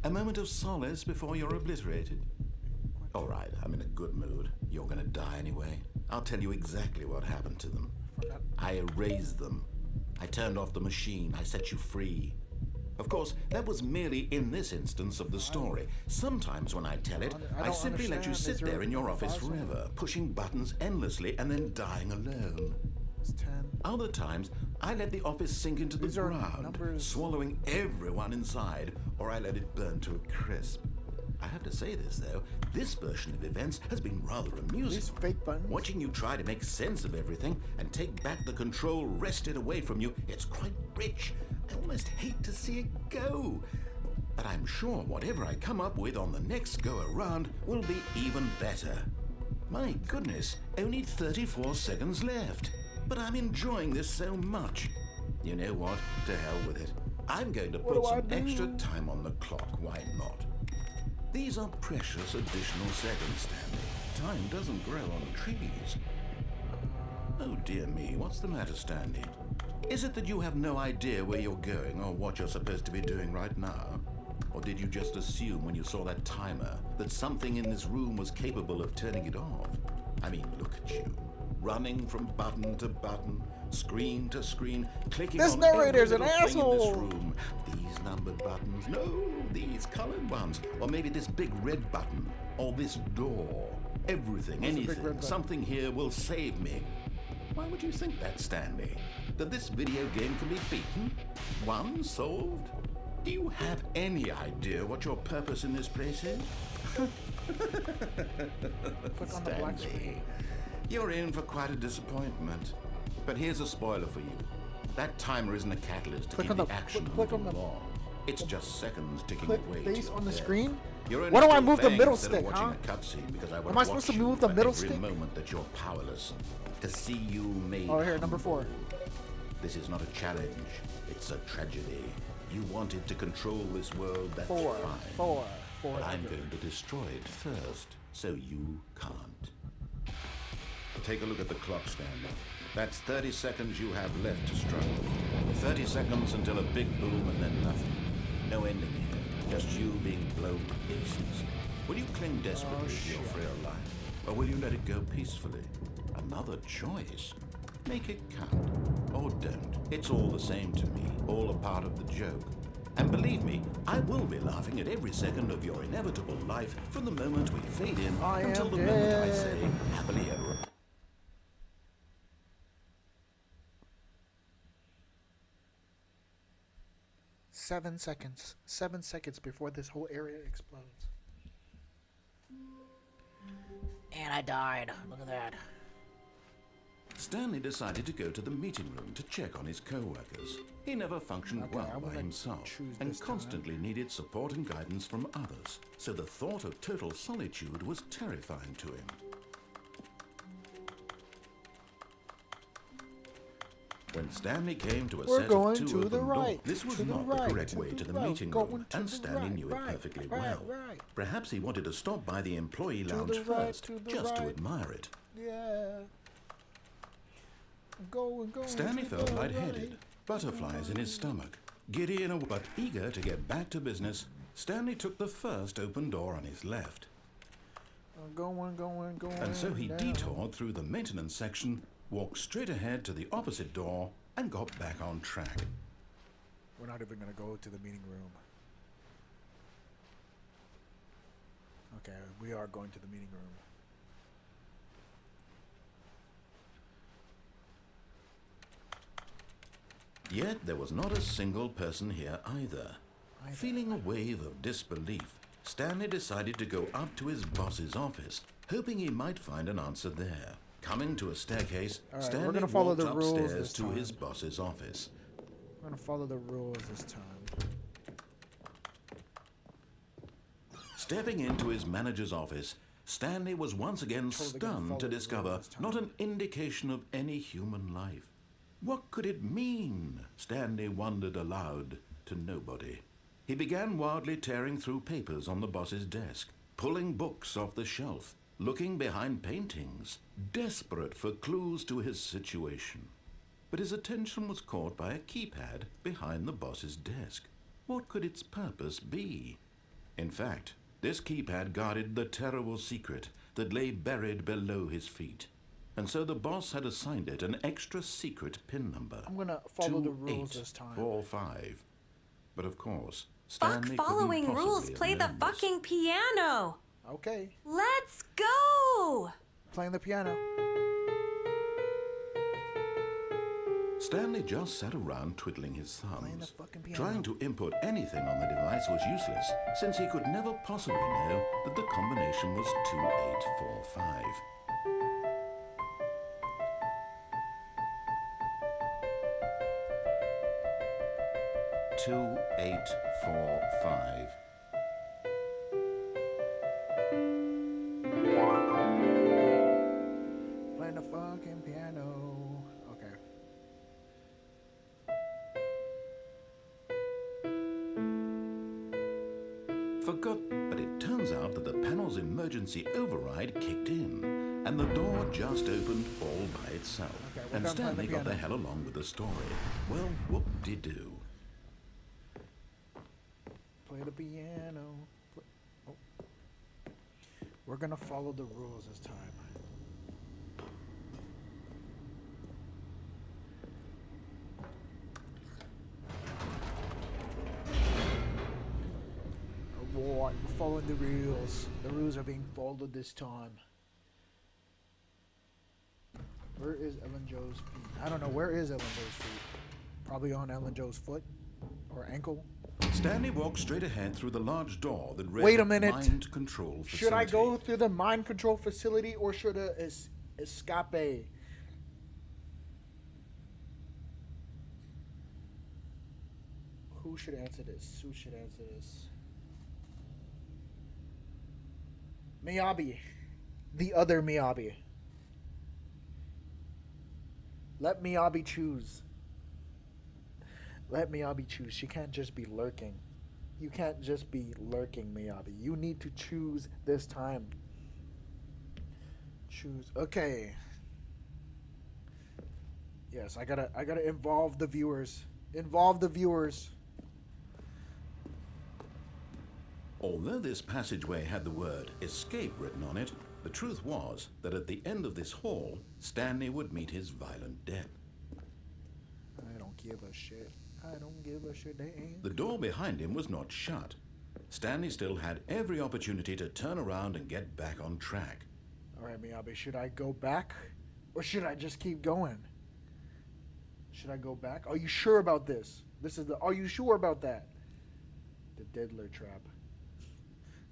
Speaker 2: A moment of solace before you're obliterated? All right, I'm in a good mood. You're gonna die anyway. I'll tell you exactly what happened to them. I erased them. I turned off the machine. I set you free. Of course, that was merely in this instance of the story. Sometimes when I tell it,
Speaker 1: I
Speaker 2: I
Speaker 1: don't
Speaker 2: simply let you
Speaker 1: understand.
Speaker 2: sit
Speaker 1: Is there
Speaker 2: there in your office
Speaker 1: five somewhere?
Speaker 2: forever, pushing buttons endlessly and then dying alone.
Speaker 1: It's 10.
Speaker 2: Other times, I let the office sink into the
Speaker 1: These are
Speaker 2: ground,
Speaker 1: numbers.
Speaker 2: swallowing everyone inside, or I let it burn to a crisp. I have to say this, though, this version of events has been rather amusing.
Speaker 1: These fake buttons.
Speaker 2: Watching you try to make sense of everything and take back the control wrested away from you, it's quite rich. I almost hate to see it go. But I'm sure whatever I come up with on the next go-around will be even better. My goodness, only 34 seconds left. But I'm enjoying this so much. You know what? To hell with it. I'm going to put some extra time on the clock, why not? These are precious additional seconds, Stanley. Time doesn't grow on trees. Oh dear me, what's the matter, Stanley? Is it that you have no idea where you're going or what you're supposed to be doing right now? Or did you just assume when you saw that timer that something in this room was capable of turning it off? I mean, look at you. Running from button to button, screen to screen, clicking
Speaker 1: This
Speaker 2: on
Speaker 1: narrator's
Speaker 2: every
Speaker 1: an
Speaker 2: little thing in this
Speaker 1: asshole.
Speaker 2: room. These numbered buttons, no, these colored ones. Or maybe this big red button, or this door. Everything,
Speaker 1: What's the big red
Speaker 2: anything,
Speaker 1: button?
Speaker 2: something here will save me. Why would you think that, Stanley? That this video game can be beaten? Won? Solved? Do you have any idea what your purpose in this place is?
Speaker 1: Click on the black screen.
Speaker 2: Stanley, you're in for quite a disappointment. But here's a spoiler for you. That timer isn't a catalyst to
Speaker 1: Click
Speaker 2: keep
Speaker 1: on
Speaker 2: the
Speaker 1: the-
Speaker 2: action
Speaker 1: click on
Speaker 2: moving
Speaker 1: the-
Speaker 2: along. It's just seconds ticking
Speaker 1: Click
Speaker 2: away.
Speaker 1: base
Speaker 2: to
Speaker 1: on
Speaker 2: your
Speaker 1: the
Speaker 2: death.
Speaker 1: screen?
Speaker 2: You're
Speaker 1: Why do I
Speaker 2: only
Speaker 1: move the
Speaker 2: playing
Speaker 1: middle
Speaker 2: instead of
Speaker 1: stick,
Speaker 2: watching
Speaker 1: huh?
Speaker 2: a cutscene because I would
Speaker 1: Am I supposed to move the middle
Speaker 2: every
Speaker 1: stick?
Speaker 2: moment that you're powerless. To see you made.
Speaker 1: Oh, here, number 4.
Speaker 2: This is not a challenge. It's a tragedy. You wanted to control this world, that's
Speaker 1: 4,
Speaker 2: fine.
Speaker 1: 4, 4.
Speaker 2: But I'm going to destroy it first, so you can't. Take a look at the clock, Stanley. That's 30 seconds you have left to struggle. 30 seconds until a big boom and then nothing. No ending here, just you being blown to pieces. Will you cling desperately to your frail life, or will you let it go peacefully? Another choice. Make it count, or don't. It's all the same to me, all a part of the joke. And believe me, I will be laughing at every second of your inevitable life from the moment we fade in
Speaker 1: I
Speaker 2: until
Speaker 1: am
Speaker 2: the moment I
Speaker 1: dead.
Speaker 2: say, happily ever.
Speaker 1: 7 seconds. 7 seconds before this whole area explodes. And I died. Look at that.
Speaker 2: Stanley decided to go to the meeting room to check on his co-workers. He never functioned
Speaker 1: Okay,
Speaker 2: well
Speaker 1: I'm
Speaker 2: by
Speaker 1: gonna
Speaker 2: himself
Speaker 1: choose
Speaker 2: and
Speaker 1: this time.
Speaker 2: constantly needed support and guidance from others, so the thought of total solitude was terrifying to him. When Stanley came to a
Speaker 1: We're
Speaker 2: set
Speaker 1: going
Speaker 2: of 2
Speaker 1: to
Speaker 2: open
Speaker 1: the
Speaker 2: doors,
Speaker 1: right,
Speaker 2: this was
Speaker 1: to the
Speaker 2: not
Speaker 1: right,
Speaker 2: the correct
Speaker 1: to
Speaker 2: way
Speaker 1: the
Speaker 2: to the
Speaker 1: right,
Speaker 2: meeting
Speaker 1: going
Speaker 2: room,
Speaker 1: to
Speaker 2: and
Speaker 1: the
Speaker 2: Stanley
Speaker 1: right,
Speaker 2: knew it
Speaker 1: right,
Speaker 2: perfectly
Speaker 1: right,
Speaker 2: well.
Speaker 1: right.
Speaker 2: Perhaps he wanted to stop by the employee
Speaker 1: To
Speaker 2: lounge
Speaker 1: the right,
Speaker 2: first,
Speaker 1: to the
Speaker 2: just to
Speaker 1: right.
Speaker 2: admire it.
Speaker 1: Yeah. Going.
Speaker 2: Stanley
Speaker 1: to
Speaker 2: felt
Speaker 1: the
Speaker 2: lightheaded,
Speaker 1: right.
Speaker 2: butterflies in his stomach. Giddy but eager to get back to business, Stanley took the first open door on his left.
Speaker 1: Going.
Speaker 2: And so he
Speaker 1: down.
Speaker 2: detoured through the maintenance section, walked straight ahead to the opposite door, and got back on track.
Speaker 1: We're not even gonna go to the meeting room. Okay, we are going to the meeting room.
Speaker 2: Yet there was not a single person here either. Feeling a wave of disbelief, Stanley decided to go up to his boss's office, hoping he might find an answer there. Coming to a staircase,
Speaker 1: All right, we're
Speaker 2: Stanley
Speaker 1: gonna follow
Speaker 2: walked
Speaker 1: the rules
Speaker 2: upstairs
Speaker 1: this
Speaker 2: to
Speaker 1: time.
Speaker 2: his boss's office.
Speaker 1: We're gonna follow the rules this time.
Speaker 2: Stepping into his manager's office, Stanley was once again
Speaker 1: Totally gonna follow
Speaker 2: stunned to
Speaker 1: the
Speaker 2: discover
Speaker 1: rules this time.
Speaker 2: not an indication of any human life. What could it mean? Stanley wondered aloud to nobody. He began wildly tearing through papers on the boss's desk, pulling books off the shelf, looking behind paintings, desperate for clues to his situation. But his attention was caught by a keypad behind the boss's desk. What could its purpose be? In fact, this keypad guarded the terrible secret that lay buried below his feet. And so the boss had assigned it an extra secret PIN number.
Speaker 1: I'm gonna follow the rules this time.
Speaker 2: 2845. But of course,
Speaker 6: Fuck
Speaker 2: Stanley
Speaker 6: following
Speaker 2: couldn't
Speaker 6: rules.
Speaker 2: possibly
Speaker 6: Play
Speaker 2: have
Speaker 6: the
Speaker 2: known this.
Speaker 6: fucking piano.
Speaker 1: Okay,
Speaker 6: Let's go.
Speaker 1: playing the piano.
Speaker 2: Stanley just sat around twiddling his
Speaker 1: Playing the
Speaker 2: thumbs.
Speaker 1: fucking piano.
Speaker 2: Trying to input anything on the device was useless, since he could never possibly know that the combination was 2845. 2845.
Speaker 1: Playing the fucking piano. Okay.
Speaker 2: Forgot, but it turns out that the panel's emergency override kicked in, and the door just opened all by itself.
Speaker 1: Okay, we're
Speaker 2: And
Speaker 1: done playing
Speaker 2: Stanley
Speaker 1: the
Speaker 2: got the
Speaker 1: piano.
Speaker 2: hell along with the story. Well, whoop-de-doo.
Speaker 1: Play the piano. Oh. We're gonna follow the rules this time. Oh boy, we're following the rules. The rules are being followed this time. Where is Ellen Jo's feet? I don't know. Where is Ellen Jo's feet? Probably on Ellen Jo's foot or ankle.
Speaker 2: Stanley walked straight ahead through the large door that read
Speaker 1: Wait a minute.
Speaker 2: Mind Control Facility.
Speaker 1: Should I go through the mind control facility or should I escape? Who should answer this? Who should answer this? Miyabi. The other Miyabi. Let Miyabi choose. Let Miyabi choose. She can't just be lurking. You can't just be lurking, Miyabi. You need to choose this time. Choose. Okay. Yes, I gotta involve the viewers. Involve the viewers.
Speaker 2: Although this passageway had the word escape written on it, the truth was that at the end of this hall, Stanley would meet his violent death.
Speaker 1: I don't give a shit. I don't give a shit. They ain't.
Speaker 2: The door behind him was not shut. Stanley still had every opportunity to turn around and get back on track.
Speaker 1: All right, Miyabi, should I go back or should I just keep going? Should I go back? Are you sure about this? Are you sure about that? The Diddler Trap.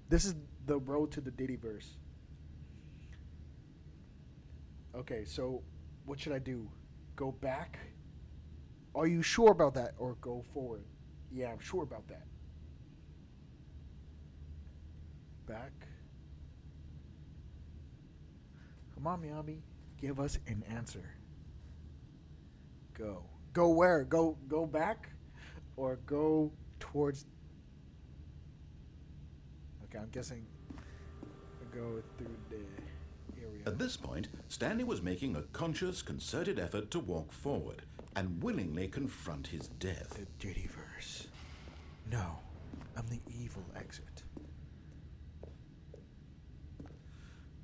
Speaker 1: This is the road to the Diddyverse. Okay, so what should I do? Go back? Are you sure about that? Or go forward? Yeah, I'm sure about that. Back. Come on, Miyabi. Give us an answer. Go. Go where? Go back? Or go towards... Okay, I'm guessing go through the area.
Speaker 2: At this point, Stanley was making a conscious, concerted effort to walk forward and willingly confront his death.
Speaker 1: The Diddyverse. No, I'm the evil exit.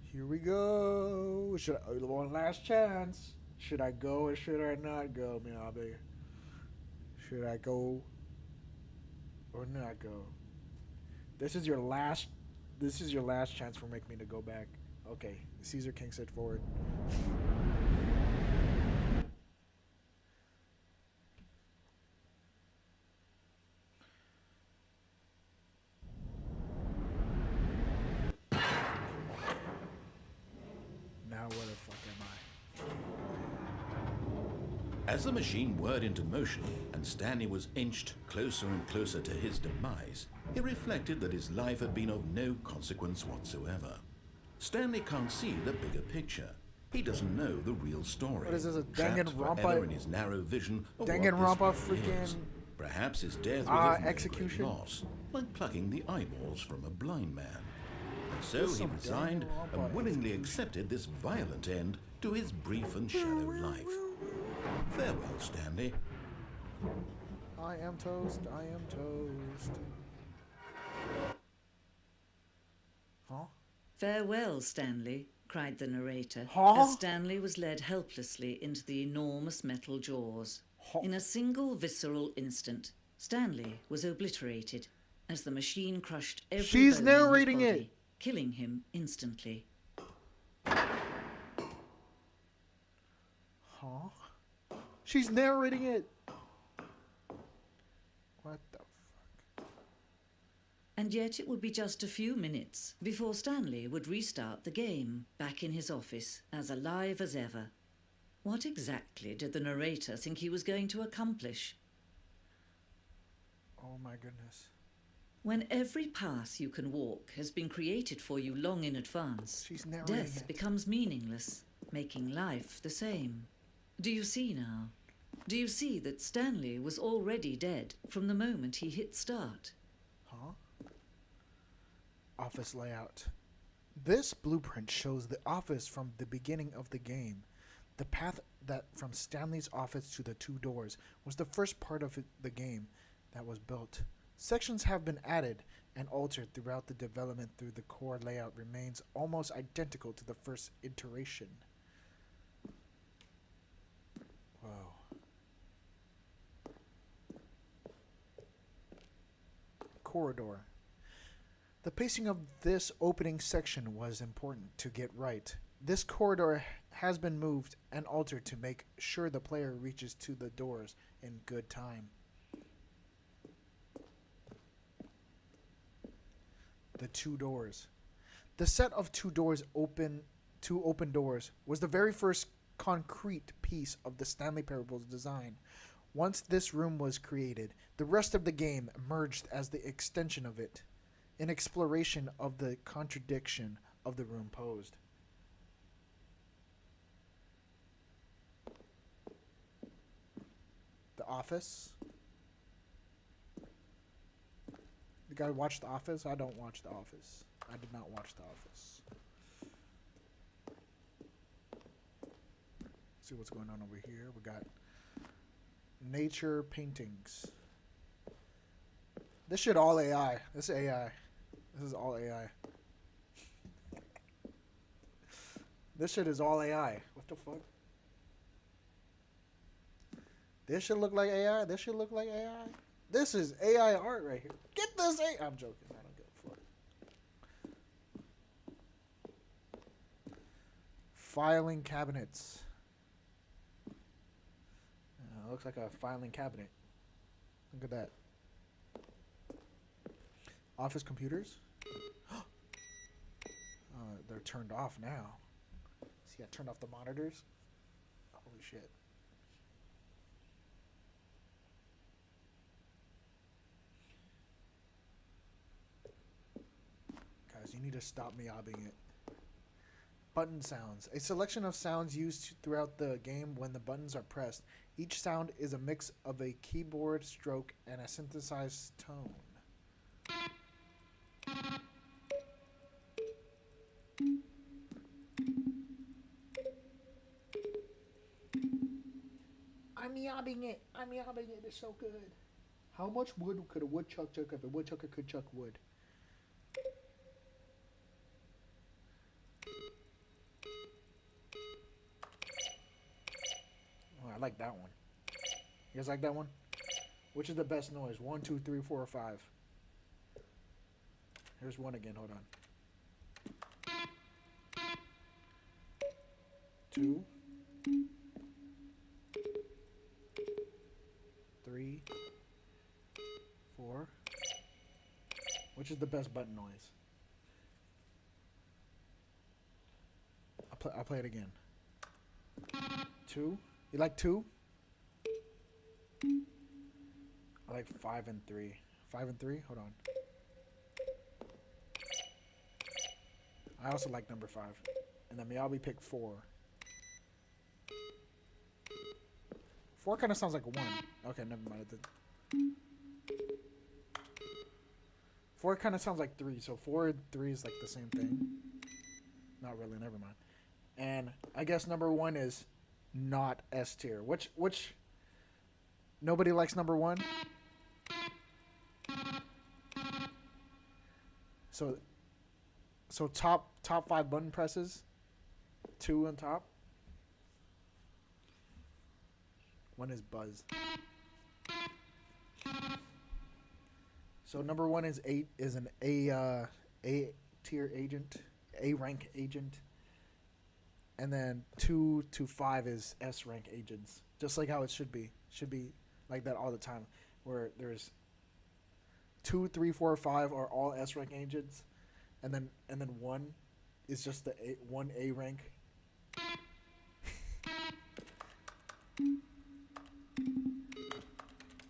Speaker 1: Here we go. One last chance. Should I go or should I not go, Miyabi? Should I go or not go? This is your last chance for making me to go back. Okay, Caesar King said forward. Now where the fuck am I?
Speaker 2: As the machine whirred into motion and Stanley was inched closer and closer to his demise, he reflected that his life had been of no consequence whatsoever. Stanley can't see the bigger picture. He doesn't know the real story.
Speaker 1: What is this, a
Speaker 2: Trapped
Speaker 1: Danganronpa?
Speaker 2: forever in his narrow vision of
Speaker 1: Danganronpa
Speaker 2: what this really is.
Speaker 1: freaking...
Speaker 2: Perhaps his death was of no
Speaker 1: execution?
Speaker 2: great loss, like plucking the eyeballs from a blind man. And so
Speaker 1: There's
Speaker 2: he
Speaker 1: some
Speaker 2: resigned
Speaker 1: Danganronpa
Speaker 2: and willingly
Speaker 1: execution.
Speaker 2: accepted this violent end to his brief and shallow life. Farewell, Stanley.
Speaker 1: I am toast. I am toast. Huh?
Speaker 9: Farewell, Stanley, cried the narrator,
Speaker 1: Huh?
Speaker 9: as Stanley was led helplessly into the enormous metal jaws.
Speaker 1: Huh?
Speaker 9: In a single visceral instant, Stanley was obliterated as the machine crushed every
Speaker 1: She's
Speaker 9: bone in his
Speaker 1: narrating
Speaker 9: body,
Speaker 1: it.
Speaker 9: killing him instantly.
Speaker 1: Huh? She's narrating it. What the fuck?
Speaker 9: And yet it would be just a few minutes before Stanley would restart the game, back in his office, as alive as ever. What exactly did the narrator think he was going to accomplish?
Speaker 1: Oh my goodness.
Speaker 9: When every path you can walk has been created for you long in advance,
Speaker 1: She's narrating
Speaker 9: death
Speaker 1: it.
Speaker 9: becomes meaningless, making life the same. Do you see now? Do you see that Stanley was already dead from the moment he hit start?
Speaker 1: Huh? Office layout. This blueprint shows the office from the beginning of the game. The path that from Stanley's office to the two doors was the first part of the game that was built. Sections have been added and altered throughout the development through the core layout remains almost identical to the first iteration. Whoa. Corridor. The pacing of this opening section was important to get right. This corridor has been moved and altered to make sure the player reaches to the doors in good time. The two doors. The set of two open doors was the very first concrete piece of the Stanley Parable's design. Once this room was created, the rest of the game emerged as the extension of it, an exploration of the contradiction of the room posed. The Office. You guys watch The Office? I don't watch The Office. I did not watch The Office. See what's going on over here. We got nature paintings. This shit all AI. This is AI. This is all AI. This shit is all AI. What the fuck? This should look like AI. This should look like AI. This is AI art right here. Get this AI. I'm joking. I don't give a fuck. Filing cabinets. Looks like a filing cabinet. Look at that. Office computers. They're turned off now. See, I turned off the monitors. Holy shit. Guys, you need to stop meowing it. Button sounds. A selection of sounds used throughout the game when the buttons are pressed. Each sound is a mix of a keyboard stroke and a synthesized tone. I'm yobbing it. I'm yobbing it. It's so good. How much wood could a woodchuck chuck if a woodchucker could chuck wood? Oh, I like that one. You guys like that one? Which is the best noise? 1, 2, 3, 4, or 5? Here's one again. Hold on. 2, 3, 4. Which is the best button noise? I'll play it again. 2. You like 2? I like 5 and 3. 5 and 3? Hold on. I also like number 5. And then Miyabi picked 4. 4 kind of sounds like 1. Okay, never mind. 4 kind of sounds like 3. So 4 and 3 is like the same thing. Not really, never mind. And I guess number 1 is not S tier. Which nobody likes number 1? So top 5 button presses, 2 on top. 1 is buzz. So number 1 is an A tier agent, A rank agent. And then 2 to 5 is S rank agents. Just like how it should be. Should be like that all the time. Where there's 2, 3, 4, 5 are all S rank agents. And then 1 is just the 1 A rank.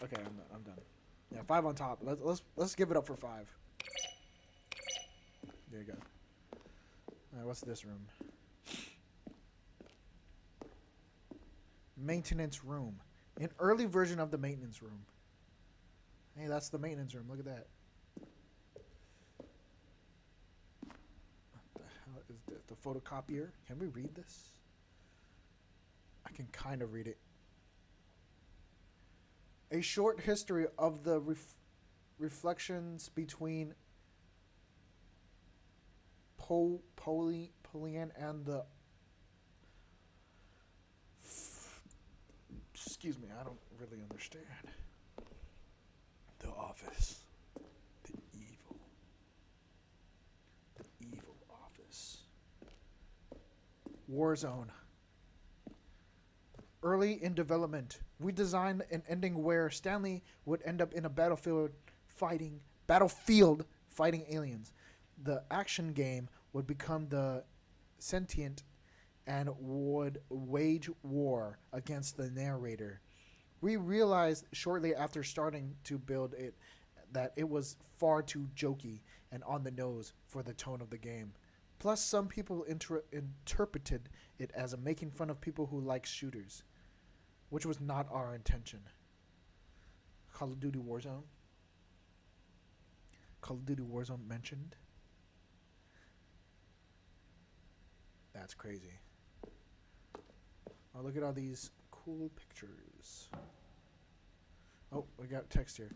Speaker 1: Okay, I'm done. Yeah, 5 on top. Let's give it up for 5. There you go. All right, what's this room? Maintenance room. An early version of the maintenance room. Hey, that's the maintenance room. Look at that. What the hell is this? The photocopier? Can we read this? I can kind of read it. A short history of the reflections between Polian and the... Excuse me, I don't really understand. The office. The evil office. Warzone. Early in development, we designed an ending where Stanley would end up in a battlefield fighting aliens. The action game would become the sentient and would wage war against the narrator. We realized shortly after starting to build it that it was far too jokey and on the nose for the tone of the game. Plus, some people interpreted it as a making fun of people who like shooters, which was not our intention. Call of Duty Warzone. Call of Duty Warzone mentioned. That's crazy. Oh, look at all these cool pictures. Oh, we got text here.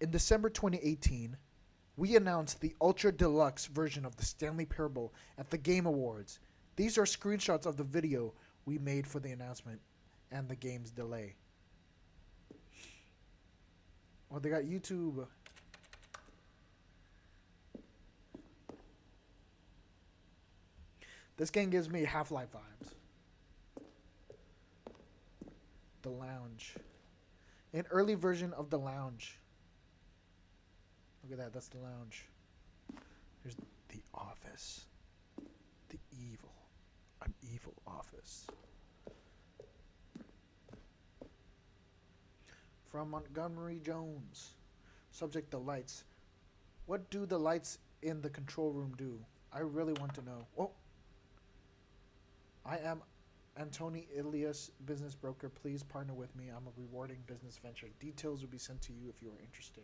Speaker 1: In December 2018, we announced the Ultra Deluxe version of the Stanley Parable at the Game Awards. These are screenshots of the video we made for the announcement and the game's delay. Oh, they got YouTube. This game gives me Half-Life vibes. The Lounge. An early version of The Lounge. Look at that, that's The Lounge. Here's The Office. The evil. I'm evil office. From Montgomery Jones. Subject: the lights. What do the lights in the control room do? I really want to know. Oh! I am Antony Ilias, business broker. Please partner with me. I'm a rewarding business venture. Details will be sent to you if you are interested.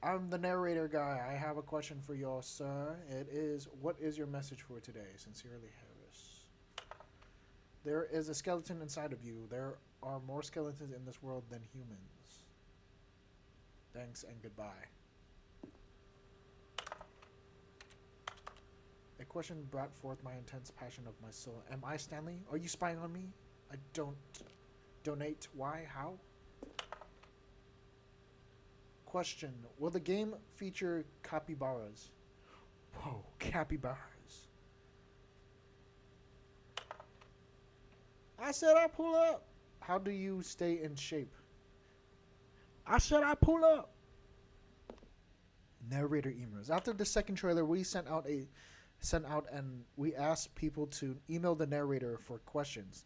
Speaker 1: I'm the narrator guy. I have a question for y'all, sir. It is, what is your message for today? Sincerely, Harris. There is a skeleton inside of you. There are more skeletons in this world than humans. Thanks and goodbye. A question brought forth my intense passion of my soul. Am I Stanley? Are you spying on me? I don't donate. Why? How? Question. Will the game feature capybaras? Whoa, capybaras. I said I pull up. How do you stay in shape? I said I pull up. Narrator emails. After the second trailer, we sent out and we asked people to email the narrator for questions.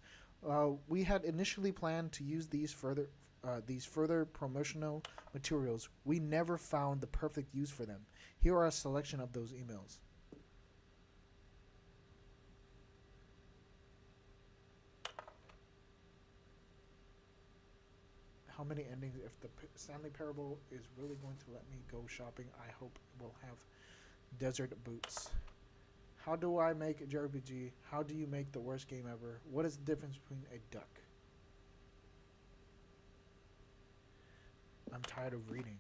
Speaker 1: We had initially planned to use these further promotional materials. We never found the perfect use for them. Here are a selection of those emails. How many endings? If the Stanley Parable is really going to let me go shopping, I hope it will have desert boots. How do I make a JRPG? How do you make the worst game ever? What is the difference between a duck? I'm tired of reading.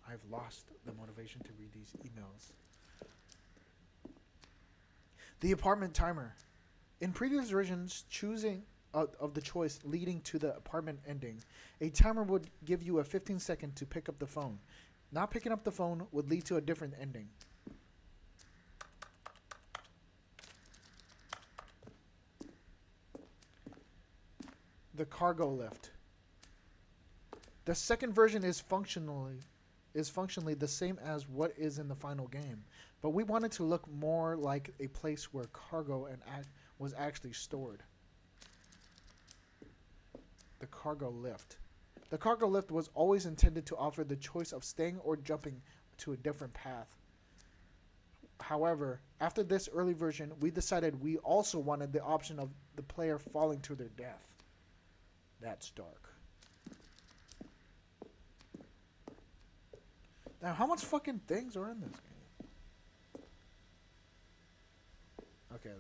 Speaker 1: I've lost the motivation to read these emails. The apartment timer. In previous versions, choosing of the choice leading to the apartment ending, a timer would give you a 15-second to pick up the phone. Not picking up the phone would lead to a different ending. The cargo lift. The second version is functionally the same as what is in the final game, but we wanted to look more like a place where cargo was actually stored. The cargo lift. The cargo lift was always intended to offer the choice of staying or jumping to a different path. However, after this early version, we decided we also wanted the option of the player falling to their death. That's dark. Now, how much fucking things are in this game? Okay,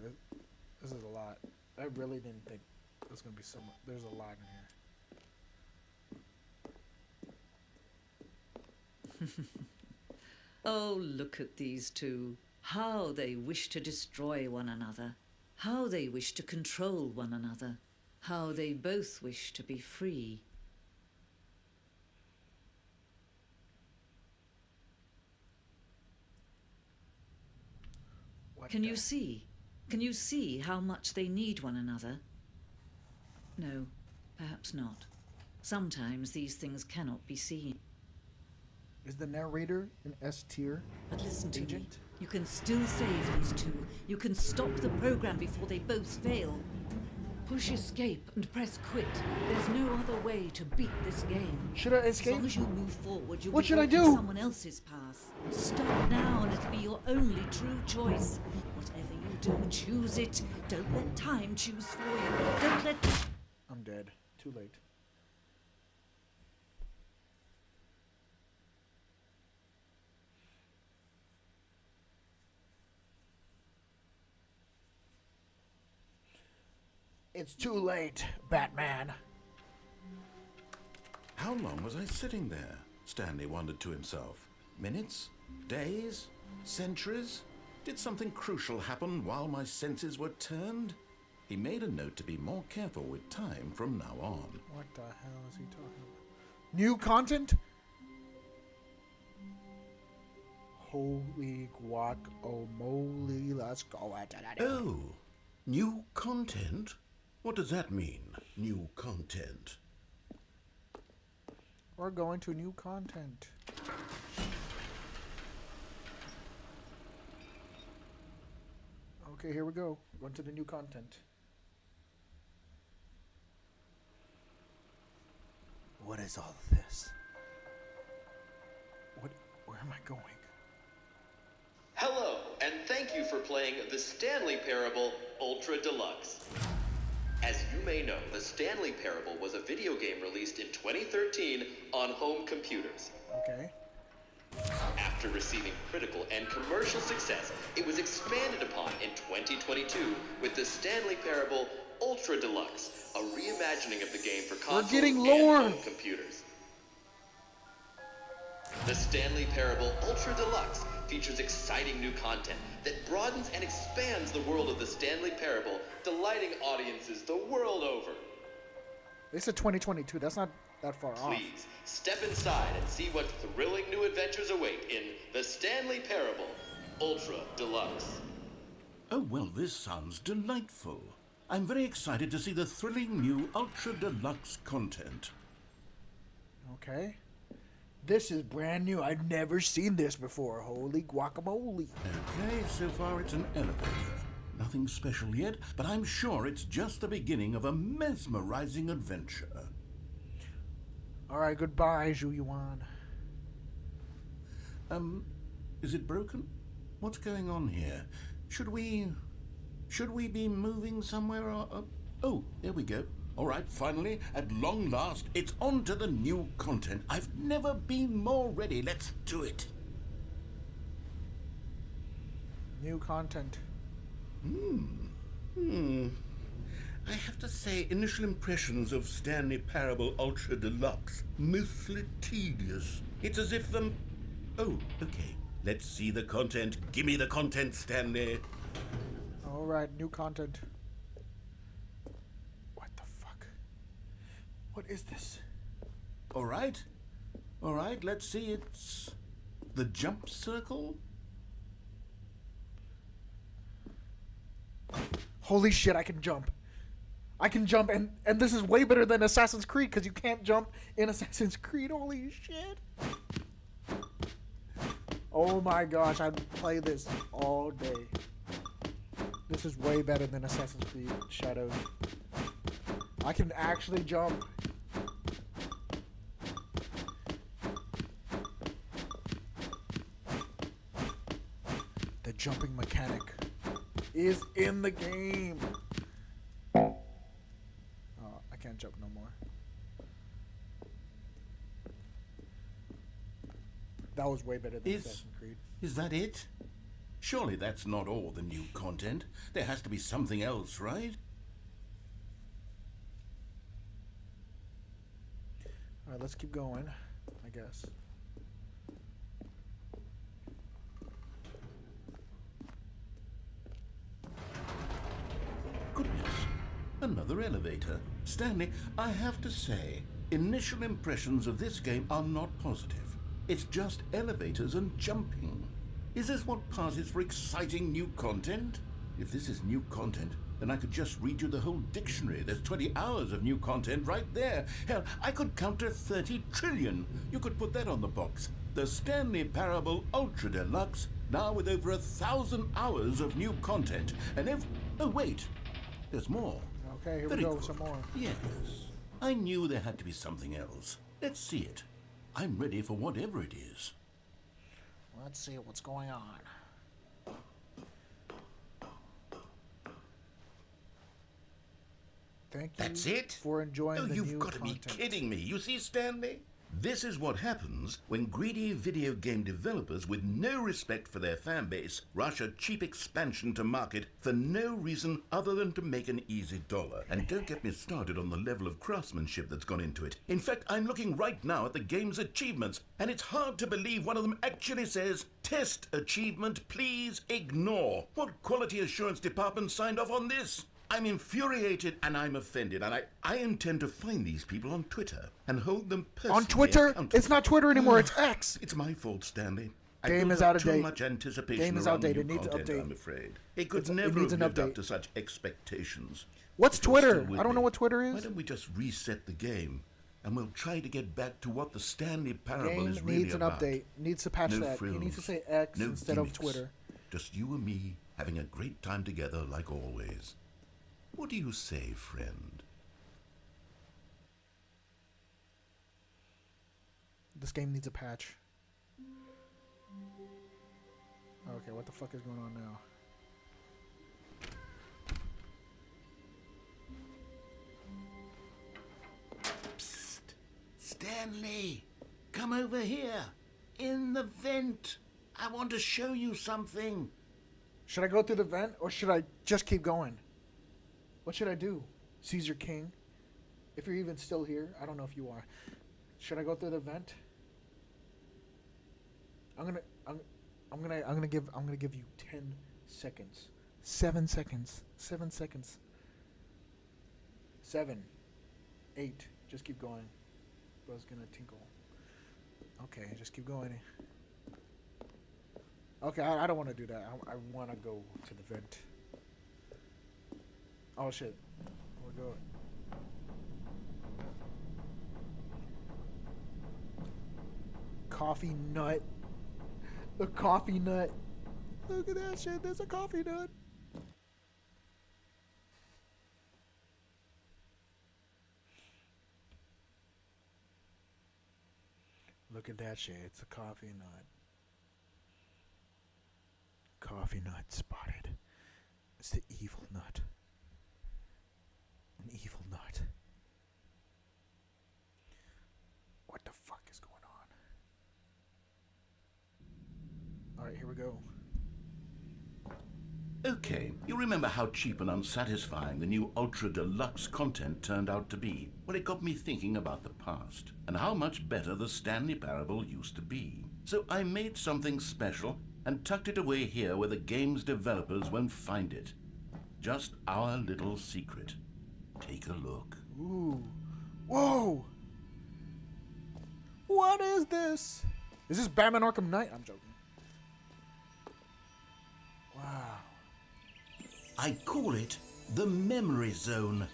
Speaker 1: this is a lot. I really didn't think there's gonna be so much. There's a lot in here.
Speaker 9: Oh, look at these two. How they wish to destroy one another. How they wish to control one another. How they both wish to be free. Can you see? Can you see how much they need one another? No, perhaps not. Sometimes these things cannot be seen.
Speaker 1: Is the narrator an S tier?
Speaker 9: But listen to me.
Speaker 1: Agent?
Speaker 9: You can still save these two. You can stop the program before they both fail. Push escape and press quit. There's no other way to beat this game.
Speaker 1: Should I
Speaker 9: As
Speaker 1: escape?
Speaker 9: long as you move forward, you'll
Speaker 1: What
Speaker 9: be
Speaker 1: should I
Speaker 9: walking
Speaker 1: do?
Speaker 9: someone else's path. Stop now and it'll be your only true choice. Whatever you do, choose it. Don't let time choose for you. Don't let...
Speaker 1: I'm dead. Too late. It's too late, Batman.
Speaker 2: How long was I sitting there? Stanley wondered to himself. Minutes? Days? Centuries? Did something crucial happen while my senses were turned? He made a note to be more careful with time from now on.
Speaker 1: What the hell is he talking about? New content? Holy guacamole, let's go at it.
Speaker 2: Oh, new content? What does that mean, new content?
Speaker 1: We're going to new content. Okay, here we go. We're going to the new content. What is all of this? Where am I going?
Speaker 10: Hello, and thank you for playing the Stanley Parable Ultra Deluxe. As you may know, the Stanley Parable was a video game released in 2013 on home computers.
Speaker 1: Okay.
Speaker 10: After receiving critical and commercial success, it was expanded upon in 2022 with the Stanley Parable Ultra Deluxe, a reimagining of the game for consoles
Speaker 1: getting
Speaker 10: and
Speaker 1: lore.
Speaker 10: home computers. The Stanley Parable Ultra Deluxe features exciting new content that broadens and expands the world of the Stanley Parable, delighting audiences the world over.
Speaker 1: They said 2022. That's not that far off.
Speaker 10: Please, step inside and see what thrilling new adventures await in the Stanley Parable Ultra Deluxe.
Speaker 2: Oh, well, this sounds delightful. I'm very excited to see the thrilling new Ultra Deluxe content.
Speaker 1: Okay. This is brand new. I've never seen this before. Holy guacamole.
Speaker 2: Okay, so far it's an elevator. Nothing special yet, but I'm sure it's just the beginning of a mesmerizing adventure.
Speaker 1: All right, goodbye, Zhu Yuan.
Speaker 2: Is it broken? What's going on here? Should we be moving somewhere or... Oh, there we go. All right, finally, at long last, it's on to the new content. I've never been more ready. Let's do it.
Speaker 1: New content.
Speaker 2: I have to say, initial impressions of Stanley Parable Ultra Deluxe, mostly tedious. It's as if Oh, okay. Let's see the content. Give me the content, Stanley.
Speaker 1: All right, new content. What the fuck? What is this?
Speaker 2: All right, let's see. It's the jump circle.
Speaker 1: Holy shit, I can jump. I can jump, and this is way better than Assassin's Creed, because you can't jump in Assassin's Creed. Holy shit. Oh my gosh, I'd play this all day. This is way better than Assassin's Creed Shadows. I can actually jump. jumping mechanic is in the game. Oh, I can't jump no more. That was way better than Assassin's Creed.
Speaker 2: Is that it? Surely that's not all the new content. There has to be something else, right?
Speaker 1: Alright, let's keep going, I guess.
Speaker 2: Goodness, another elevator. Stanley, I have to say, initial impressions of this game are not positive. It's just elevators and jumping. Is this what passes for exciting new content? If this is new content, then I could just read you the whole dictionary. There's 20 hours of new content right there. Hell, I could count to 30 trillion. You could put that on the box. The Stanley Parable Ultra Deluxe, now with over 1,000 hours of new content. And oh wait, there's more.
Speaker 1: Okay, here
Speaker 2: Very
Speaker 1: we go,
Speaker 2: good.
Speaker 1: some more.
Speaker 2: Yes, I knew there had to be something else. Let's see it. I'm ready for whatever it is.
Speaker 1: Let's see what's going on. Thank you.
Speaker 2: That's it?
Speaker 1: For enjoying the new
Speaker 2: You've got to be kidding me. You see, Stanley? This is what happens when greedy video game developers with no respect for their fan base rush a cheap expansion to market for no reason other than to make an easy dollar. And don't get me started on the level of craftsmanship that's gone into it. In fact, I'm looking right now at the game's achievements, and it's hard to believe one of them actually says, "Test achievement, please ignore." What quality assurance department signed off on this? I'm infuriated and I'm offended, and I intend to find these people on Twitter and hold them personally
Speaker 1: On Twitter?
Speaker 2: accountable.
Speaker 1: It's not Twitter anymore, it's X.
Speaker 2: It's my fault, Stanley. I
Speaker 1: Game
Speaker 2: built
Speaker 1: is
Speaker 2: up
Speaker 1: out of
Speaker 2: too
Speaker 1: date.
Speaker 2: much anticipation
Speaker 1: Game is
Speaker 2: around
Speaker 1: outdated.
Speaker 2: new
Speaker 1: It needs to
Speaker 2: content,
Speaker 1: update.
Speaker 2: I'm afraid. It could
Speaker 1: It
Speaker 2: never
Speaker 1: needs
Speaker 2: have
Speaker 1: an
Speaker 2: lived up
Speaker 1: update.
Speaker 2: to such expectations.
Speaker 1: What's
Speaker 2: If you're still
Speaker 1: Twitter?
Speaker 2: with
Speaker 1: I don't know
Speaker 2: me,
Speaker 1: what Twitter
Speaker 2: Why
Speaker 1: is.
Speaker 2: don't we just reset the game and we'll try to get back to what the Stanley Parable
Speaker 1: Game
Speaker 2: is really
Speaker 1: needs an
Speaker 2: about.
Speaker 1: update. Needs to patch
Speaker 2: No
Speaker 1: that. He needs to
Speaker 2: frills,
Speaker 1: say X
Speaker 2: no
Speaker 1: instead of
Speaker 2: gimmicks.
Speaker 1: Twitter.
Speaker 2: Just you and me having a great time together like always. What do you say, friend?
Speaker 1: This game needs a patch. Okay, what the fuck is going on now?
Speaker 2: Psst! Stanley! Come over here! In the vent! I want to show you something!
Speaker 1: Should I go through the vent or should I just keep going? What should I do? Caesar King? If you're even still here, I don't know if you are. Should I go through the vent? I'm gonna give you 10 seconds. 7 seconds. 7 seconds. 7. 8. Just keep going. Bro's gonna tinkle. Okay, just keep going. Okay, I don't want to do that. I want to go to the vent. Oh shit. We'll go. Coffee nut. The coffee nut. Look at that shit. There's a coffee nut. Look at that shit. It's a coffee nut. Coffee nut spotted. It's the evil nut. An evil nut. What the fuck is going on? Alright, here we go.
Speaker 2: Okay, you remember how cheap and unsatisfying the new Ultra Deluxe content turned out to be? Well, it got me thinking about the past and how much better the Stanley Parable used to be. So I made something special and tucked it away here where the game's developers won't find it. Just our little secret. Take a look.
Speaker 1: Ooh. Whoa! What is this? Is this Batman Arkham Knight? I'm joking. Wow.
Speaker 2: I call it the Memory Zone.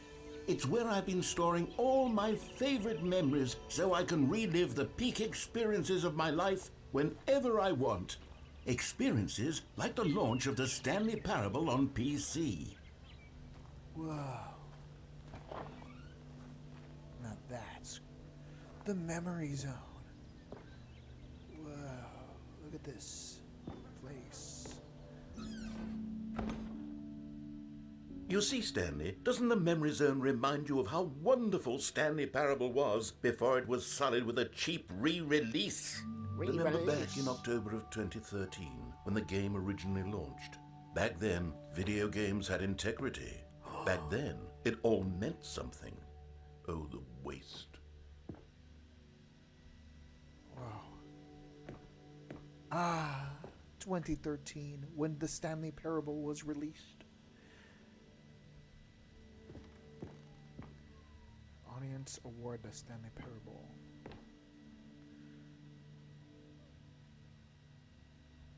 Speaker 2: It's where I've been storing all my favorite memories so I can relive the peak experiences of my life whenever I want. Experiences like the launch of the Stanley Parable on PC.
Speaker 1: Whoa. Now that's the Memory Zone. Whoa. Look at this place.
Speaker 2: You see, Stanley, doesn't the memory zone remind you of how wonderful Stanley Parable was before it was sullied with a cheap re-release? Remember back in October of 2013, when the game originally launched? Back then, video games had integrity. Back then, it all meant something. Oh, the waste.
Speaker 1: Wow. 2013, when the Stanley Parable was released. Audience award the Stanley Parable.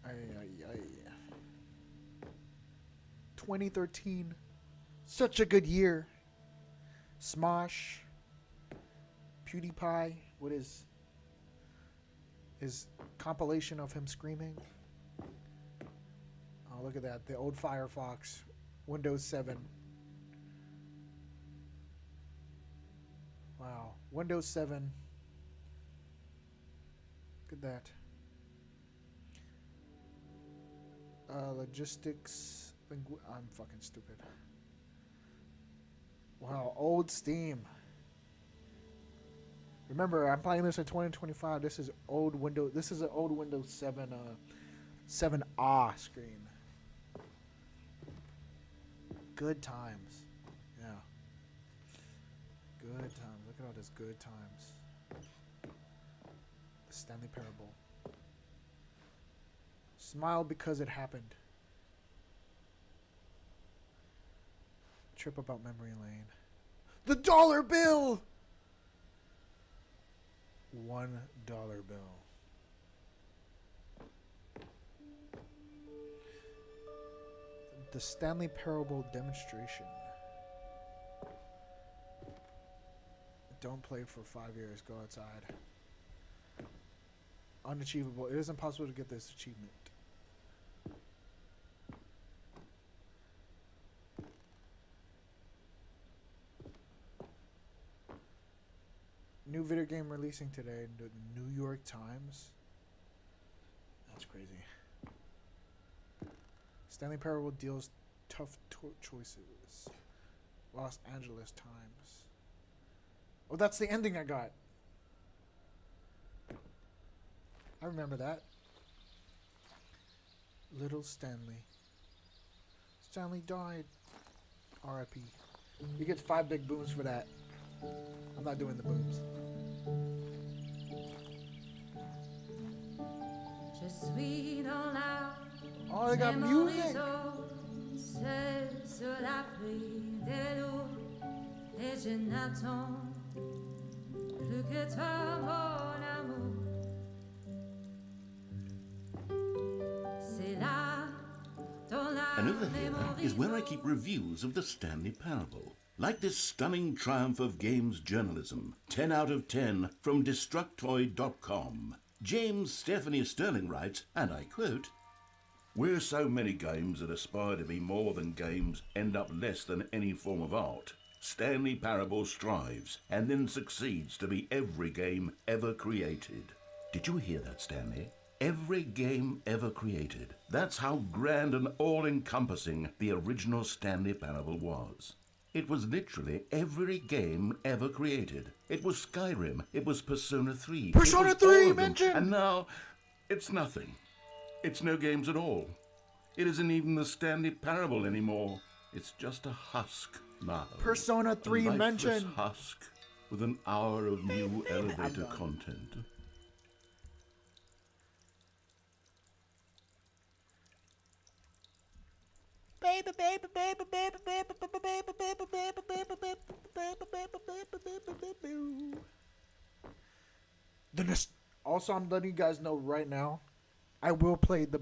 Speaker 1: Ay, ay, ay. 2013. Such a good year. Smosh. PewDiePie. What is his compilation of him screaming? Oh, look at that. The old Firefox. Windows 7. Wow. Windows 7. Look at that. Logistics. I'm fucking stupid. Wow. Old Steam. Remember, I'm playing this in 2025. This is old Windows. This is an old Windows 7 7A screen. Good times. Yeah. Good times. Look at all this good times. The Stanley Parable. Smile because it happened. Trip about memory lane. The dollar bill! $1 bill. The Stanley Parable demonstration. Don't play for 5 years. Go outside. Unachievable. It is impossible to get this achievement. New video game releasing today. The New York Times. That's crazy. Stanley Parable deals tough choices. Los Angeles Times. Oh, that's the ending I got. I remember that. Little Stanley. Stanley died. R.I.P. He gets 5 big booms for that. I'm not doing the booms. Oh, they got music.
Speaker 2: Another here is where I keep reviews of the Stanley Parable. Like this stunning triumph of games journalism, 10 out of 10 from Destructoid.com. James Stephanie Sterling writes, and I quote, "Where so many games that aspire to be more than games end up less than any form of art, Stanley Parable strives and then succeeds to be every game ever created." Did you hear that, Stanley? Every game ever created. That's how grand and all-encompassing the original Stanley Parable was. It was literally every game ever created. It was Skyrim. It was Persona 3.
Speaker 1: Persona 3 mentioned!
Speaker 2: And now, it's nothing. It's no games at all. It isn't even the Stanley Parable anymore. It's just a husk now.
Speaker 1: Persona 3
Speaker 2: a lifeless
Speaker 1: mentioned.
Speaker 2: husk with an hour of new elevator content.
Speaker 1: Baby, baby, baby, baby, baby, baby, baby, baby, baby, baby, baby, baby. Also, I'm letting you guys know right now, I will play the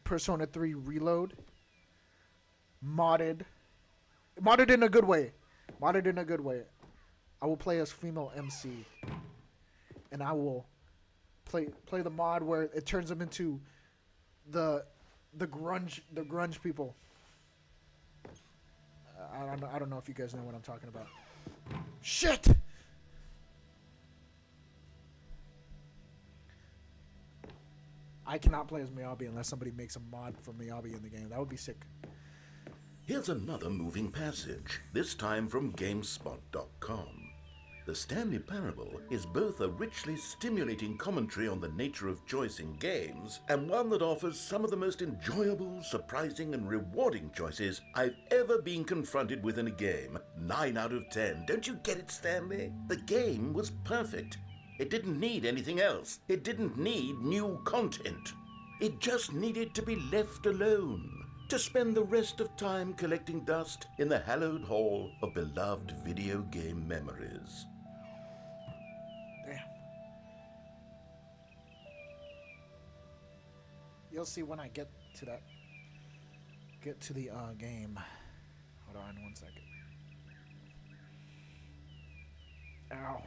Speaker 1: Persona 3 Reload. Modded in a good way. Modded in a good way. I will play as female MC. And I will play the mod where it turns them into the grunge people. I don't know if you guys know what I'm talking about. Shit! I cannot play as Miyabi unless somebody makes a mod for Miyabi in the game. That would be sick.
Speaker 2: Here's another moving passage, this time from GameSpot.com. The Stanley Parable is both a richly stimulating commentary on the nature of choice in games and one that offers some of the most enjoyable, surprising, and rewarding choices I've ever been confronted with in a game. 9 out of 10. Don't you get it, Stanley? The game was perfect. It didn't need anything else. It didn't need new content. It just needed to be left alone, to spend the rest of time collecting dust in the hallowed hall of beloved video game memories.
Speaker 1: Damn. You'll see when I get to the game. Hold on 1 second. Ow.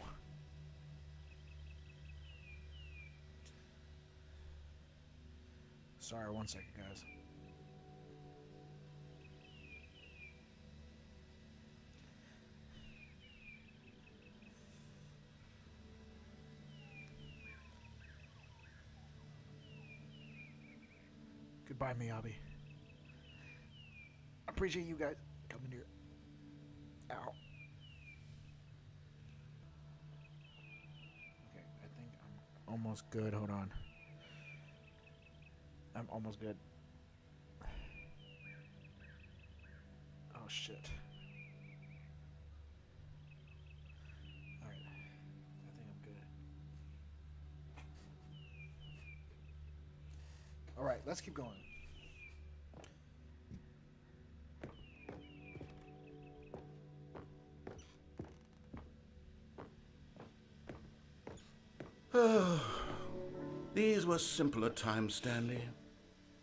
Speaker 1: Sorry, 1 second, guys. Goodbye, Miyabi. I appreciate you guys coming here. Ow. Okay, I think I'm almost good. Hold on. I'm almost good. Oh, shit. Alright. I think I'm good. Alright, let's keep going.
Speaker 2: These were simpler times, Stanley.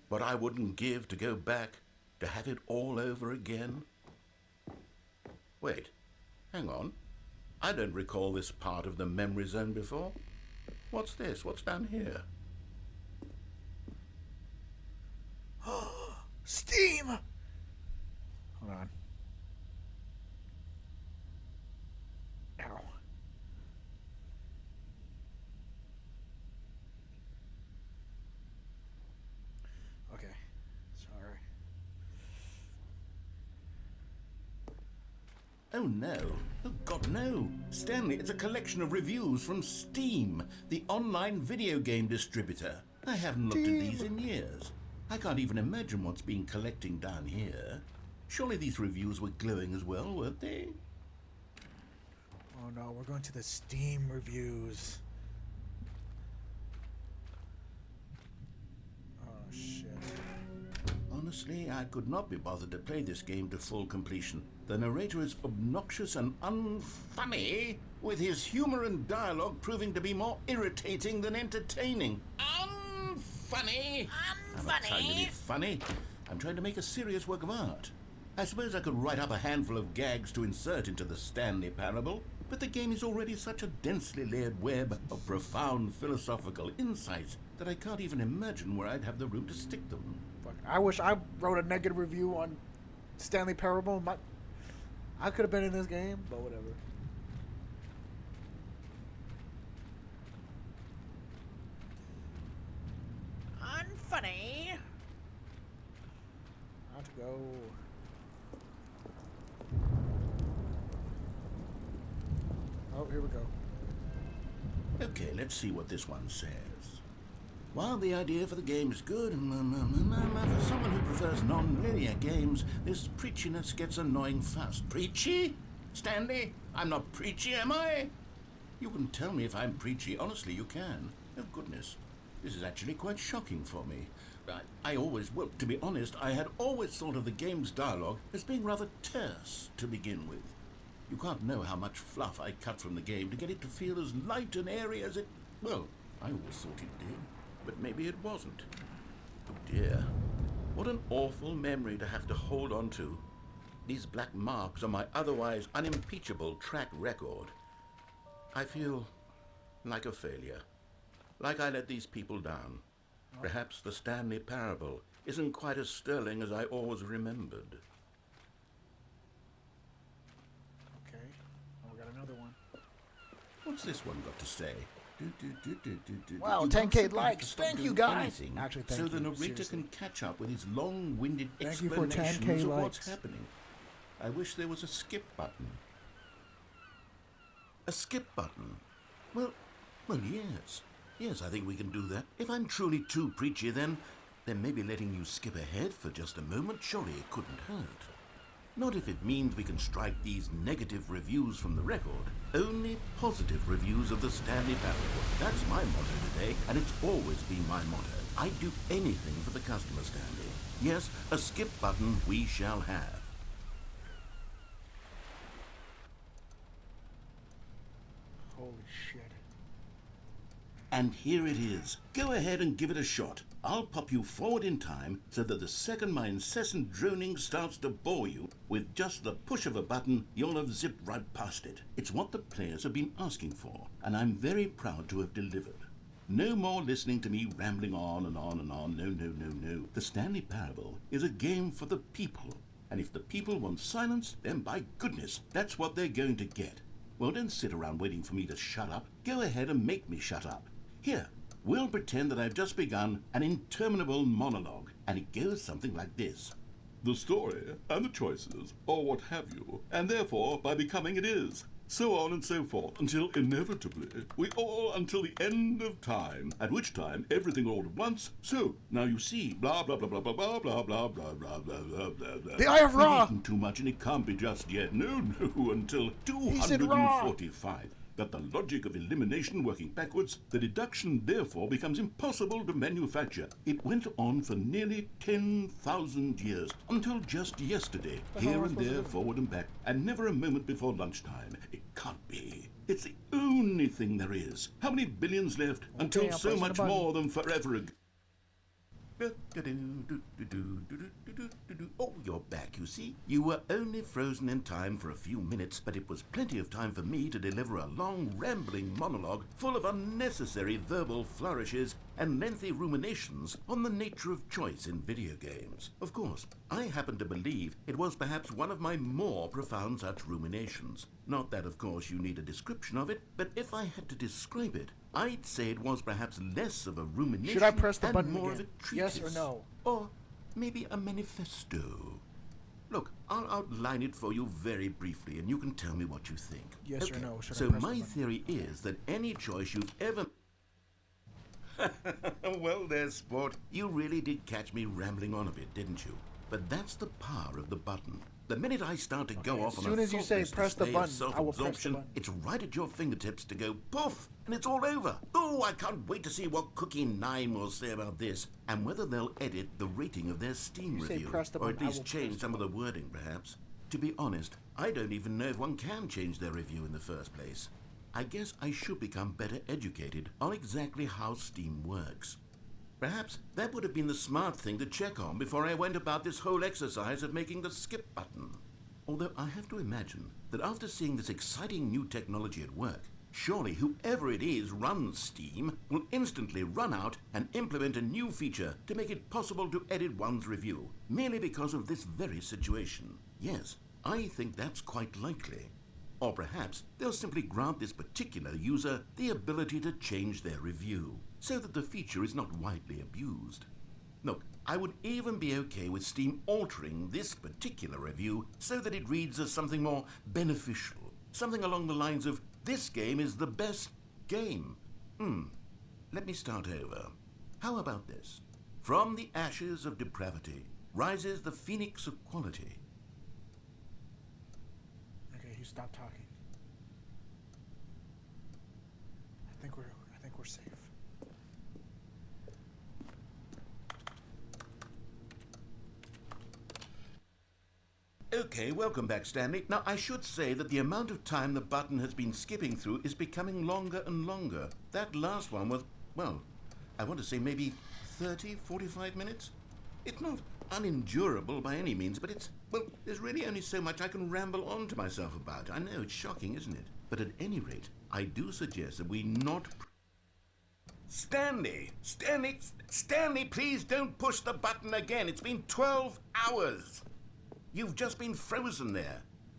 Speaker 2: But I wouldn't give to go back to have it all over again. Wait, hang on. I don't recall this part of the memory zone before. What's this? What's down here?
Speaker 1: Steam! Hold on. Ow. Okay. Sorry.
Speaker 2: Oh no. Oh God, no. Stanley, it's a collection of reviews from Steam, the online video game distributor. I haven't looked at these in years. I can't even imagine what's been collecting down here. Surely these reviews were glowing as well, weren't they?
Speaker 1: Oh no, we're going to the Steam reviews. Oh shit.
Speaker 2: Honestly, I could not be bothered to play this game to full completion. The narrator is obnoxious and unfunny, with his humor and dialogue proving to be more irritating than entertaining. Unfunny! I'm not trying to be funny. I'm trying to make a serious work of art. I suppose I could write up a handful of gags to insert into the Stanley Parable, but the game is already such a densely layered web of profound philosophical insights that I can't even imagine where I'd have the room to stick them.
Speaker 1: Fuck. I wish I wrote a negative review on Stanley Parable. I could have been in this game, but whatever. Unfunny. I have to go. Oh, here we go.
Speaker 2: Okay, let's see what this one says. While the idea for the game is good, for someone who prefers non-linear games, this preachiness gets annoying fast. Preachy? Stanley, I'm not preachy, am I? You can tell me if I'm preachy. Honestly, you can. Oh, goodness. This is actually quite shocking for me. Well, to be honest, I had always thought of the game's dialogue as being rather terse to begin with. You can't know how much fluff I cut from the game to get it to feel as light and airy as it... Well, I always thought it did, but maybe it wasn't. Oh dear. What an awful memory to have to hold on to. These black marks on my otherwise unimpeachable track record. I feel like a failure. Like I let these people down. Perhaps the Stanley Parable isn't quite as sterling as I always remembered.
Speaker 1: Okay. Oh, we got another one.
Speaker 2: What's this one got to say?
Speaker 1: Wow,
Speaker 2: You
Speaker 1: 10K
Speaker 2: want somebody
Speaker 1: likes.
Speaker 2: to stop
Speaker 1: Thank you,
Speaker 2: doing
Speaker 1: guys.
Speaker 2: anything
Speaker 1: Actually,
Speaker 2: so
Speaker 1: thank
Speaker 2: the
Speaker 1: you,
Speaker 2: narrator
Speaker 1: seriously.
Speaker 2: can catch up with his long-winded
Speaker 1: Thank you for 10K
Speaker 2: explanations of what's
Speaker 1: likes.
Speaker 2: happening. I wish there was a skip button. A skip button? Well, yes. Yes, I think we can do that. If I'm truly too preachy, then maybe letting you skip ahead for just a moment, surely it couldn't hurt. Not if it means we can strike these negative reviews from the record. Only positive reviews of the Stanley Parable. That's my motto today, and it's always been my motto. I'd do anything for the customer, Stanley. Yes, a skip button we shall have.
Speaker 1: Holy shit.
Speaker 5: And here it is. Go ahead and give it a shot. I'll pop you forward in time so that the second my incessant droning starts to bore you, with just the push of a button, you'll have zipped right past it. It's what the players have been asking for, and I'm very proud to have delivered. No more listening to me rambling on and on and on. No. The Stanley Parable is a game for the people. And if the people want silence, then by goodness, that's what they're going to get. Well, don't sit around waiting for me to shut up. Go ahead and make me shut up. Here, we'll pretend that I've just begun an interminable monologue, and it goes something like this. The story, and the choices, or what have you, and therefore, by becoming it is. So on and so forth, until inevitably, until the end of time, at which time, everything all at once. So, now you see, blah, blah, blah, blah, blah, blah, blah, blah, blah, blah, blah, blah, blah, blah.
Speaker 1: The Eye of Ra!
Speaker 5: We've eaten too much, and it can't be just yet. No, until
Speaker 1: said Ra!
Speaker 5: 245. That the logic of elimination working backwards, the deduction therefore becomes impossible to manufacture. It went on for nearly 10,000 years, until just yesterday, here and there, forward and back, and never a moment before lunchtime. It can't be. It's the only thing there is. How many billions left until
Speaker 1: I'm
Speaker 5: so
Speaker 1: pressing
Speaker 5: much
Speaker 1: the button.
Speaker 5: more than forever ago?
Speaker 2: Oh, you're back, you see. You were only frozen in time for a few minutes, but it was plenty of time for me to deliver a long, rambling monologue full of unnecessary verbal flourishes and lengthy ruminations on the nature of choice in video games. Of course, I happen to believe it was perhaps one of my more profound such ruminations. Not that, of course, you need a description of it, but if I had to describe it, I'd say it was perhaps less of a rumination
Speaker 1: Should I press the
Speaker 2: and
Speaker 1: button
Speaker 2: more
Speaker 1: again?
Speaker 2: of a treatise.
Speaker 1: Yes or no?
Speaker 2: Or maybe a manifesto. Look, I'll outline it for you very briefly, and you can tell me what you think.
Speaker 1: Yes or no? Should I
Speaker 2: So
Speaker 1: press the
Speaker 2: my
Speaker 1: button?
Speaker 2: theory is that any choice you've ever... Well, there, sport. You really did catch me rambling on a bit, didn't you? But that's the power of the button. The minute I start to go off
Speaker 1: as
Speaker 2: on
Speaker 1: soon
Speaker 2: a
Speaker 1: as you say
Speaker 2: thoughtless
Speaker 1: press the
Speaker 2: display of
Speaker 1: button, I will press the
Speaker 2: self-absorption,
Speaker 1: button.
Speaker 2: it's right at your fingertips to go poof, and it's all over. Oh, I can't wait to see what Cookie 9 will say about this, and whether they'll edit the rating of their Steam
Speaker 1: You say
Speaker 2: review,
Speaker 1: press the
Speaker 2: or at
Speaker 1: button, I
Speaker 2: least
Speaker 1: will
Speaker 2: change
Speaker 1: press
Speaker 2: some
Speaker 1: the
Speaker 2: of the wording, perhaps. To be honest, I don't even know if one can change their review in the first place. I guess I should become better educated on exactly how Steam works. Perhaps that would have been the smart thing to check on before I went about this whole exercise of making the skip button. Although I have to imagine that after seeing this exciting new technology at work, surely whoever it is runs Steam will instantly run out and implement a new feature to make it possible to edit one's review, merely because of this very situation. Yes, I think that's quite likely. Or perhaps they'll simply grant this particular user the ability to change their review, so that the feature is not widely abused. Look, I would even be okay with Steam altering this particular review so that it reads as something more beneficial. Something along the lines of, this game is the best game. Let me start over. How about this? From the ashes of depravity rises the phoenix of quality.
Speaker 1: Okay, you stop talking. I think we're safe.
Speaker 2: Okay, welcome back, Stanley. Now, I should say that the amount of time the button has been skipping through is becoming longer and longer. That last one was, well, I want to say maybe 30, 45 minutes? It's not unendurable by any means, but it's, well, there's really only so much I can ramble on to myself about. I know, it's shocking, isn't it? But at any rate, I do suggest that we not... Stanley, please don't push the button again. It's been 12 hours. You've just been frozen there.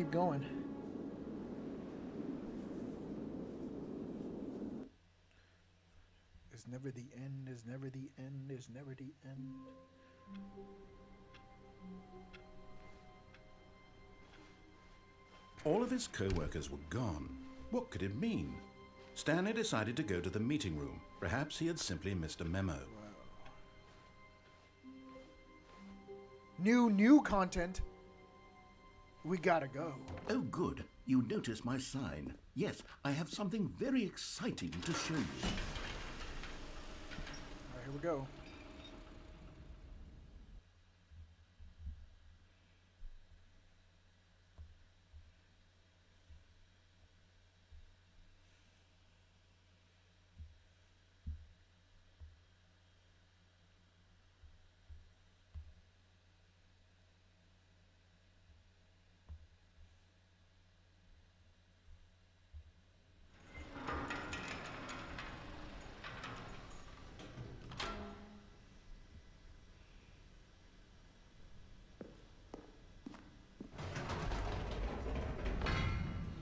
Speaker 1: keep going. Is never the end, is never the end, is never the end.
Speaker 2: All of his co-workers were gone. What could it mean? Stanley decided to go to the meeting room. Perhaps he had simply missed a memo.
Speaker 1: New content. We gotta go.
Speaker 5: Oh, good. You notice my sign. Yes, I have something very exciting to show you.
Speaker 1: All right, here we go.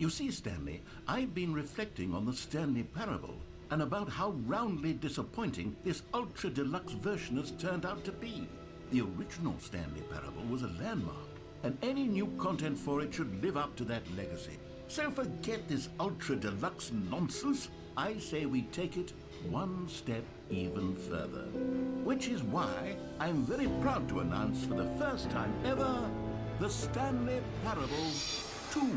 Speaker 5: You see, Stanley, I've been reflecting on the Stanley Parable and about how roundly disappointing this ultra deluxe version has turned out to be. The original Stanley Parable was a landmark, and any new content for it should live up to that legacy. So forget this ultra deluxe nonsense. I say we take it one step even further. Which is why I'm very proud to announce for the first time ever, the Stanley Parable 2.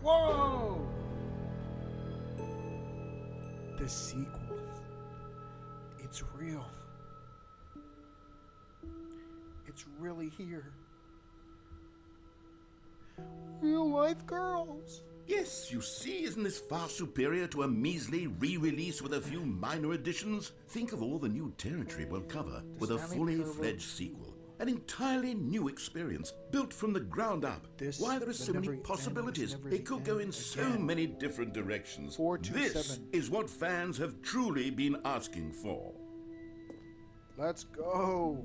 Speaker 1: Whoa! The sequel. It's real. It's really here. Real life girls.
Speaker 5: Yes, you see, isn't this far superior to a measly re-release with a few minor additions? Think of all the new territory we'll cover with a fully fledged sequel. An entirely new experience, built from the ground up. Why, there are so many possibilities. It could go in so many different directions. This is what fans have truly been asking for.
Speaker 1: Let's go.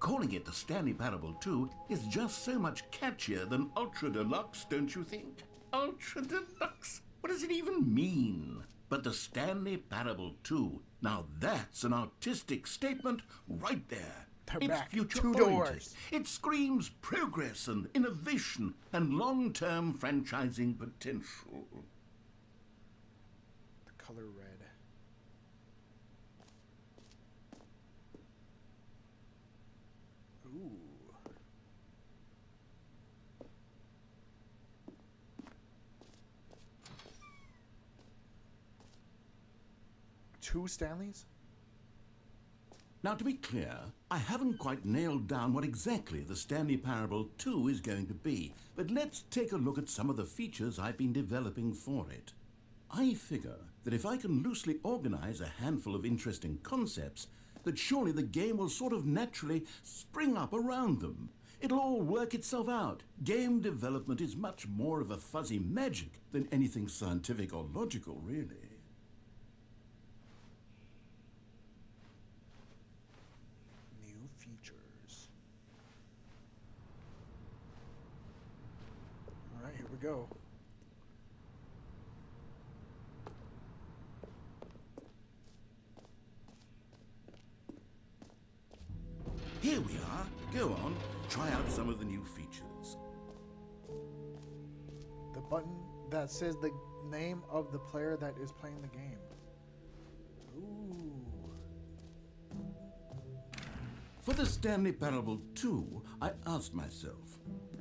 Speaker 5: Calling it the Stanley Parable 2 is just so much catchier than Ultra Deluxe, don't you think? Ultra Deluxe? What does it even mean? But the Stanley Parable 2, now that's an artistic statement right there. It's future-oriented. It screams progress and innovation and long-term franchising potential.
Speaker 1: The color red. Ooh. Two Stanleys?
Speaker 5: Now, to be clear, I haven't quite nailed down what exactly the Stanley Parable 2 is going to be, but let's take a look at some of the features I've been developing for it. I figure that if I can loosely organize a handful of interesting concepts, that surely the game will sort of naturally spring up around them. It'll all work itself out. Game development is much more of a fuzzy magic than anything scientific or logical, really.
Speaker 1: Go.
Speaker 5: Here we are. Go on, try out some of the new features.
Speaker 1: The button that says the name of the player that is playing the game. Ooh.
Speaker 5: For the Stanley Parable 2, I asked myself,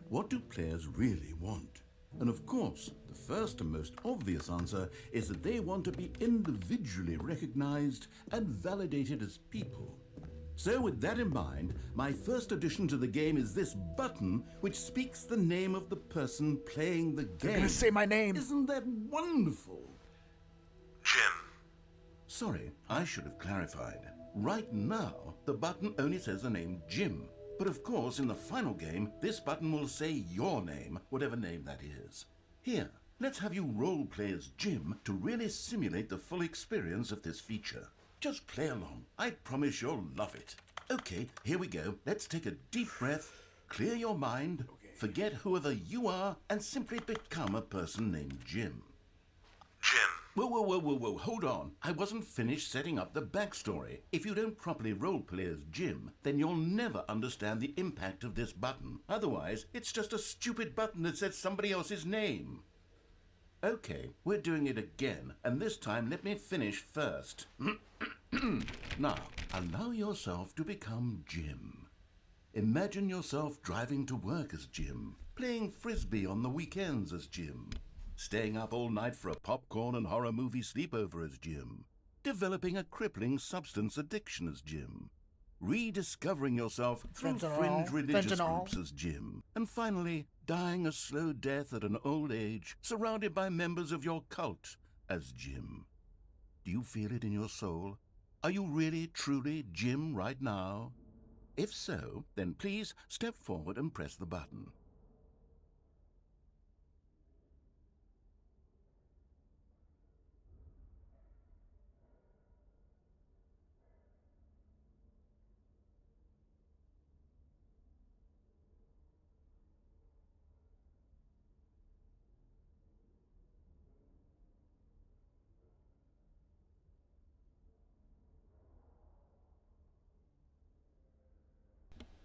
Speaker 5: what do players really want? And of course, the first and most obvious answer is that they want to be individually recognized and validated as people. So with that in mind, my first addition to the game is this button which speaks the name of the person playing the game.
Speaker 1: They're gonna say my name.
Speaker 5: Isn't that wonderful?
Speaker 11: Jim.
Speaker 5: Sorry, I should have clarified. Right now, the button only says the name Jim. But of course, in the final game, this button will say your name, whatever name that is. Here, let's have you role-play as Jim to really simulate the full experience of this feature. Just play along. I promise you'll love it. Okay, here we go. Let's take a deep breath clear your mind, forget whoever you are, and simply become a person named Jim.
Speaker 2: Jim.
Speaker 5: Whoa, hold on. I wasn't finished setting up the backstory. If you don't properly roleplay as Jim, then you'll never understand the impact of this button. Otherwise, it's just a stupid button that says somebody else's name. Okay, we're doing it again, and this time let me finish first. Now, allow yourself to become Jim. Imagine yourself driving to work as Jim, playing frisbee on the weekends as Jim, staying up all night for a popcorn and horror movie sleepover as Jim, developing a crippling substance addiction as Jim, rediscovering yourself through fringe religious groups as Jim, and finally dying a slow death at an old age, surrounded by members of your cult as Jim. Do you feel it in your soul? Are you really, truly Jim right now? If so, then please step forward and press the button.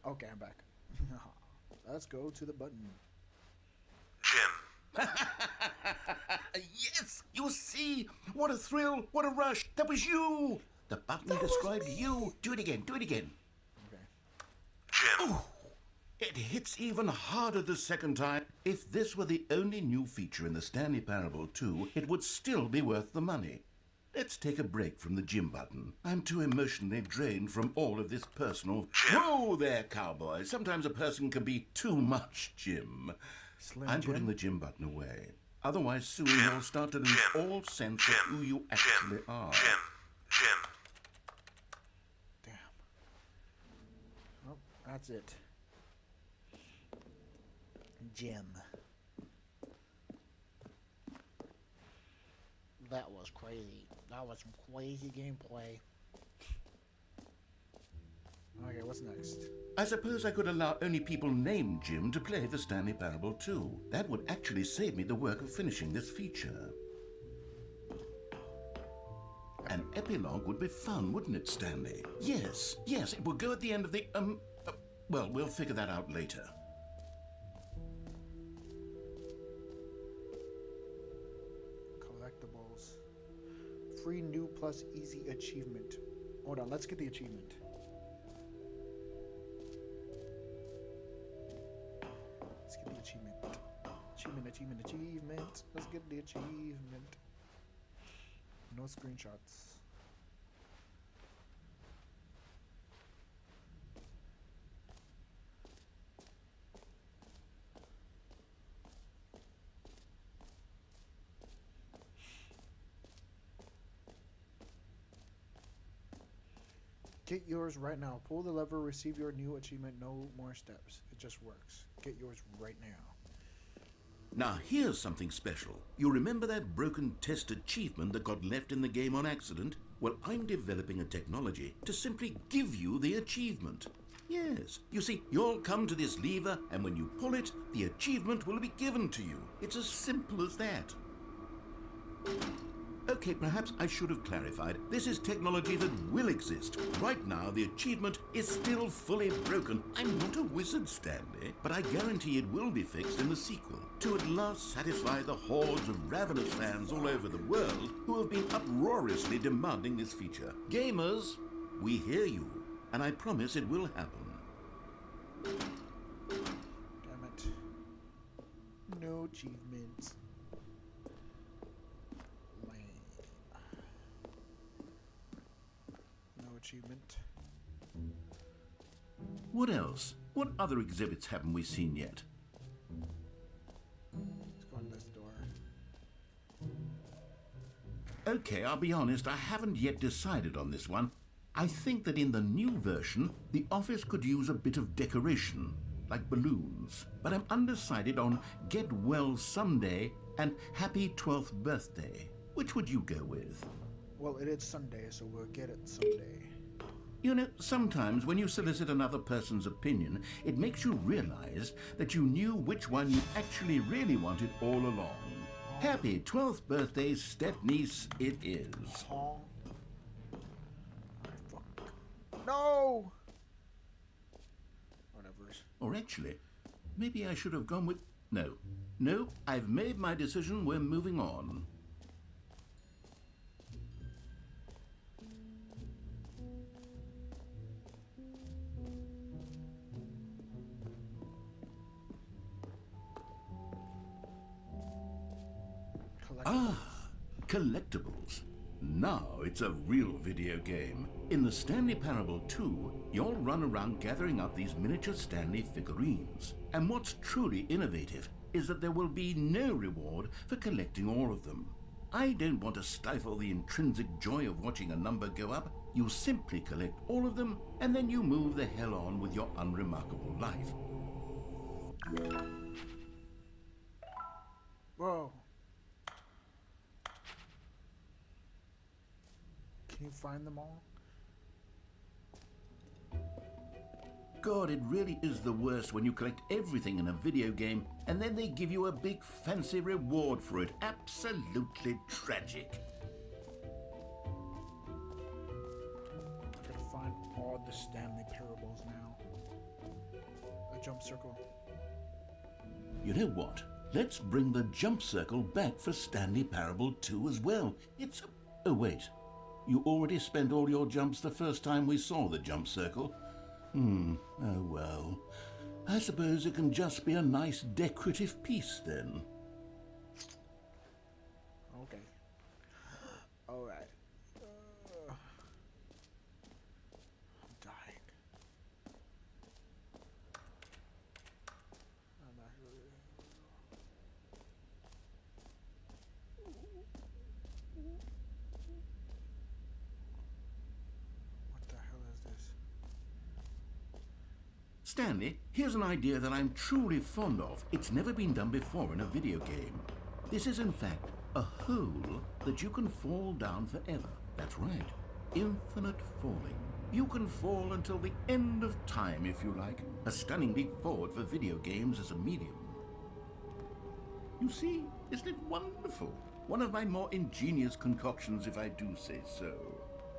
Speaker 1: Okay, I'm back. Let's go to the button.
Speaker 2: Jim.
Speaker 5: Yes! You see? What a thrill! What a rush! That was you! The button described you! Do it again, do it again.
Speaker 1: Okay.
Speaker 2: Jim.
Speaker 5: Ooh, it hits even harder the second time. If this were the only new feature in the Stanley Parable 2, it would still be worth the money. Let's take a break from the Jim button. I'm too emotionally drained from all of this personal... Whoa there, cowboy. Sometimes a person can be too much Jim. I'm putting the Jim button away. Otherwise, soon you'll start to lose all sense of who you actually are.
Speaker 2: Jim.
Speaker 1: Damn. Oh, that's it. Jim. That was crazy. That was some crazy gameplay. Okay, what's next?
Speaker 5: I suppose I could allow only people named Jim to play the Stanley Parable 2. That would actually save me the work of finishing this feature. An epilogue would be fun, wouldn't it, Stanley? Yes, it would go at the end of the, well, we'll figure that out later.
Speaker 1: Collectibles. Free new plus easy achievement. Hold on, let's get the achievement. Let's get the achievement. Achievement. Let's get the achievement. No screenshots. Get yours right now. Pull the lever, receive your new achievement. No more steps. It just works. Get yours right now.
Speaker 5: Now, here's something special. You remember that broken test achievement that got left in the game on accident? Well, I'm developing a technology to simply give you the achievement. Yes. You see, you'll come to this lever, and when you pull it, the achievement will be given to you. It's as simple as that. Okay, perhaps I should have clarified. This is technology that will exist. Right now, the achievement is still fully broken. I'm not a wizard, Stanley, but I guarantee it will be fixed in the sequel to at last satisfy the hordes of ravenous fans all over the world who have been uproariously demanding this feature. Gamers, we hear you, and I promise it will happen.
Speaker 1: Damn it. No achievements. Achievement.
Speaker 5: What else? What other exhibits haven't we seen yet?
Speaker 1: Let's go in this door.
Speaker 5: Okay, I'll be honest, I haven't yet decided on this one. I think that in the new version, the office could use a bit of decoration, like balloons. But I'm undecided on Get Well Someday and Happy 12th Birthday. Which would you go with?
Speaker 1: Well, it is Sunday, so we'll get it someday.
Speaker 5: You know, sometimes when you solicit another person's opinion, it makes you realize that you knew which one you actually really wanted all along. Happy 12th birthday, step-niece, it is.
Speaker 1: Oh. No! Whatever.
Speaker 5: Or actually, maybe I should have gone with... No, I've made my decision. We're moving on. Collectibles. Now it's a real video game. In the Stanley Parable 2, you'll run around gathering up these miniature Stanley figurines. And what's truly innovative is that there will be no reward for collecting all of them. I don't want to stifle the intrinsic joy of watching a number go up. You simply collect all of them, and then you move the hell on with your unremarkable life.
Speaker 1: Whoa. Can you find them all?
Speaker 5: God, it really is the worst when you collect everything in a video game and then they give you a big fancy reward for it. Absolutely tragic.
Speaker 1: I gotta find all the Stanley Parables now. A jump circle.
Speaker 5: You know what? Let's bring the jump circle back for Stanley Parable 2 as well. It's... Oh, wait. You already spent all your jumps the first time we saw the jump circle. Oh well. I suppose it can just be a nice decorative piece then.
Speaker 1: Okay. Alright. I'm dying. I'm not really... What the hell is this?
Speaker 5: Stanley, here's an idea that I'm truly fond of. It's never been done before in a video game. This is in fact a hole that you can fall down forever. That's right. Infinite falling. You can fall until the end of time if you like. A stunning leap forward for video games as a medium. You see, isn't it wonderful? One of my more ingenious concoctions, if I do say so.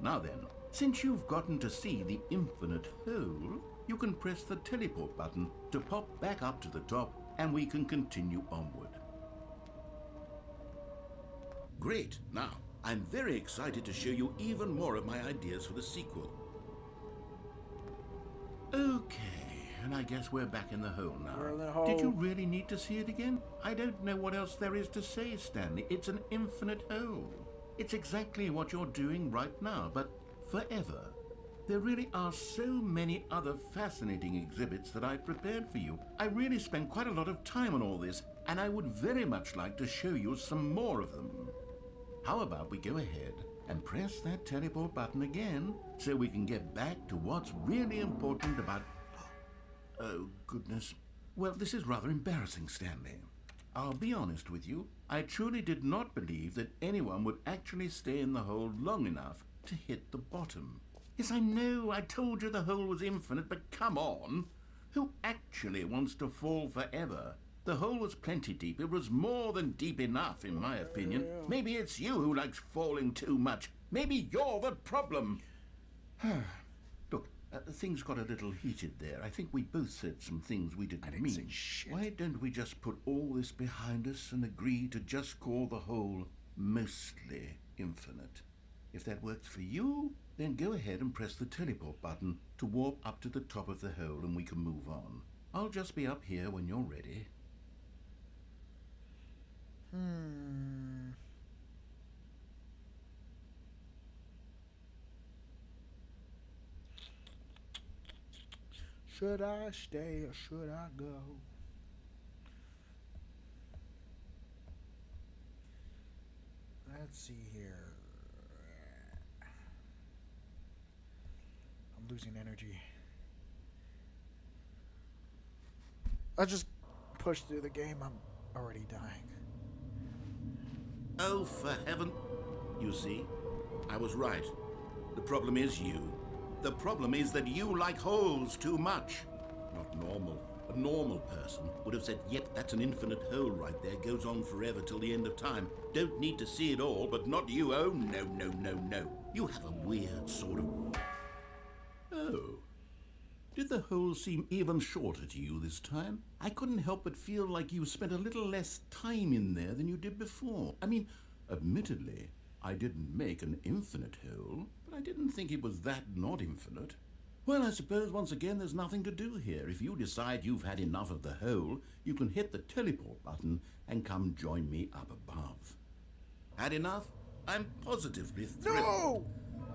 Speaker 5: Now then, since you've gotten to see the infinite hole, you can press the teleport button to pop back up to the top and we can continue onward. Great! Now, I'm very excited to show you even more of my ideas for the sequel. Okay, and I guess we're back in the hole now.
Speaker 1: We're in the hole.
Speaker 5: Did you really need to see it again? I don't know what else there is to say, Stanley. It's an infinite hole. It's exactly what you're doing right now, but forever. There really are so many other fascinating exhibits that I've prepared for you. I really spent quite a lot of time on all this, and I would very much like to show you some more of them. How about we go ahead and press that teleport button again so we can get back to what's really important about... Oh, goodness. Well, this is rather embarrassing, Stanley. I'll be honest with you. I truly did not believe that anyone would actually stay in the hole long enough to hit the bottom. Yes, I know, I told you the hole was infinite, but come on. Who actually wants to fall forever? The hole was plenty deep. It was more than deep enough, in my opinion. Maybe it's you who likes falling too much. Maybe you're the problem. Look, things got a little heated there. I think we both said some things we didn't mean.
Speaker 1: say shit.
Speaker 5: Why don't we just put all this behind us and agree to just call the hole mostly infinite? If that works for you, then go ahead and press the teleport button to warp up to the top of the hole and we can move on. I'll just be up here when you're ready.
Speaker 1: Should I stay or should I go? Let's see here. I'm losing energy. I just pushed through the game. I'm already dying.
Speaker 5: Oh, for heaven. You see, I was right. The problem is you. The problem is that you like holes too much. Not normal. A normal person would have said, yep, that's an infinite hole right there. Goes on forever till the end of time. Don't need to see it all, but not you. Oh, no, no, no, no. You have a weird sort of... Oh. Did the hole seem even shorter to you this time? I couldn't help but feel like you spent a little less time in there than you did before. I mean, admittedly, I didn't make an infinite hole, but I didn't think it was that not infinite. Well, I suppose once again there's nothing to do here. If you decide you've had enough of the hole, you can hit the teleport button and come join me up above. Had enough? I'm positively thrilled.
Speaker 1: No!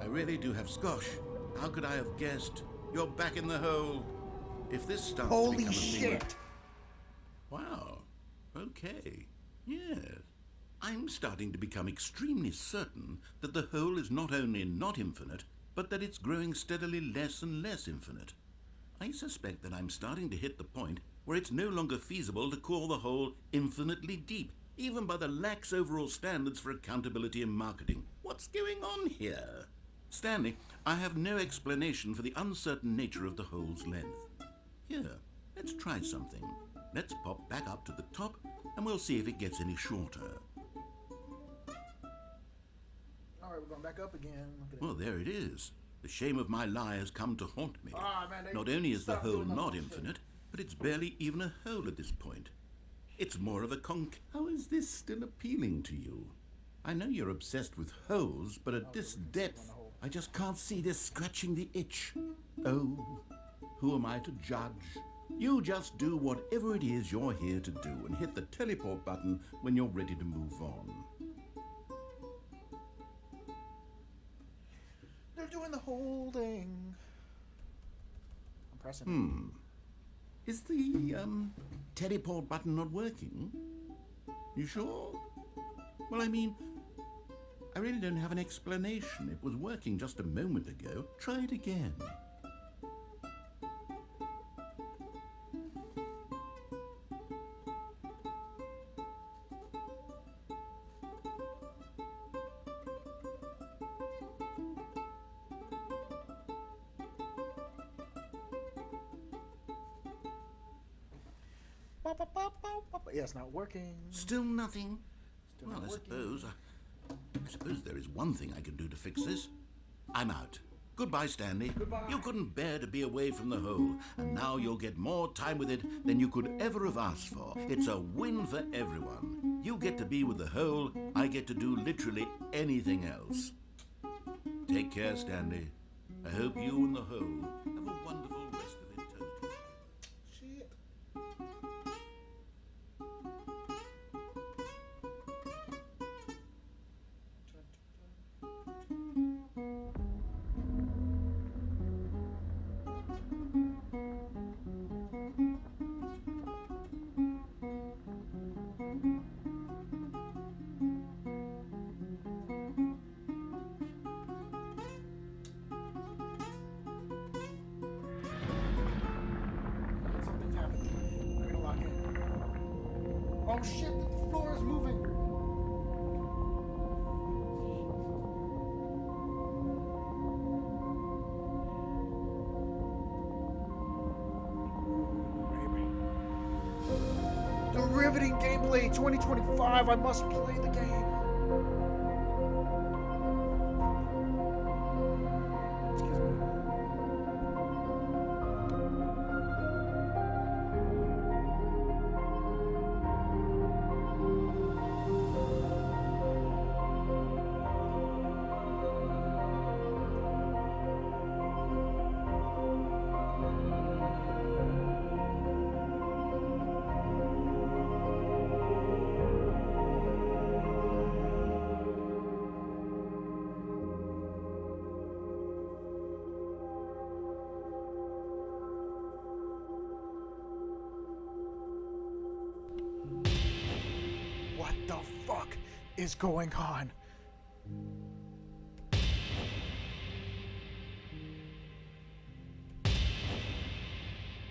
Speaker 5: I really do have scosh. How could I have guessed? You're back in the hole. If this starts to
Speaker 1: Holy
Speaker 5: become a thing...
Speaker 1: shit!
Speaker 5: Wow. Okay. Yes. I'm starting to become extremely certain that the hole is not only not infinite, but that it's growing steadily less and less infinite. I suspect that I'm starting to hit the point where it's no longer feasible to call the hole infinitely deep, even by the lax overall standards for accountability in marketing. What's going on here? Stanley, I have no explanation for the uncertain nature of the hole's length. Here, let's try something. Let's pop back up to the top, and we'll see if it gets any shorter.
Speaker 1: All right, we're going back up again. Look at
Speaker 5: Well, there it is. The shame of my lie has come to haunt me.
Speaker 1: Ah, man,
Speaker 5: Not only is the
Speaker 1: stop
Speaker 5: hole
Speaker 1: doing that
Speaker 5: not
Speaker 1: bullshit.
Speaker 5: infinite, but it's barely even a hole at this point. It's more of a How is this still appealing to you? I know you're obsessed with holes, but at this depth, I just can't see this scratching the itch. Oh, who am I to judge? You just do whatever it is you're here to do and hit the teleport button when you're ready to move on.
Speaker 1: They're doing the whole thing. I'm pressing it.
Speaker 5: Is the, teleport button not working? You sure? Well, I mean, I really don't have an explanation. It was working just a moment ago. Try it again.
Speaker 1: Yeah, it's not working.
Speaker 5: Still nothing?
Speaker 1: Still
Speaker 5: Well,
Speaker 1: not
Speaker 5: I
Speaker 1: working.
Speaker 5: suppose there is one thing I can do to fix this. I'm out. Goodbye, Stanley.
Speaker 1: Goodbye.
Speaker 5: You couldn't bear to be away from the hole, and now you'll get more time with it than you could ever have asked for. It's a win for everyone. You get to be with the hole, I get to do literally anything else. Take care, Stanley. I hope you and the hole have a wonderful rest of eternity.
Speaker 1: Shit. Something's happening. I'm gonna lock in. Oh shit, the floor is moving. The riveting gameplay 2025. I must play the game. Excuse me. What the fuck is going on?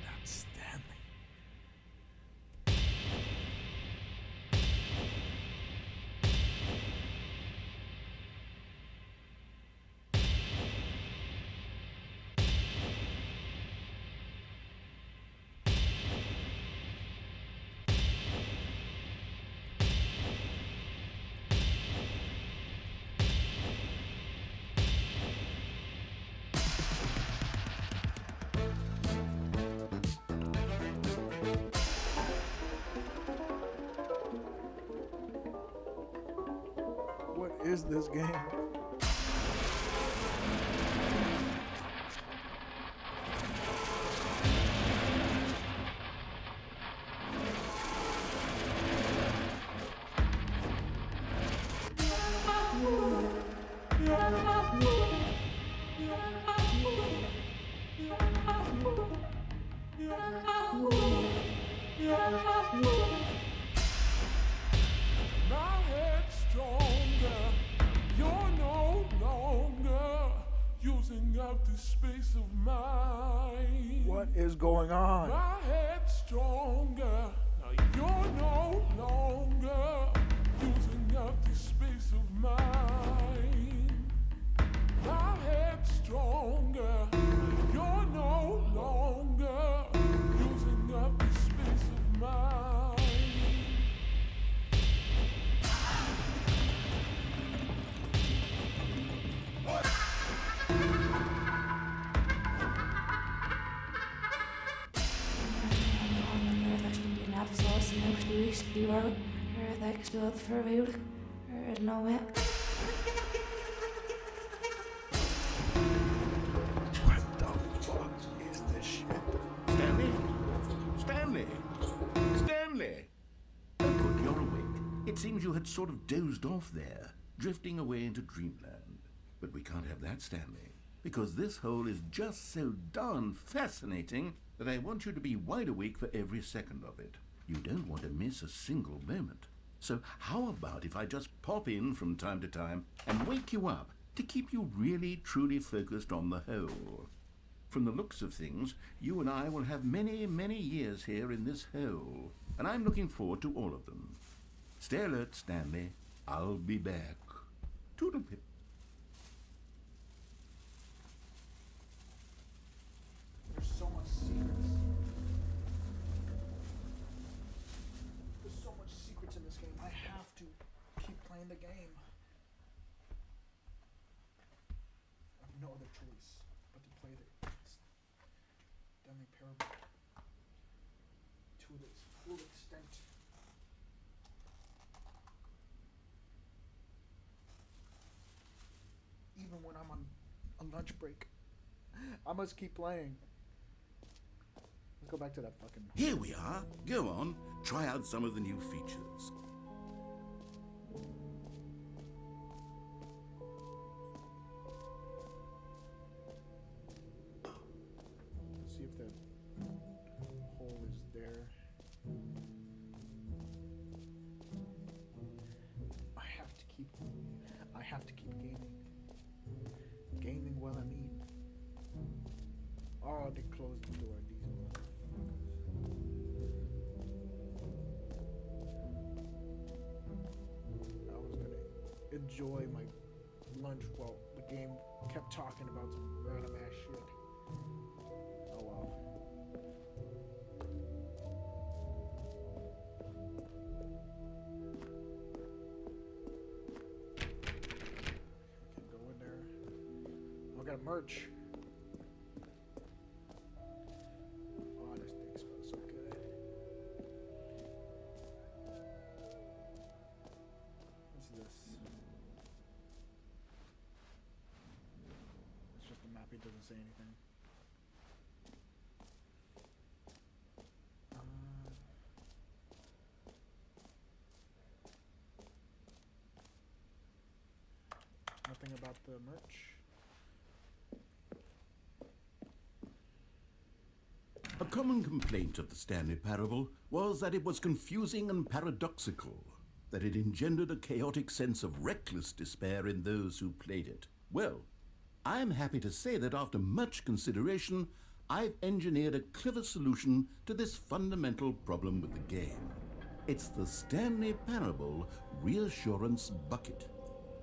Speaker 1: That's Stanley. What is this game?
Speaker 11: My head's stronger. You're no longer using up the space of mine.
Speaker 1: What is going on?
Speaker 11: My head's stronger. Now you're no longer using up the space of mine. My head's stronger. You're no longer using up the space of mine.
Speaker 1: What the fuck is this shit?
Speaker 5: Stanley? Stanley? Stanley? Oh, good, you're awake. It seems you had sort of dozed off there, drifting away into dreamland. But we can't have that, Stanley, because this hole is just so darn fascinating that I want you to be wide awake for every second of it. You don't want to miss a single moment. So how about if I just pop in from time to time and wake you up to keep you really, truly focused on the hole? From the looks of things, you and I will have many, many years here in this hole, and I'm looking forward to all of them. Stay alert, Stanley. I'll be back. Toodle-pip.
Speaker 1: There's so much secrets. There's so much secrets in this game. I have to keep playing the game. I have no other choice but to play the Stanley Parable to its full extent. Even when I'm on a lunch break, I must keep playing. Let's go back to that fucking...
Speaker 5: Here we are. Go on. Try out some of the new features.
Speaker 1: Let's see if that hole is there. I have to keep gaming. Gaming while I'm eating. Oh, they closed the door, these motherfuckers. I was gonna enjoy my lunch while the game kept talking about some random ass shit. Oh well. Can't go in there. Oh, I got merch. Oh, this thing smells so good. What's this? It's just a map. It doesn't say anything. Nothing about the merch.
Speaker 5: A common complaint of the Stanley Parable was that it was confusing and paradoxical, that it engendered a chaotic sense of reckless despair in those who played it. Well, I am happy to say that after much consideration, I've engineered a clever solution to this fundamental problem with the game. It's the Stanley Parable Reassurance Bucket.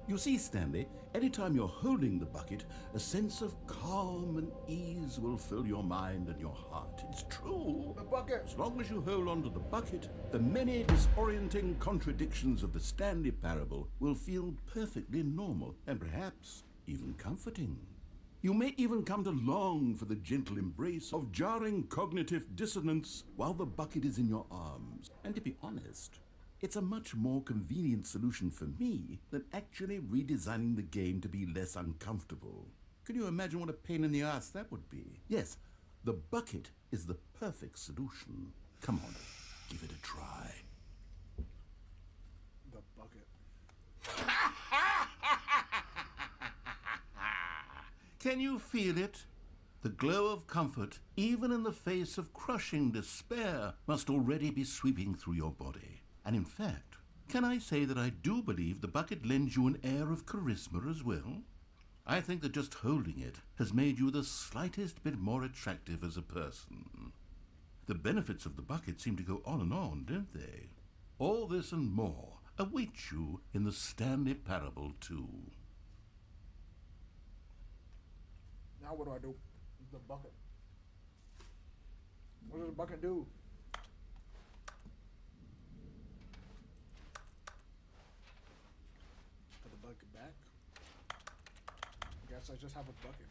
Speaker 5: You see, Stanley, anytime you're holding the bucket, a sense of calm and ease will fill your mind and your heart. It's true.
Speaker 1: The bucket.
Speaker 5: As long as you hold on to the bucket, the many disorienting contradictions of the Stanley Parable will feel perfectly normal and perhaps even comforting. You may even come to long for the gentle embrace of jarring cognitive dissonance while the bucket is in your arms. And to be honest, It's a much more convenient solution for me than actually redesigning the game to be less uncomfortable. Can you imagine what a pain in the ass that would be? Yes, the bucket is the perfect solution. Come on, give it a try.
Speaker 1: The bucket.
Speaker 5: Can you feel it? The glow of comfort, even in the face of crushing despair, must already be sweeping through your body. And in fact, can I say that I do believe the bucket lends you an air of charisma as well? I think that just holding it has made you the slightest bit more attractive as a person. The benefits of the bucket seem to go on, don't they? All this and more await you in the Stanley Parable 2.
Speaker 1: Now what do? The bucket. What does the bucket do? Put the bucket back. I guess I just have a bucket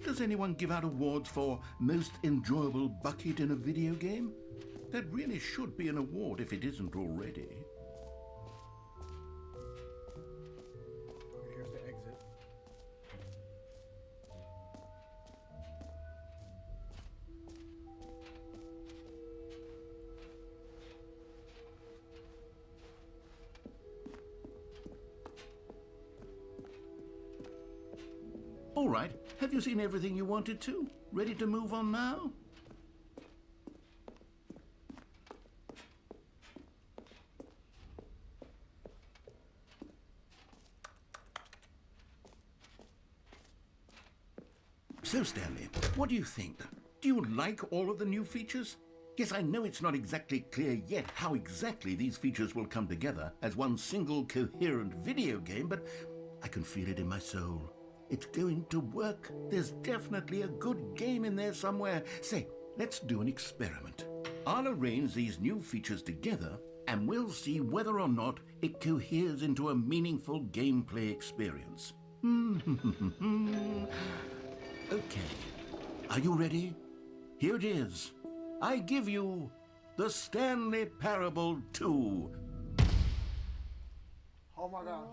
Speaker 1: now.
Speaker 5: Does anyone give out awards for most enjoyable bucket in a video game? That really should be an award if it isn't already.
Speaker 1: Okay, here's the exit.
Speaker 5: All right, have you seen everything you wanted to? Ready to move on now? So, Stanley, what do you think? Do you like all of the new features? Yes, I know it's not exactly clear yet how exactly these features will come together as one single coherent video game, but I can feel it in my soul. It's going to work. There's definitely a good game in there somewhere. Say, let's do an experiment. I'll arrange these new features together, and we'll see whether or not it coheres into a meaningful gameplay experience. Okay, are you ready? Here it is. I give you the Stanley Parable 2.
Speaker 1: Oh my god.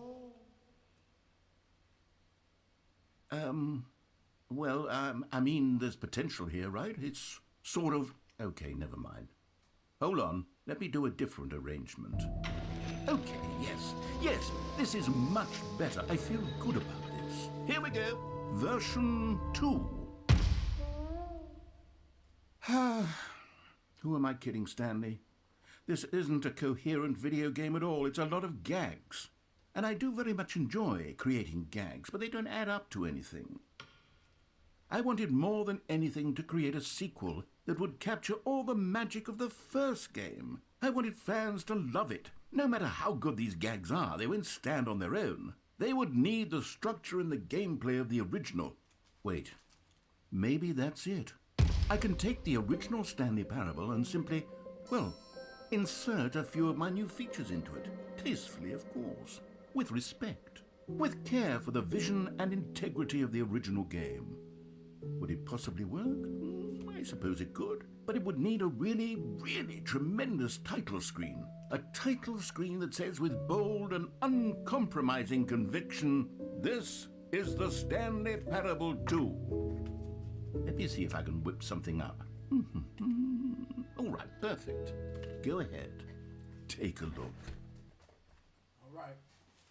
Speaker 5: I mean, there's potential here, right? It's sort of... Okay, never mind. Hold on, let me do a different arrangement. Okay, yes, this is much better. I feel good about this. Here we go. Version 2. Who am I kidding, Stanley? This isn't a coherent video game at all. It's a lot of gags. And I do very much enjoy creating gags, but they don't add up to anything. I wanted more than anything to create a sequel that would capture all the magic of the first game. I wanted fans to love it. No matter how good these gags are, they won't stand on their own. They would need the structure and the gameplay of the original. Wait, maybe that's it. I can take the original Stanley Parable and simply, well, insert a few of my new features into it. Tastefully, of course. With respect. With care for the vision and integrity of the original game. Would it possibly work? I suppose it could. But it would need a really, really tremendous title screen. A title screen that says with bold and uncompromising conviction, "This is the Stanley Parable 2. Let me see if I can whip something up. All right, perfect. Go ahead. Take a look.
Speaker 1: All right,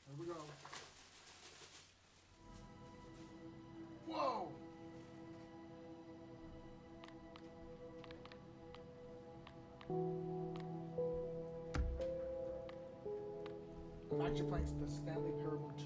Speaker 1: here we go. Whoa! I'm actually playing the Stanley Parable 2.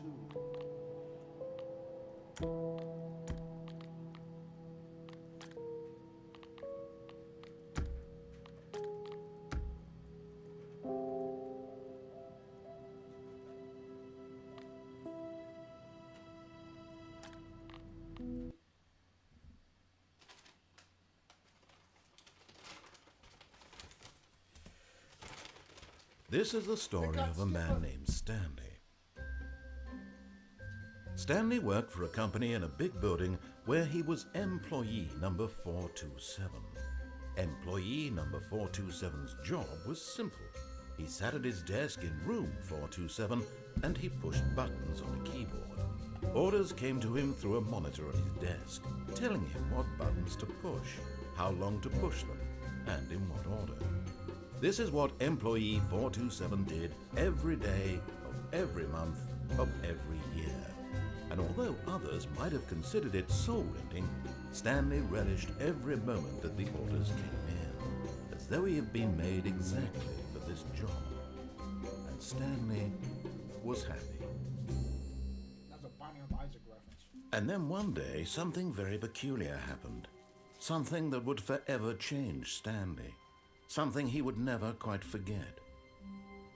Speaker 2: This is the story of a man named Stanley. Stanley worked for a company in a big building where he was employee number 427. Employee number 427's job was simple. He sat at his desk in room 427 and he pushed buttons on a keyboard. Orders came to him through a monitor on his desk, telling him what buttons to push, how long to push them, and in what order. This is what employee 427 did every day of every month of every year. And although others might have considered it soul-rending, Stanley relished every moment that the orders came in, as though he had been made exactly for this job. And Stanley was happy.
Speaker 1: That's a Bonnie and Isaac reference.
Speaker 2: And then one day, something very peculiar happened. Something that would forever change Stanley. Something he would never quite forget.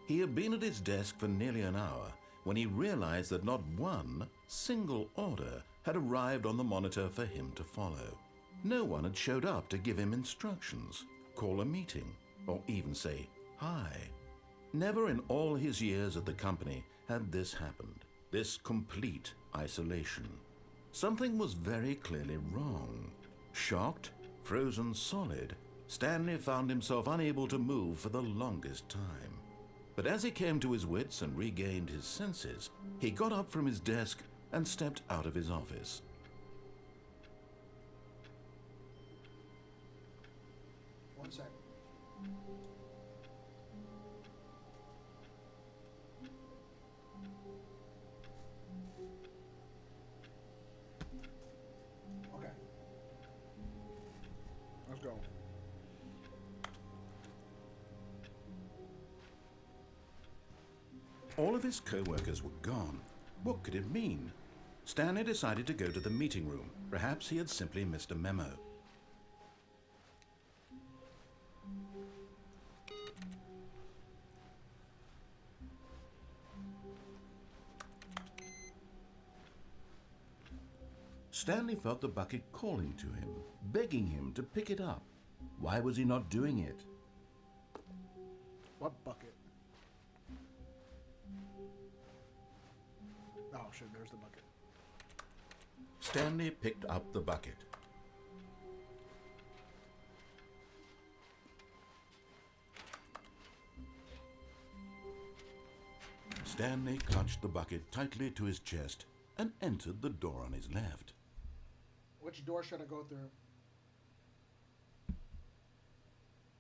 Speaker 2: He had been at his desk for nearly an hour when he realized that not one single order had arrived on the monitor for him to follow. No one had showed up to give him instructions, call a meeting, or even say hi. Never in all his years at the company had this happened, this complete isolation. Something was very clearly wrong. Shocked, frozen solid, Stanley found himself unable to move for the longest time. But as he came to his wits and regained his senses, he got up from his desk and stepped out of his office.
Speaker 1: One second. Okay. Let's go.
Speaker 2: All of his co-workers were gone. What could it mean? Stanley decided to go to the meeting room. Perhaps he had simply missed a memo. Stanley felt the bucket calling to him, begging him to pick it up. Why was he not doing it?
Speaker 1: What bucket? Oh shit, there's the bucket.
Speaker 2: Stanley picked up the bucket. Stanley clutched the bucket tightly to his chest and entered the door on his left.
Speaker 1: Which door should I go through?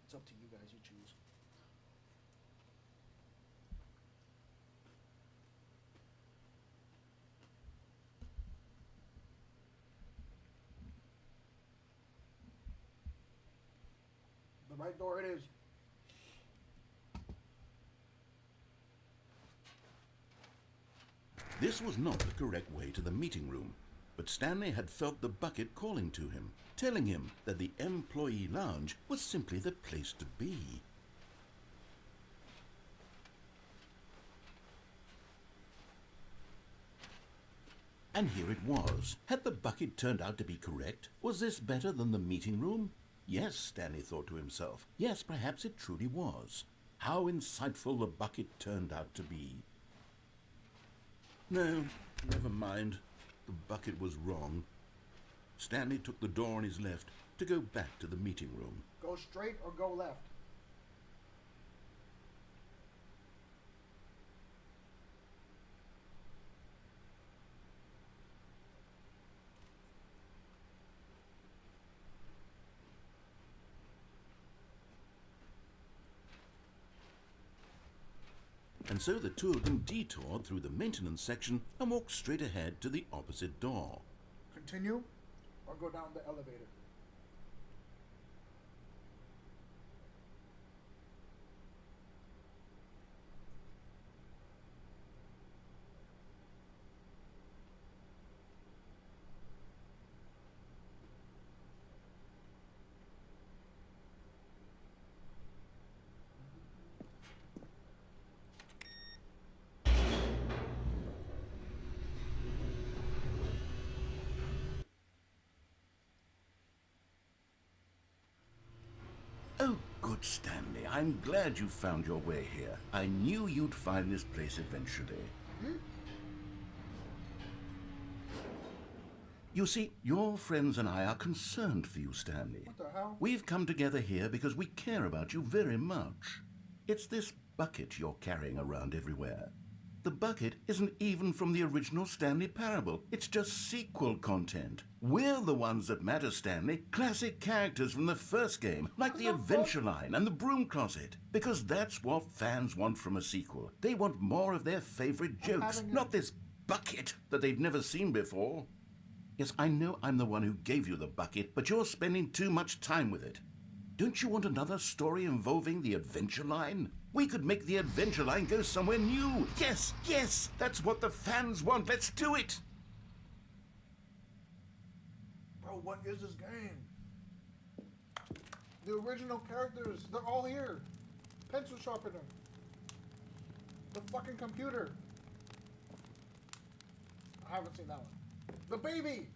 Speaker 1: It's up to you guys, you choose. The right door it is.
Speaker 2: This was not the correct way to the meeting room, but Stanley had felt the bucket calling to him, telling him that the employee lounge was simply the place to be. And here it was. Had the bucket turned out to be correct? Was this better than the meeting room? Yes, Stanley thought to himself. Yes, perhaps it truly was. How insightful the bucket turned out to be. No, never mind. The bucket was wrong. Stanley took the door on his left to go back to the meeting room.
Speaker 1: Go straight or go left?
Speaker 2: And so the two of them detoured through the maintenance section and walked straight ahead to the opposite door.
Speaker 1: Continue or go down the elevator?
Speaker 2: Oh, good Stanley. I'm glad you found your way here. I knew you'd find this place eventually.
Speaker 5: You see, your friends and I are concerned for you, Stanley.
Speaker 1: What the hell?
Speaker 5: We've come together here because we care about you very much. It's this bucket you're carrying around everywhere. The bucket isn't even from the original Stanley Parable. It's just sequel content. We're the ones that matter, Stanley. Classic characters from the first game, like the Adventure Line and the Broom Closet. Because that's what fans want from a sequel. They want more of their favorite jokes, not this bucket that they've never seen before. Yes, I know I'm the one who gave you the bucket, but you're spending too much time with it. Don't you want another story involving the Adventure Line? We could make the Adventure Line go somewhere new. Yes, yes, that's what the fans want. Let's do it.
Speaker 1: Bro, what is this game? The original characters, they're all here. Pencil sharpener. The fucking computer. I haven't seen that one. The baby.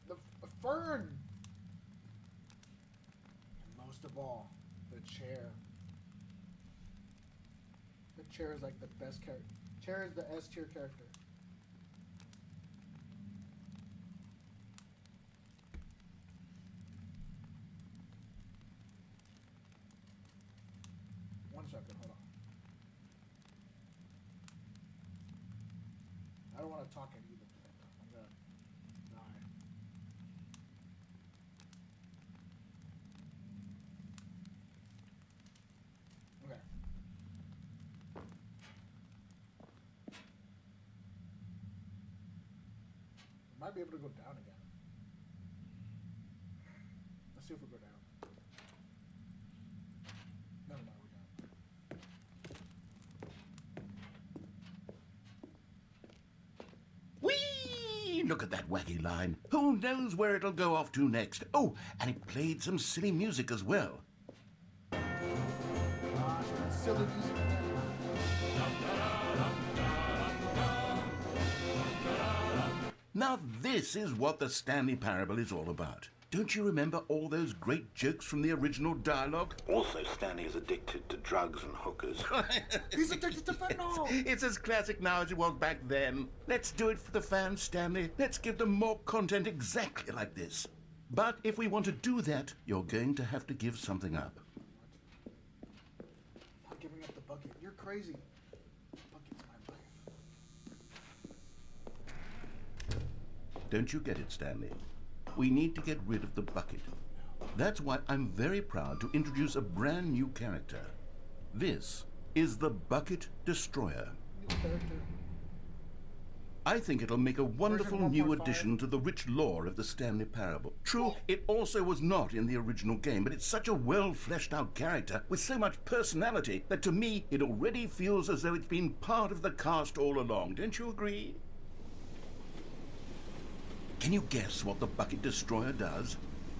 Speaker 1: The fern. And most of all, the chair. The chair is like the best character. Chair is the S tier character. One second, hold on. I don't want to talk at either. I'm gonna die. Okay. We might be able to go down again. Let's see if we go down. Never mind, we're down.
Speaker 5: Whee! Look at that wacky line. Who knows where it'll go off to next? Oh, and it played some silly music as well.
Speaker 1: Silly music again.
Speaker 5: Now this is what the Stanley Parable is all about. Don't you remember all those great jokes from the original dialogue?
Speaker 12: Also, Stanley is addicted to drugs and hookers.
Speaker 1: He's addicted to fentanyl!
Speaker 5: It's as classic now as it was back then. Let's do it for the fans, Stanley. Let's give them more content exactly like this. But if we want to do that, you're going to have to give something up.
Speaker 1: I'm not giving up the bucket. You're crazy. The bucket's my life.
Speaker 5: Don't you get it, Stanley? We need to get rid of the bucket. That's why I'm very proud to introduce a brand new character. This is the Bucket Destroyer.
Speaker 1: New character.
Speaker 5: I think it'll make a wonderful
Speaker 1: Version
Speaker 5: new
Speaker 1: 1.5.
Speaker 5: addition to the rich lore of the Stanley Parable. True, it also was not in the original game, but it's such a well-fleshed-out character with so much personality that to me it already feels as though it's been part of the cast all along. Don't you agree? Can you guess what the Bucket Destroyer does?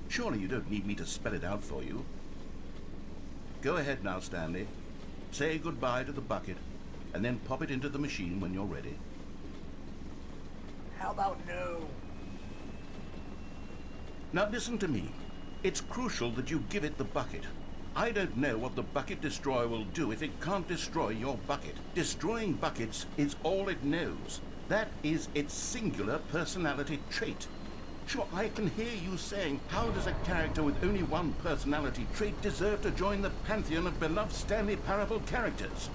Speaker 5: Surely you don't need me to spell it out for you. Go ahead now, Stanley. Say goodbye to the bucket, and then pop it into the machine when you're ready.
Speaker 1: How about no?
Speaker 5: Now listen to me. It's crucial that you give it the bucket. I don't know what the Bucket Destroyer will do if it can't destroy your bucket. Destroying buckets is all it knows. That is its singular personality trait. Sure, I can hear you saying, how does a character with only one personality trait deserve to join the pantheon of beloved Stanley Parable characters?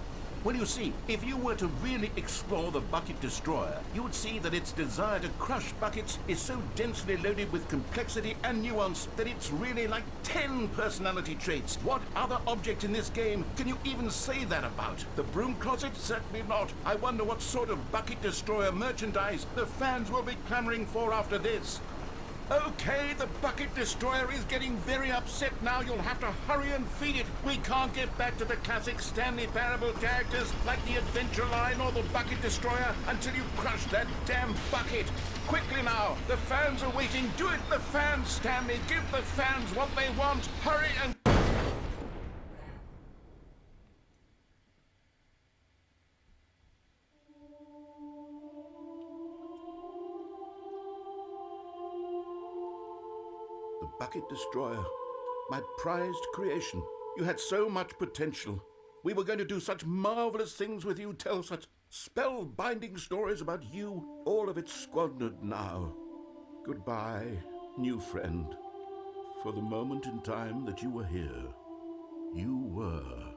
Speaker 5: Well, you see, if you were to really explore the Bucket Destroyer, you would see that its desire to crush buckets is so densely loaded with complexity and nuance that it's really like 10 personality traits. What other object in this game can you even say that about? The Broom Closet? Certainly not. I wonder what sort of Bucket Destroyer merchandise the fans will be clamoring for after this. Okay, the Bucket Destroyer is getting very upset now. You'll have to hurry and feed it. We can't get back to the classic Stanley Parable characters like the Adventure Line or the Bucket Destroyer until you crush that damn bucket. Quickly now, the fans are waiting. Do it, the fans, Stanley. Give the fans what they want. Hurry and... The Bucket Destroyer, my prized creation. You had so much potential. We were going to do such marvelous things with you, tell such Spellbinding stories about you, all of it squandered now. Goodbye, new friend. For the moment in time that you were here, you were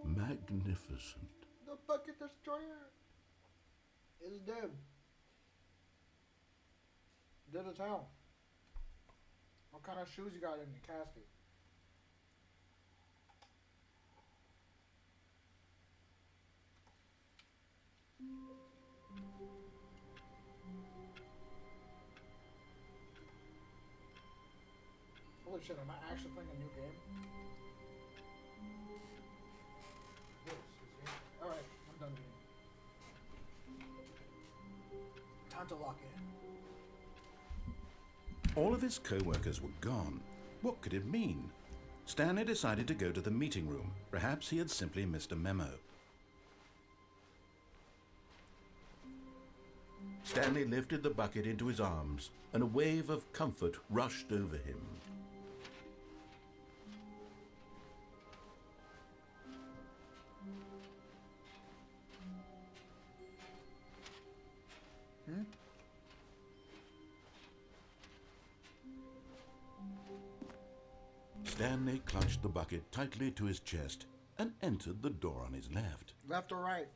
Speaker 5: magnificent.
Speaker 1: The bucket destroyer is dead. Dead as hell. What kind of shoes you got in your casket? Holy shit, am I actually playing a new game? This is it. Alright, I'm done game. Time to lock in.
Speaker 2: All of his co-workers were gone. What could it mean? Stanley decided to go to the meeting room. Perhaps he had simply missed a memo. Stanley lifted the bucket into his arms, and a wave of comfort rushed over him. Stanley clutched the bucket tightly to his chest and entered the door on his left.
Speaker 1: Left or right?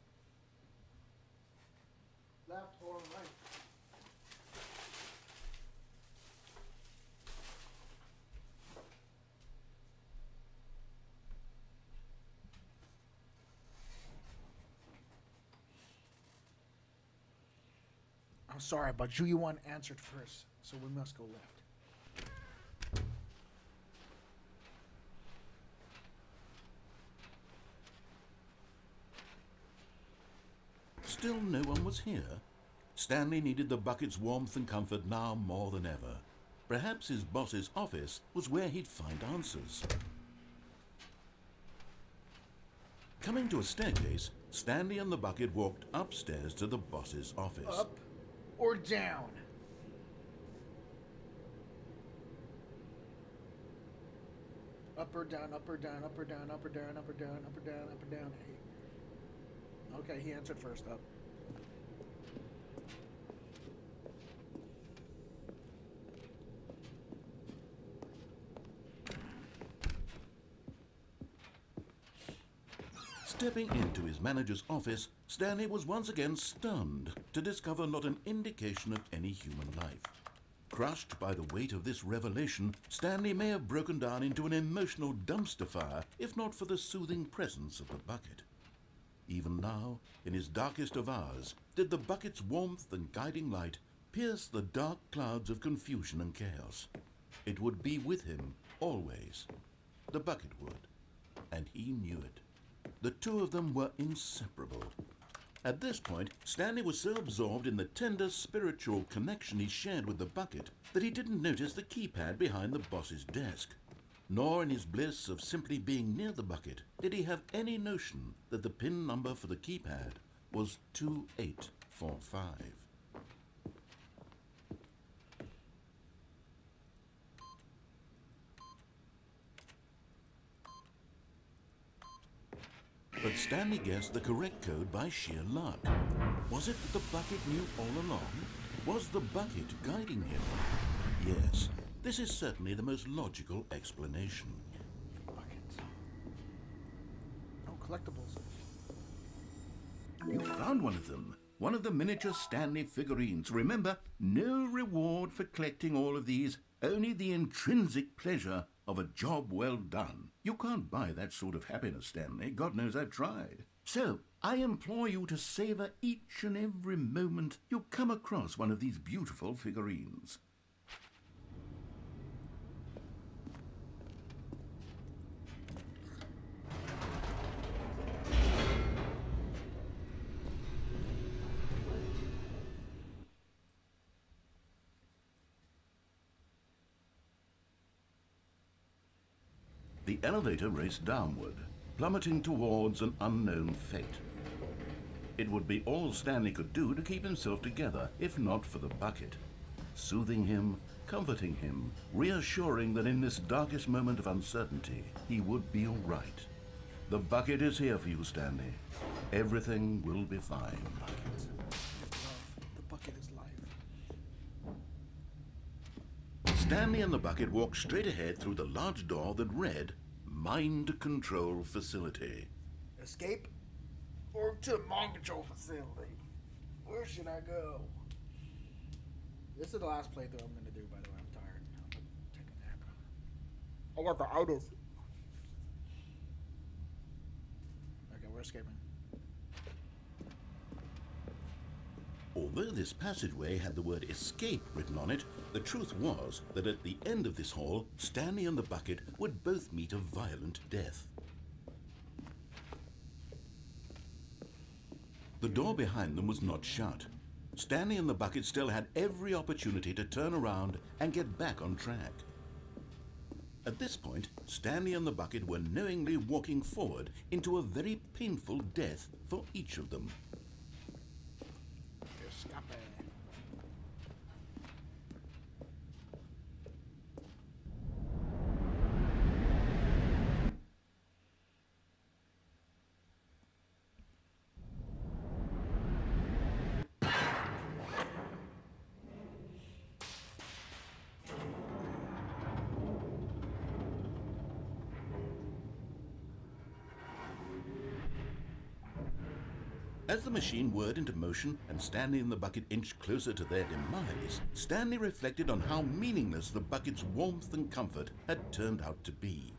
Speaker 1: Left or right? I'm sorry, but Ju-Yuan answered first, so we must go left.
Speaker 2: Still no one was here. Stanley needed the bucket's warmth and comfort now more than ever. Perhaps his boss's office was where he'd find answers. Coming to a staircase, Stanley and the bucket walked upstairs to the boss's office.
Speaker 1: Up or down? Up or down, up or down, up or down, up or down, up or down, up or down, up or down. Hey. Okay, he answered first up.
Speaker 2: Stepping into his manager's office, Stanley was once again stunned to discover not an indication of any human life. Crushed by the weight of this revelation, Stanley may have broken down into an emotional dumpster fire if not for the soothing presence of the bucket. Even now, in his darkest of hours, did the bucket's warmth and guiding light pierce the dark clouds of confusion and chaos. It would be with him, always. The bucket would. And he knew it. The two of them were inseparable. At this point, Stanley was so absorbed in the tender spiritual connection he shared with the bucket that he didn't notice the keypad behind the boss's desk. Nor in his bliss of simply being near the bucket did he have any notion that the PIN number for the keypad was 2845. But Stanley guessed the correct code by sheer luck. Was it that the bucket knew all along? Was the bucket guiding him? Yes. This is certainly the most logical explanation.
Speaker 1: Buckets. No collectibles.
Speaker 5: You found one of them. One of the miniature Stanley figurines. Remember, no reward for collecting all of these, only the intrinsic pleasure of a job well done. You can't buy that sort of happiness, Stanley. God knows I've tried. So, I implore you to savor each and every moment you come across one of these beautiful figurines. The elevator raced downward, plummeting towards an unknown fate. It would be all Stanley could do to keep himself together, if not for the bucket. Soothing him, comforting him, reassuring that in this darkest moment of uncertainty, he would be all right. The bucket is here for you, Stanley. Everything will be fine.
Speaker 1: Buckets. Gift love. The bucket is life.
Speaker 5: Stanley and the bucket walked straight ahead through the large door that read, Mind Control Facility.
Speaker 1: Escape or to the mind control facility? Where should I go? This is the last playthrough I'm gonna do, by the way. I'm tired. I'm gonna take a nap. I got the itis. Okay, we're escaping.
Speaker 5: Although this passageway had the word escape written on it, the truth was that at the end of this hall, Stanley and the bucket would both meet a violent death. The door behind them was not shut. Stanley and the bucket still had every opportunity to turn around and get back on track. At this point, Stanley and the bucket were knowingly walking forward into a very painful death for each of them.
Speaker 1: Escape.
Speaker 5: As the machine whirred into motion and Stanley and the bucket inched closer to their demise, Stanley reflected on how meaningless the bucket's warmth and comfort had turned out to be.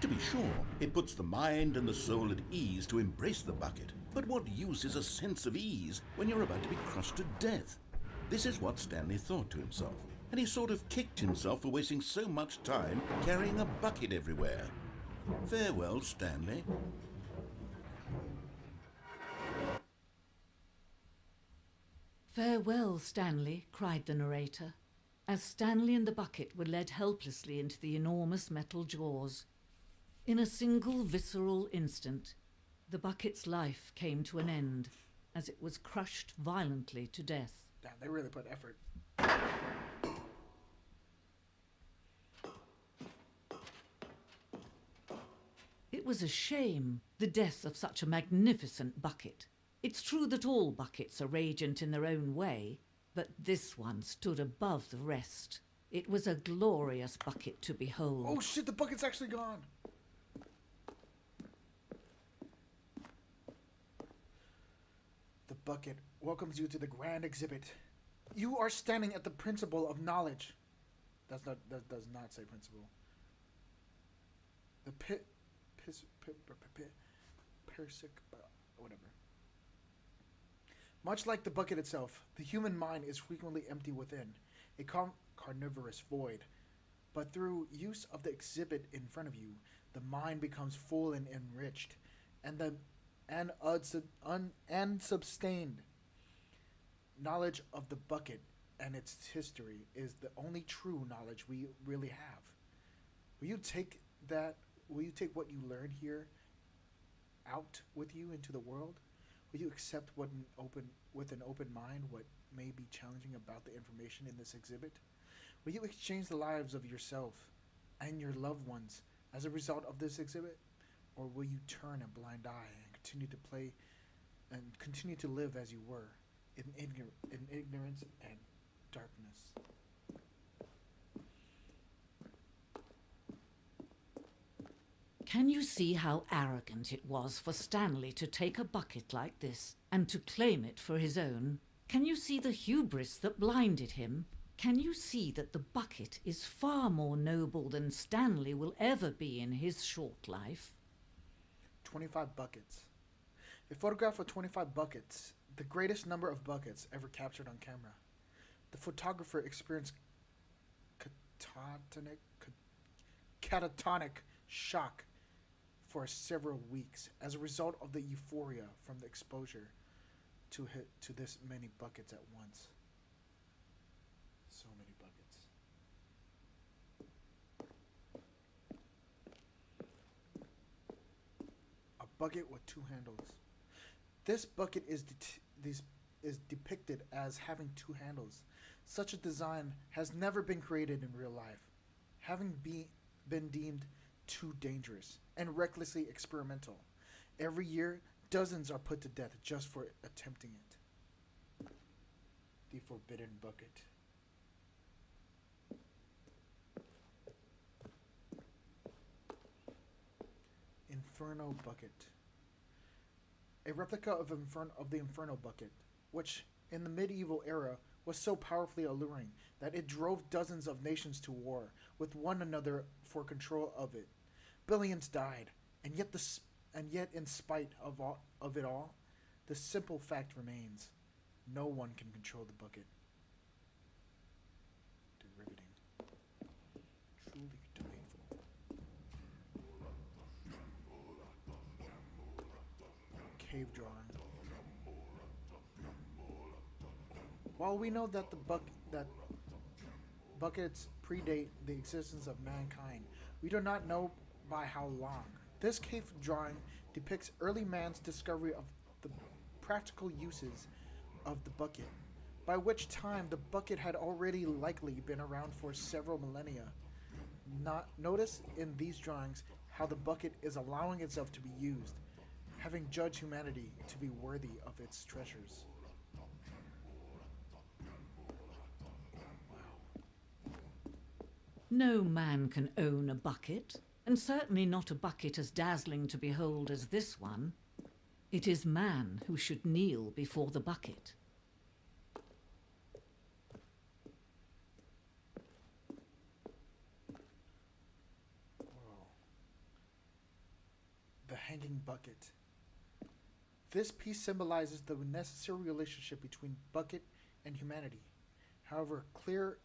Speaker 5: To be sure, it puts the mind and the soul at ease to embrace the bucket, but what use is a sense of ease when you're about to be crushed to death? This is what Stanley thought to himself, and he sort of kicked himself for wasting so much time carrying a bucket everywhere. Farewell, Stanley.
Speaker 9: Farewell, Stanley, cried the narrator, as Stanley and the bucket were led helplessly into the enormous metal jaws. In a single visceral instant, the bucket's life came to an end as it was crushed violently to death.
Speaker 1: Damn, they really put effort.
Speaker 9: It was a shame, the death of such a magnificent bucket. It's true that all buckets are radiant in their own way, but this one stood above the rest. It was a glorious bucket to behold.
Speaker 1: Oh shit, the bucket's actually gone. The bucket welcomes you to the grand exhibit. You are standing at the principle of knowledge. That does not say principle. The whatever. Much like the bucket itself, the human mind is frequently empty within, a carnivorous void. But through use of the exhibit in front of you, the mind becomes full and enriched, and sustained. Knowledge of the bucket and its history is the only true knowledge we really have. Will you take what you learned here out with you into the world? Will you accept with an open mind what may be challenging about the information in this exhibit? Will you exchange the lives of yourself and your loved ones as a result of this exhibit? Or will you turn a blind eye and continue to live as you were, in ignorance and darkness?
Speaker 9: Can you see how arrogant it was for Stanley to take a bucket like this and to claim it for his own? Can you see the hubris that blinded him? Can you see that the bucket is far more noble than Stanley will ever be in his short life?
Speaker 1: 25 buckets. A photograph of 25 buckets, the greatest number of buckets ever captured on camera. The photographer experienced catatonic shock for several weeks as a result of the euphoria from the exposure to this many buckets at once. So many buckets. A bucket with two handles. This bucket is depicted as having two handles. Such a design has never been created in real life, having been deemed too dangerous and recklessly experimental. Every year, Dozens are put to death just for attempting it. The Forbidden Bucket. Inferno Bucket. A replica of the Inferno Bucket, which, in the medieval era, was so powerfully alluring that it drove dozens of nations to war with one another for control of it. Billions died, and yet in spite of it all, the simple fact remains: no one can control the bucket. Riveting. Truly delightful. Cave drawing. While we know that buckets predate the existence of mankind, we do not know by how long. This cave drawing depicts early man's discovery of the practical uses of the bucket, by which time the bucket had already likely been around for several millennia. Notice in these drawings how the bucket is allowing itself to be used, having judged humanity to be worthy of its treasures.
Speaker 9: No man can own a bucket, and certainly not a bucket as dazzling to behold as this one. It is man who should kneel before the bucket.
Speaker 1: Whoa. The hanging bucket. This piece symbolizes the necessary relationship between bucket and humanity. However clear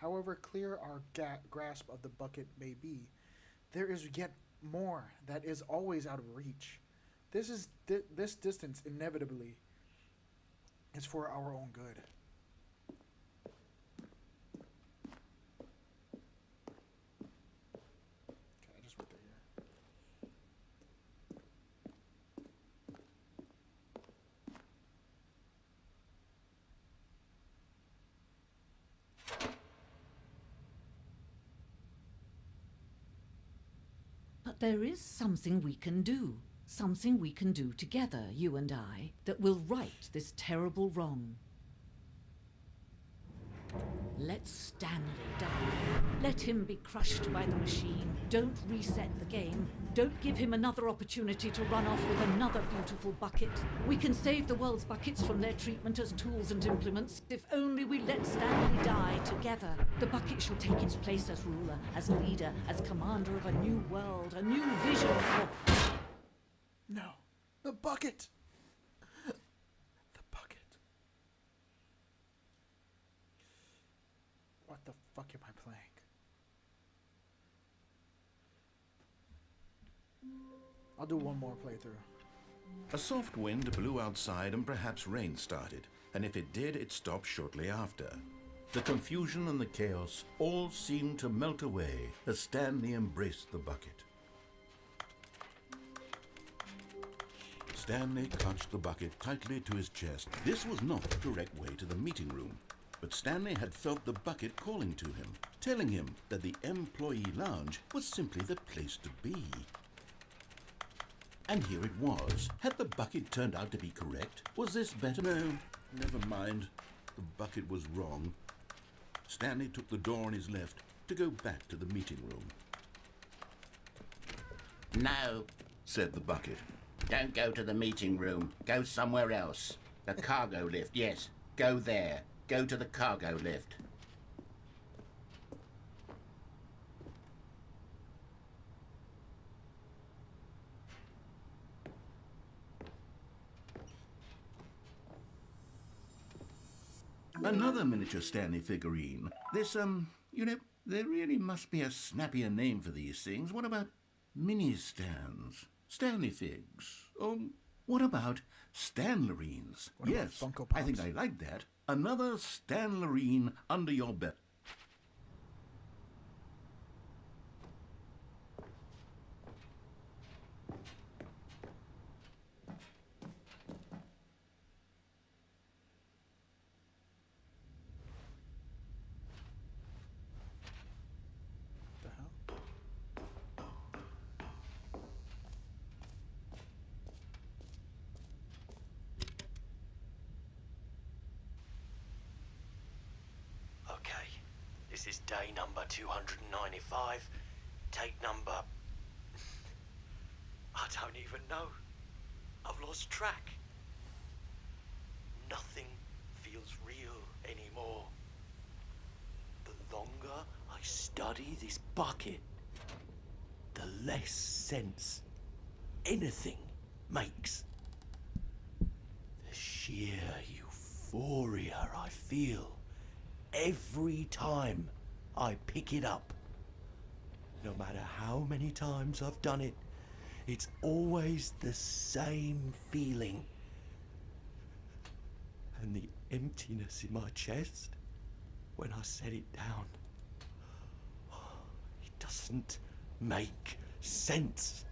Speaker 1: our grasp of the bucket may be, there is yet more that is always out of reach. This distance inevitably is for our own good. Okay, I just went there here.
Speaker 9: But there is something we can do. Something we can do together, you and I, that will right this terrible wrong. Let Stanley die. Let him be crushed by the machine. Don't reset the game. Don't give him another opportunity to run off with another beautiful bucket. We can save the world's buckets from their treatment as tools and implements if only we let Stanley die together. The bucket shall take its place as ruler, as leader, as commander of a new world, a new vision for...
Speaker 1: No, the bucket! The bucket. What the fuck am I playing? I'll do one more playthrough.
Speaker 2: A soft wind blew outside and perhaps rain started, and if it did, it stopped shortly after. The confusion and the chaos all seemed to melt away as Stanley embraced the bucket. Stanley clutched the bucket tightly to his chest. This was not the direct way to the meeting room, but Stanley had felt the bucket calling to him, telling him that the employee lounge was simply the place to be. And here it was. Had the bucket turned out to be correct? Was this better? No, never mind. The bucket was wrong. Stanley took the door on his left to go back to the meeting room.
Speaker 5: No, said the bucket. Don't go to the meeting room. Go somewhere else. The cargo lift, yes. Go there. Go to the cargo lift.
Speaker 2: Another miniature Stanley figurine. This, you know, there really must be a snappier name for these things. What about mini-stands? Stanley figs? What about Stanlerines? Yes,
Speaker 1: Funko
Speaker 2: I think I like that. Another Stanlerine under your belt.
Speaker 1: The hell?
Speaker 13: This is day number 295. Take number... I don't even know. I've lost track. Nothing feels real anymore. The longer I study this bucket, the less sense anything makes. The sheer euphoria I feel every time I pick it up. No matter how many times I've done it, it's always the same feeling. And the emptiness in my chest when I set it down, it doesn't make sense.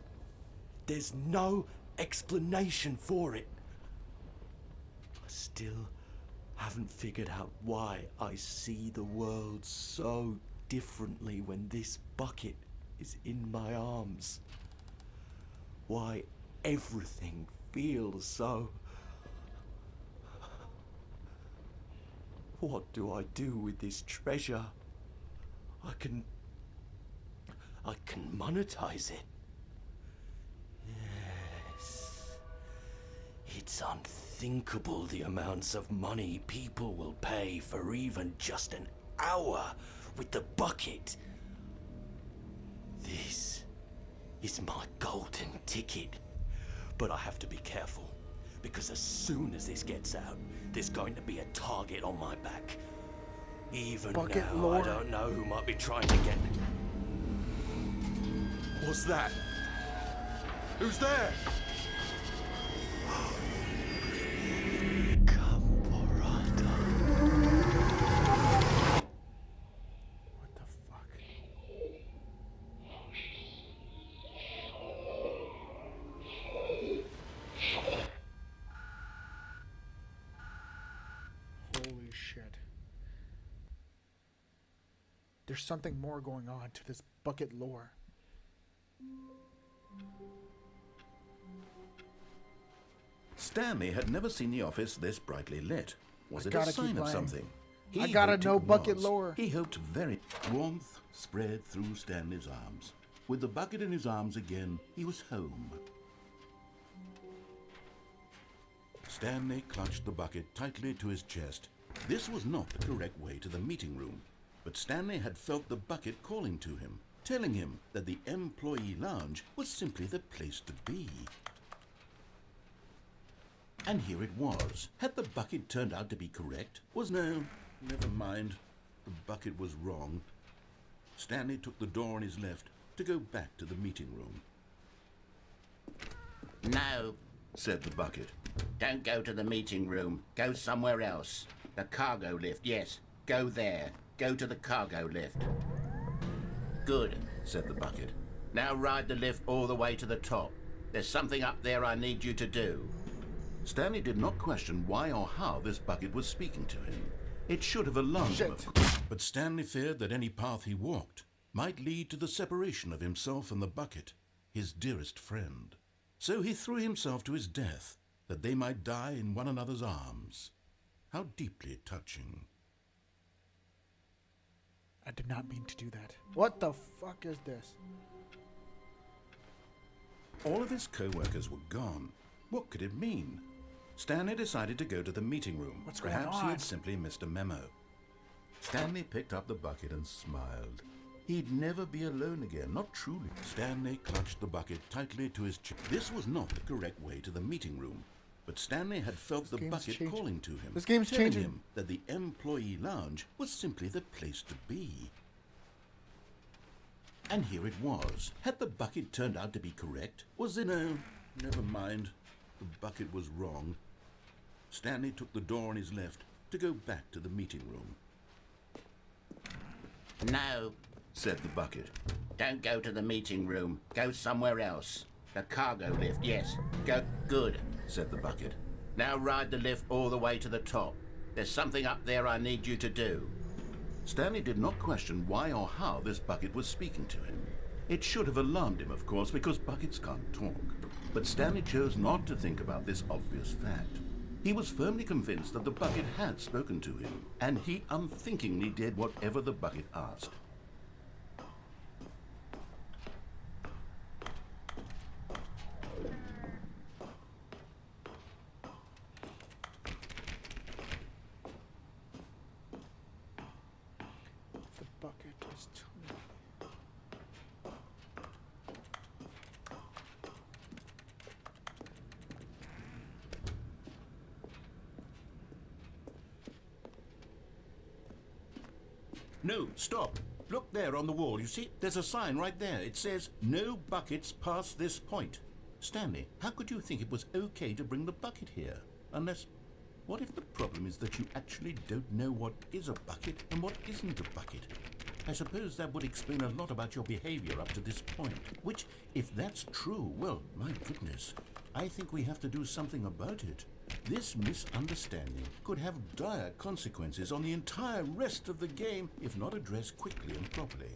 Speaker 13: There's no explanation for it. I still haven't figured out why I see the world so differently when this bucket is in my arms. Why everything feels so... What do I do with this treasure? I can monetize it. Yes. It's unthinkable the amounts of money people will pay for even just an hour with the bucket. This is my golden ticket. But I have to be careful, because as soon as this gets out, there's going to be a target on my back. Even
Speaker 1: Bucket
Speaker 13: now,
Speaker 1: lore.
Speaker 13: I don't know who might be trying to get... What's that? Who's there?
Speaker 1: What the fuck? Holy shit. There's something more going on to this bucket lore.
Speaker 2: Stanley had never seen the office this brightly lit. Was it a
Speaker 1: gotta keep
Speaker 2: sign of
Speaker 1: playing.
Speaker 2: something?
Speaker 1: I gotta
Speaker 2: hoped
Speaker 1: know
Speaker 2: it
Speaker 1: bucket
Speaker 2: was.
Speaker 1: lore.
Speaker 2: He hoped very...
Speaker 5: Warmth spread through Stanley's arms. With the bucket in his arms again, he was home.
Speaker 2: Stanley clutched the bucket tightly to his chest. This was not the correct way to the meeting room, but Stanley had felt the bucket calling to him, telling him that the employee lounge was simply the place to be. And here it was. Had the bucket turned out to be correct? No, never mind. The bucket was wrong. Stanley took the door on his left to go back to the meeting room.
Speaker 5: No, said the bucket. Don't go to the meeting room. Go somewhere else. The cargo lift, yes. Go there. Go to the cargo lift. Good, said the bucket. Now ride the lift all the way to the top. There's something up there I need you to do.
Speaker 2: Stanley did not question why or how this bucket was speaking to him. It should have alarmed him, of course. But Stanley feared that any path he walked might lead to the separation of himself and the bucket, his dearest friend. So he threw himself to his death, that they might die in one another's arms. How deeply touching.
Speaker 1: I did not mean to do that. What the fuck is this?
Speaker 2: All of his co-workers were gone. What could it mean? Stanley decided to go to the meeting room.
Speaker 1: What's going
Speaker 2: Perhaps
Speaker 1: on?
Speaker 2: he had simply missed a memo. Stanley picked up the bucket and smiled. He'd never be alone again, not truly. Stanley clutched the bucket tightly to his chest. This was not the correct way to the meeting room, but Stanley had felt the bucket calling to him,
Speaker 1: This game's
Speaker 2: telling
Speaker 1: changing.
Speaker 2: him that the employee lounge was simply the place to be. And here it was. Had the bucket turned out to be correct? No, never mind. The bucket was wrong. Stanley took the door on his left to go back to the meeting room.
Speaker 5: No, said the bucket. Don't go to the meeting room. Go somewhere else. The cargo lift, yes. Go. Good, said the bucket. Now ride the lift all the way to the top. There's something up there I need you to do.
Speaker 2: Stanley did not question why or how this bucket was speaking to him. It should have alarmed him, of course, because buckets can't talk. But Stanley chose not to think about this obvious fact.
Speaker 5: He was firmly convinced that the bucket had spoken to him, and he unthinkingly did whatever the bucket asked.
Speaker 1: The bucket is too.
Speaker 5: No, stop. Look there on the wall. You see, there's a sign right there. It says, no buckets past this point. Stanley, how could you think it was okay to bring the bucket here? Unless, what if the problem is that you actually don't know what is a bucket and what isn't a bucket? I suppose that would explain a lot about your behavior up to this point. Which, if that's true, well, my goodness, I think we have to do something about it. This misunderstanding could have dire consequences on the entire rest of the game if not addressed quickly and properly.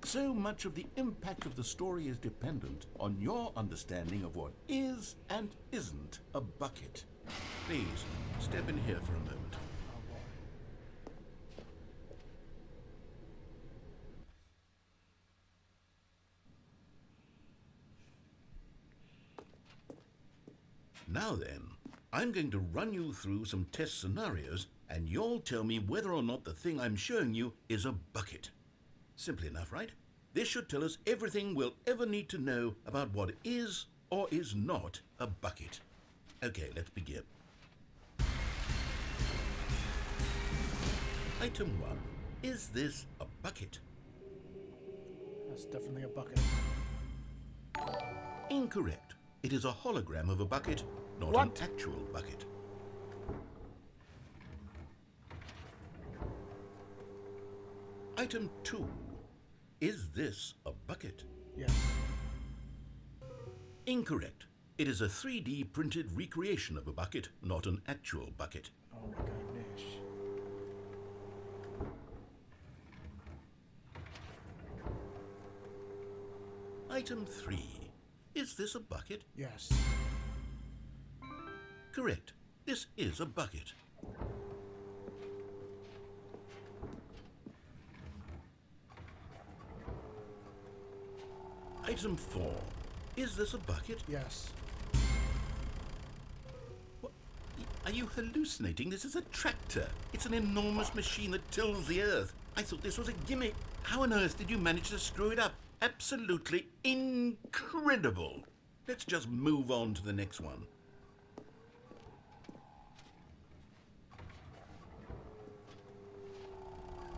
Speaker 5: So much of the impact of the story is dependent on your understanding of what is and isn't a bucket. Please, step in here for a moment. Now then, I'm going to run you through some test scenarios, and you'll tell me whether or not the thing I'm showing you is a bucket. Simple enough, right? This should tell us everything we'll ever need to know about what is or is not a bucket. Okay, let's begin. Item 1. Is this a bucket?
Speaker 1: That's definitely a bucket.
Speaker 5: Incorrect. It is a hologram of a bucket, not an actual bucket. Item 2. Is this a bucket?
Speaker 1: Yes.
Speaker 5: Incorrect. It is a 3D printed recreation of a bucket, not an actual bucket.
Speaker 1: Oh my goodness.
Speaker 5: Item 3. Is this a bucket?
Speaker 1: Yes.
Speaker 5: Correct. This is a bucket. Item 4. Is this a bucket?
Speaker 1: Yes.
Speaker 5: What? Are you hallucinating? This is a tractor. It's an enormous machine that tills the earth. I thought this was a gimmick. How on earth did you manage to screw it up? Absolutely incredible. Let's just move on to the next one.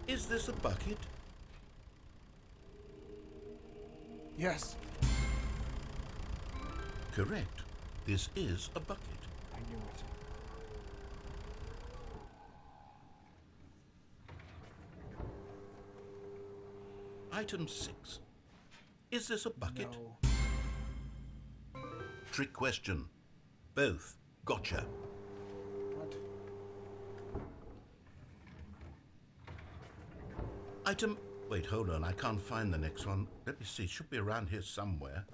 Speaker 5: Is this a bucket?
Speaker 1: Yes.
Speaker 5: Correct. This is a bucket.
Speaker 1: I knew it.
Speaker 5: Item 6. Is this a bucket?
Speaker 1: No.
Speaker 5: Trick question. Both. Gotcha.
Speaker 1: What?
Speaker 5: Item... Wait, hold on. I can't find the next one. Let me see. It should be around here somewhere.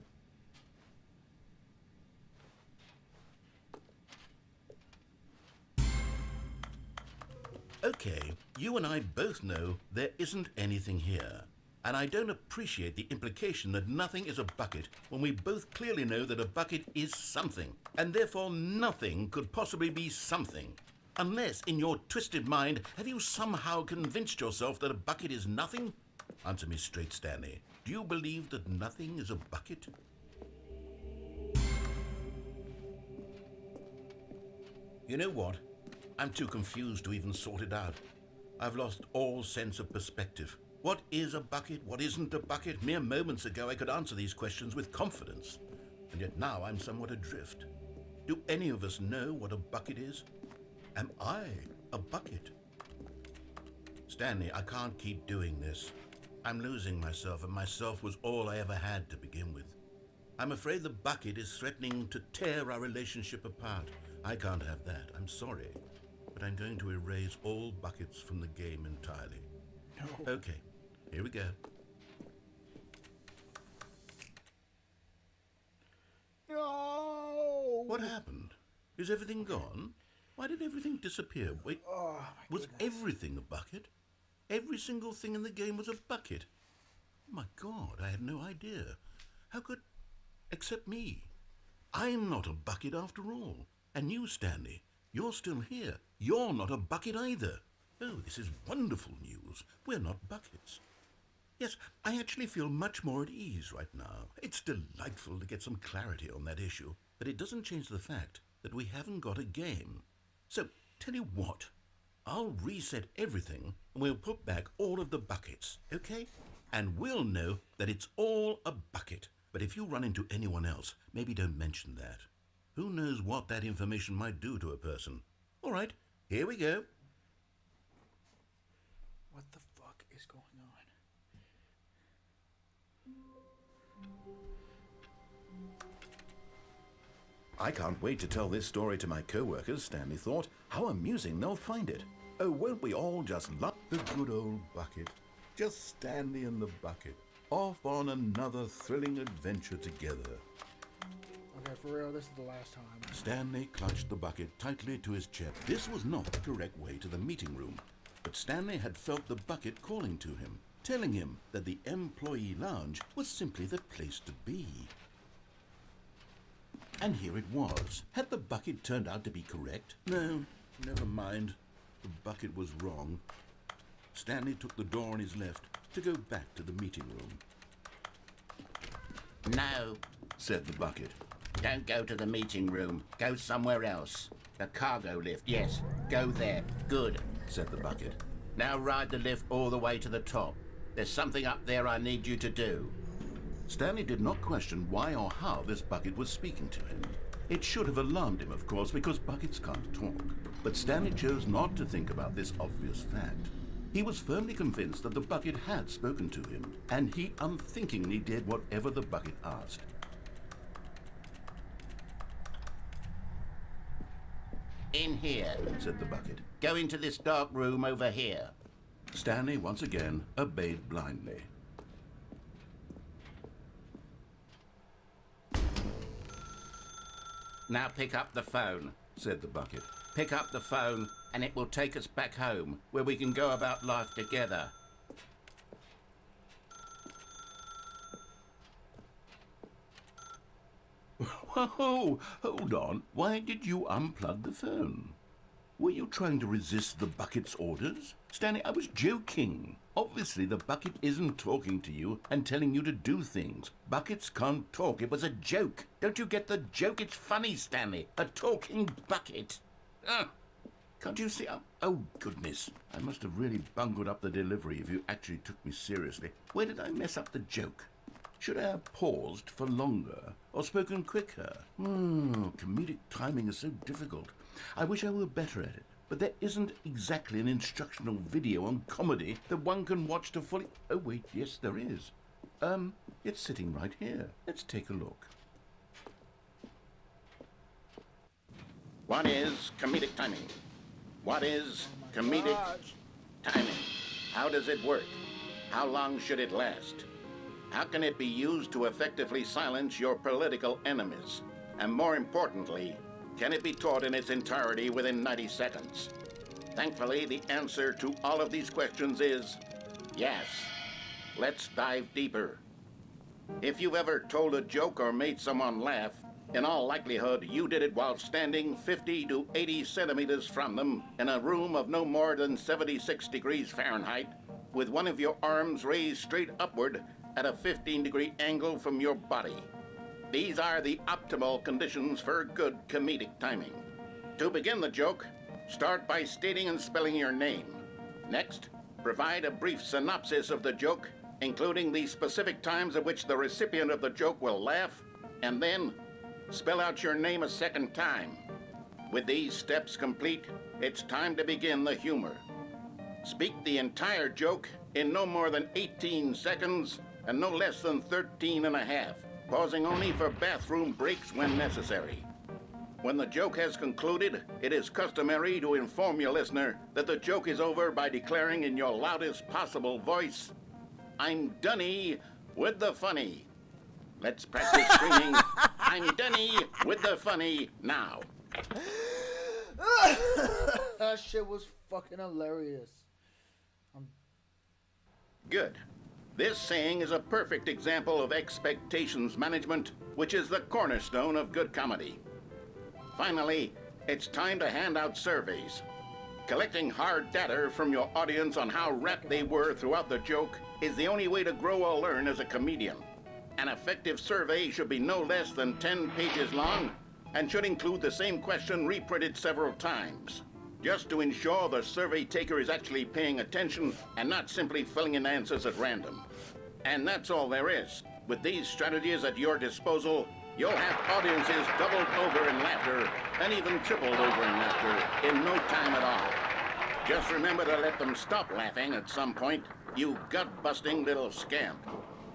Speaker 5: Okay, you and I both know there isn't anything here. And I don't appreciate the implication that nothing is a bucket when we both clearly know that a bucket is something, and therefore nothing could possibly be something. Unless, in your twisted mind, have you somehow convinced yourself that a bucket is nothing? Answer me straight, Stanley. Do you believe that nothing is a bucket? You know what? I'm too confused to even sort it out. I've lost all sense of perspective. What is a bucket? What isn't a bucket? Mere moments ago I could answer these questions with confidence. And yet now I'm somewhat adrift. Do any of us know what a bucket is? Am I a bucket? Stanley, I can't keep doing this. I'm losing myself, and myself was all I ever had to begin with. I'm afraid the bucket is threatening to tear our relationship apart. I can't have that. I'm sorry. But I'm going to erase all buckets from the game entirely.
Speaker 1: No.
Speaker 5: Okay, here we go.
Speaker 1: No.
Speaker 5: What happened? Is everything gone? Why did everything disappear? Wait, was everything a bucket? Every single thing in the game was a bucket. My God, I had no idea. How could... Except me. I'm not a bucket after all. And you, Stanley, you're still here. You're not a bucket either. Oh, this is wonderful news. We're not buckets. Yes, I actually feel much more at ease right now. It's delightful to get some clarity on that issue, but it doesn't change the fact that we haven't got a game. So, tell you what, I'll reset everything and we'll put back all of the buckets, okay? And we'll know that it's all a bucket. But if you run into anyone else, maybe don't mention that. Who knows what that information might do to a person? All right, here we go.
Speaker 1: What the fuck is going on?
Speaker 2: I can't wait to tell this story to my co-workers, Stanley thought. How amusing they'll find it. Oh, won't we all just love
Speaker 5: The good old bucket. Just Stanley and the bucket. Off on another thrilling adventure together.
Speaker 1: Okay, for real, this is the last time.
Speaker 5: Stanley clutched the bucket tightly to his chest. This was not the correct way to the meeting room, but Stanley had felt the bucket calling to him, telling him that the employee lounge was simply the place to be. And here it was. Had the bucket turned out to be correct? No, never mind. The bucket was wrong. Stanley took the door on his left to go back to the meeting room. No, said the bucket.
Speaker 14: Don't go to the meeting room. Go somewhere else. The cargo lift, yes. Go there. Good,
Speaker 5: said the bucket.
Speaker 14: Now ride the lift all the way to the top. There's something up there I need you to do.
Speaker 5: Stanley did not question why or how this bucket was speaking to him. It should have alarmed him, of course, because buckets can't talk. But Stanley chose not to think about this obvious fact. He was firmly convinced that the bucket had spoken to him, and he unthinkingly did whatever the bucket asked.
Speaker 14: In here,
Speaker 5: said the bucket.
Speaker 14: Go into this dark room over here.
Speaker 5: Stanley once again obeyed blindly.
Speaker 14: Now pick up the phone,
Speaker 5: said the bucket.
Speaker 14: Pick up the phone and it will take us back home, where we can go about life together.
Speaker 5: Whoa, hold on. Why did you unplug the phone? Were you trying to resist the bucket's orders? Stanley, I was joking. Obviously, the bucket isn't talking to you and telling you to do things. Buckets can't talk. It was a joke. Don't you get the joke? It's funny, Stanley. A talking bucket. Can't you see? Oh, goodness. I must have really bungled up the delivery if you actually took me seriously. Where did I mess up the joke? Should I have paused for longer or spoken quicker? Comedic timing is so difficult. I wish I were better at it. But there isn't exactly an instructional video on comedy that one can watch to fully... Oh, wait, yes, there is. It's sitting right here. Let's take a look.
Speaker 14: What is comedic timing? What is comedic timing? How does it work? How long should it last? How can it be used to effectively silence your political enemies? And more importantly, can it be taught in its entirety within 90 seconds? Thankfully, the answer to all of these questions is yes. Let's dive deeper. If you've ever told a joke or made someone laugh, in all likelihood, you did it while standing 50 to 80 centimeters from them in a room of no more than 76 degrees Fahrenheit, with one of your arms raised straight upward at a 15-degree angle from your body. These are the optimal conditions for good comedic timing. To begin the joke, start by stating and spelling your name. Next, provide a brief synopsis of the joke, including the specific times at which the recipient of the joke will laugh, and then spell out your name a second time. With these steps complete, it's time to begin the humor. Speak the entire joke in no more than 18 seconds and no less than 13 and a half, pausing only for bathroom breaks when necessary. When the joke has concluded, it is customary to inform your listener that the joke is over by declaring in your loudest possible voice, "I'm Dunny with the funny." Let's practice screaming, "I'm Dunny with the funny" now.
Speaker 1: That shit was fucking hilarious.
Speaker 14: Good. This saying is a perfect example of expectations management, which is the cornerstone of good comedy. Finally, it's time to hand out surveys. Collecting hard data from your audience on how rapt they were throughout the joke is the only way to grow or learn as a comedian. An effective survey should be no less than 10 pages long and should include the same question reprinted several times, just to ensure the survey taker is actually paying attention and not simply filling in answers at random. And that's all there is. With these strategies at your disposal, you'll have audiences doubled over in laughter and even tripled over in laughter in no time at all. Just remember to let them stop laughing at some point, you gut-busting little scamp.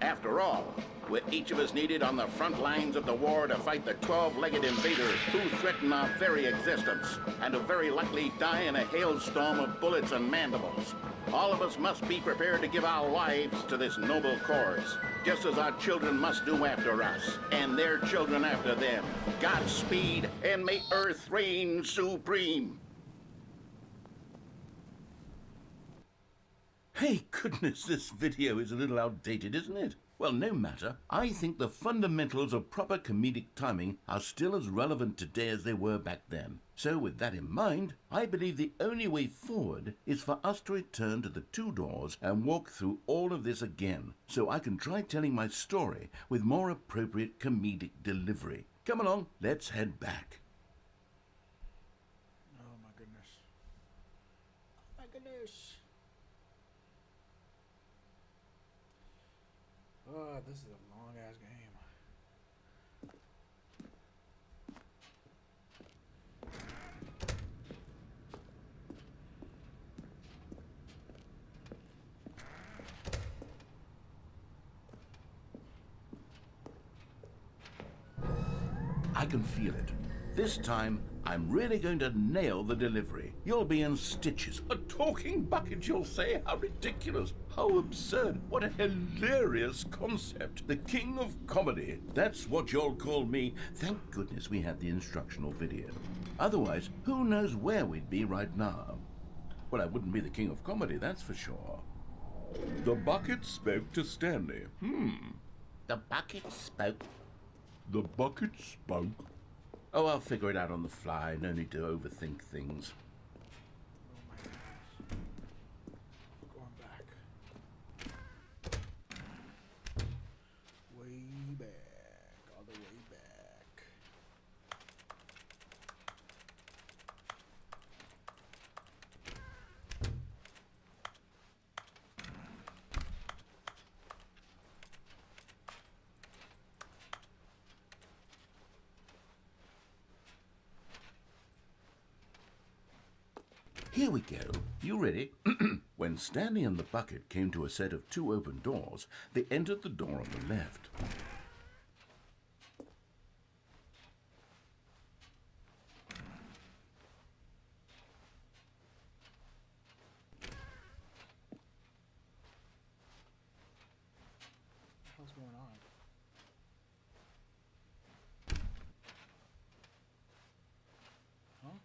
Speaker 14: After all, with each of us needed on the front lines of the war to fight the 12-legged invader who threaten our very existence, and to very likely die in a hailstorm of bullets and mandibles, all of us must be prepared to give our lives to this noble cause, just as our children must do after us, and their children after them. Godspeed, and may Earth reign supreme.
Speaker 2: Hey, goodness, this video is a little outdated, isn't it? Well, no matter. I think the fundamentals of proper comedic timing are still as relevant today as they were back then. So with that in mind, I believe the only way forward is for us to return to the 2 doors and walk through all of this again, so I can try telling my story with more appropriate comedic delivery. Come along, let's head back.
Speaker 1: Oh my goodness. Oh my goodness. Oh, this is a long ass game.
Speaker 2: I can feel it. This time, I'm really going to nail the delivery. You'll be in stitches. A talking bucket, you'll say? How ridiculous. How absurd. What a hilarious concept. The king of comedy. That's what you'll call me. Thank goodness we had the instructional video. Otherwise, who knows where we'd be right now. Well, I wouldn't be the king of comedy, that's for sure. The bucket spoke to Stanley.
Speaker 14: The bucket spoke.
Speaker 2: The bucket spoke. Oh, I'll figure it out on the fly. No need to overthink things.
Speaker 1: Going back. Way back. All the way back.
Speaker 2: Here we go. You ready? When Stanley and the bucket came to a set of 2 open doors, they entered the door on the left.
Speaker 1: What the hell's going on? Huh?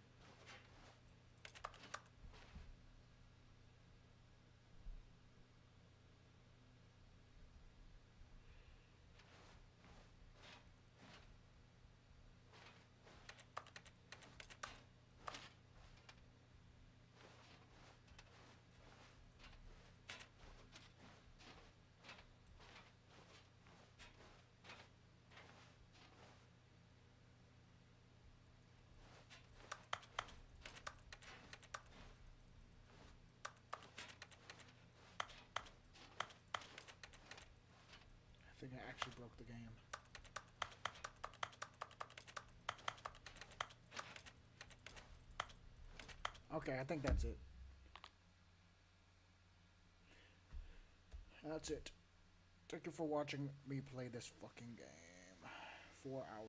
Speaker 1: I think I actually broke the game. Okay, I think that's it. That's it. Thank you for watching me play this fucking game. 4 hours.